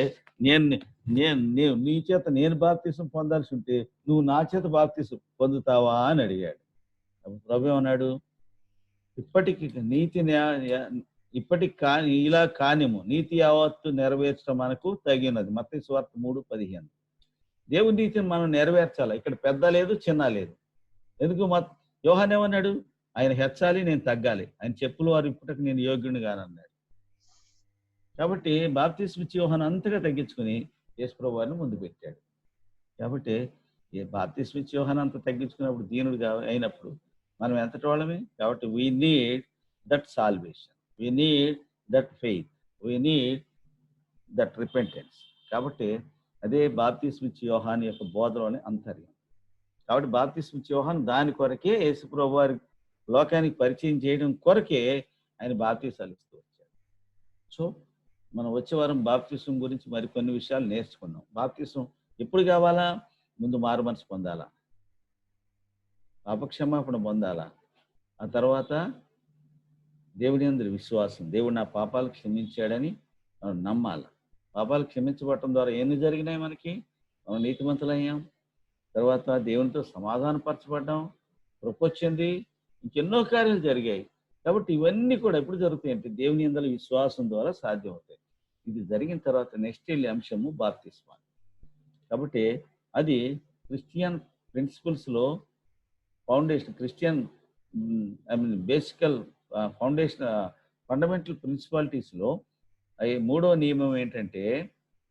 నీ చేత నేను బాప్తిస్మం పొందాల్సి ఉంటే నువ్వు నా చేత బాప్తిస్మం పొందుతావా అని అడిగాడు. ప్రభు ఏమన్నాడు? ఇప్పటికి కాని ఇలా కానిము, నీతి యావత్తు నెరవేర్చడం మనకు తగినది. మత్తయి సువార్త 3:15. దేవుని నీతిని మనం నెరవేర్చాలి. ఇక్కడ పెద్ద లేదు, చిన్న లేదు. ఎందుకు యోహాను ఏమన్నాడు? ఆయన హెచ్చాలి, నేను తగ్గాలి. ఆయన చెప్పులు వారు ఇప్పటికి నేను యోగ్యుని కానన్నాడు. కాబట్టి బాప్తిస్మం ఇచ్చి యోహాను అంతగా తగ్గించుకుని యేసు ప్రభు వారిని ముందు పెట్టాడు. కాబట్టి బాప్తిస్మం ఇచ్చి యోహాను అంత తగ్గించుకున్నప్పుడు, దీనుడుగా అయినప్పుడు మనం ఎంతటి వాళ్ళమే? కాబట్టి we need that salvation, we need that faith, we need that repentance. కాబట్టి అదే బాప్తిస్మం ఇచ్చి యోహాను యొక్క బోధలోని అంతర్యం. కాబట్టి బాప్తిస్మం ఇచ్చి యోహాను దాని కొరకే యేసు ప్రభు వారి లోకానికి పరిచయం చేయడం కొరకే ఆయన బాప్తిసాలు ఇస్తూ వచ్చాడు. సో మనం వచ్చే వారం బాప్తిస్మం గురించి మరికొన్ని విషయాలు నేర్చుకున్నాం. బాప్తిస్మం ఎప్పుడు కావాలా? ముందు మారు మనసు పొందాలా, పాపక్షమాపణ పొందాలా, ఆ తర్వాత దేవుని యందు విశ్వాసం, దేవుడు నా పాపాలు క్షమించాడని మనం నమ్మాలి. పాపాలు క్షమించబడటం ద్వారా ఎన్ని జరిగినాయి? మనకి మనం నీతిమంతులయ్యాం. తర్వాత దేవునితో సమాధానపరచబడ్డాం, కృప వచ్చింది, ఇంకెన్నో కార్యాలు జరిగాయి. కాబట్టి ఇవన్నీ కూడా ఎప్పుడు జరుగుతాయి అంటే దేవుని యందు విశ్వాసం ద్వారా సాధ్యం అవుతాయి. ఇది జరిగిన తర్వాత నెక్స్ట్ వెళ్ళే అంశము బాప్తిస్మం. కాబట్టి అది క్రిస్టియన్ ప్రిన్సిపల్స్లో ఫౌండేషన్, క్రిస్టియన్ బేసికల్ ఫౌండేషన్, ఫండమెంటల్ ప్రిన్సిపాలిటీస్లో 3వ నియమం ఏంటంటే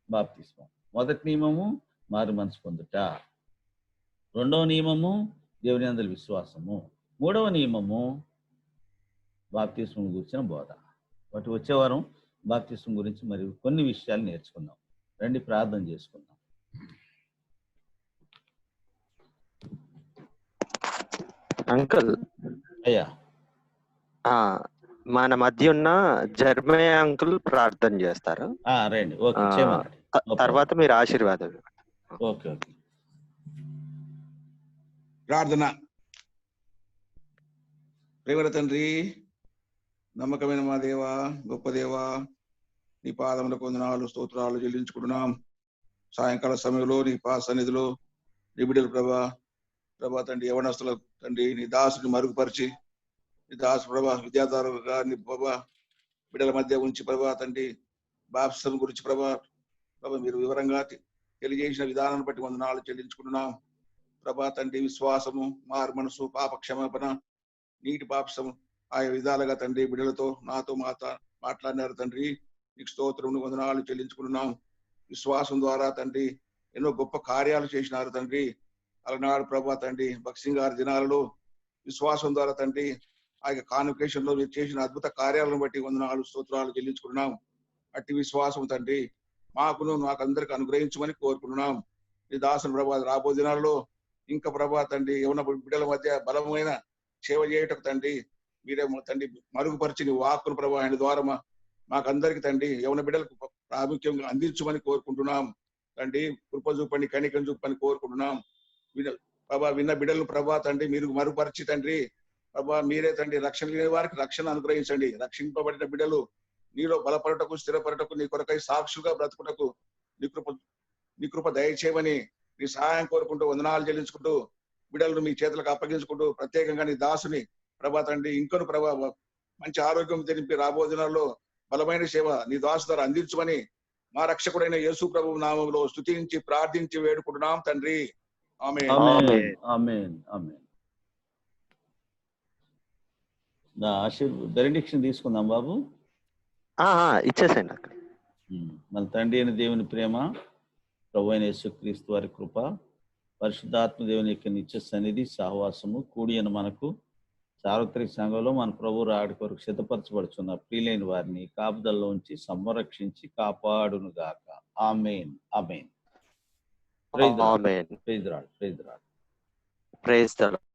బాప్తిస్మం. మొదటి నియమము మారు మనసు పొందుట, 2వ నియమము దేవుని యందు విశ్వాసము, 3వ నియమము బాప్తిస్మం గురించిన బోధ. వాటి వచ్చే వారం బాప్తిస్మం గురించి మరి కొన్ని విషయాలు నేర్చుకుందాం. రండి ప్రార్థన చేసుకుందాం. అంకుల్, అయ్యా, మన మధ్య ఉన్న జర్మయ్య అంకుల్ ప్రార్థన చేస్తారు. రండి. ఓకే, చేయమనండి. తర్వాత మీరు ఆశీర్వాదాలు. Okay okay. ప్రార్థన. ప్రేమల తండ్రి, నమ్మకమైన మా దేవా, గొప్ప దేవా, నీ పాదములకు వందనాలు, స్తోత్రాలు చెల్లించుకుంటున్నాం. సాయంకాల సమయంలో నీ సన్నిధిలో నీ బిడ్డలు ప్రభా తండ్రి, యవనస్తుల తండ్రి, నీ దాసుని మరుగుపరిచి, నీ దాసు ప్రభా విద్యార్థులుగా నీ ప్రభా బిడ్డల మధ్య ఉంచి ప్రభా తండ్రి, బాప్తిస్మం గురించి ప్రభా మీరు వివరంగా తెలియజేసిన విధానాన్ని బట్టి వందనాలు చెల్లించుకుంటున్నాం. ప్రభా తండ్రి, విశ్వాసము, మారు మనసు, పాప క్షమాపణ, నీటి బాప్తిస్మం ఆయా విధాలుగా తండ్రి బిడ్డలతో నాతో మాట్లాడినారు తండ్రి. నీకు స్తోత్రం, వందనాలు చెల్లించుకుంటున్నాం. విశ్వాసం ద్వారా తండ్రి ఎన్నో గొప్ప కార్యాలు చేసినారు తండ్రి. అలనాడు ప్రభా తండ్రి భక్సింగ్ గారి దినాలలో విశ్వాసం ద్వారా తండ్రి ఆ యొక్క కాన్వకేషన్ లో మీరు చేసిన అద్భుత కార్యాలను బట్టి వందనాలు, స్తోత్రాలు చెల్లించుకుంటున్నాం. అట్టి విశ్వాసం తండ్రి మాకును మాకు అందరికి అనుగ్రహించమని కోరుకుంటున్నాం. ఈ దాసుని ప్రభా రాబో దినాల్లో ఇంకా ప్రభా తండ్రి యవన బిడ్డల మధ్య బలమైన సేవ చేయటకు తండ్రి మీరే తండ్రి మరుగుపరిచి నీ వాక్కును ప్రభా ఆయన ద్వారా మాకందరికి తండ్రి యవన బిడ్డలకు ప్రాముఖ్యంగా అందించమని కోరుకుంటున్నాం. తండ్రి కృప చూపండి, కనికం చూపని కోరుకుంటున్నాం. ప్రభా విన్న బిడ్డలు ప్రభా తండ్రి మీరు మరుపరిచి తండ్రి ప్రభా మీరే తండ్రి రక్షణ లేని వారికి రక్షణ అనుగ్రహించండి. రక్షింపబడిన బిడ్డలు నీలో బలపడటకు, స్థిరపడటకు, నీ కొరకై సాక్షులుగా బ్రతుకుటకు నీ కృప దయచేయమని నీ సహాయం కోరుకుంటూ వందనాలు చెల్లించుకుంటూ బిడ్డలను మీ చేతులకు అప్పగించుకుంటూ ప్రత్యేకంగా నీ దాసుని ప్రభా తండ్రి ఇంకొను ప్రభా మంచి ఆరోగ్యం తెలిపి రాబో దినాల్లో బలమైన సేవ నీ దాసు ద్వారా అందించమని మా రక్షకుడైన యేసు ప్రభు నామంలో స్తుతించి ప్రార్థించి వేడుకుంటున్నాం తండ్రి. ఆమేన్. ఆమేన్. ఆమేన్. ఆమేన్. బెనడిక్షన్ తీసుకుందాం బాబు. ఇచ్చేసేయండి అక్కడ. మన తండ్రి అయిన దేవుని ప్రేమ, ప్రభు అయిన యేసుక్రీస్తు వారి కృప, పరిశుద్ధాత్మ దేవుని యొక్క నిత్య సన్నిధి సహవాసము కూడిన మనకు సార్వత్రిక సంఘంలో మన ప్రభు రాడి కొరకు సిద్ధపరచబడుచున్న ప్రియులైన వారిని కాపుదల్లో ఉంచి సంరక్షించి కాపాడును గాక. Amen. Amen. Praise the Lord. Amen. Praise the Lord. Praise the Lord. Praise the lord.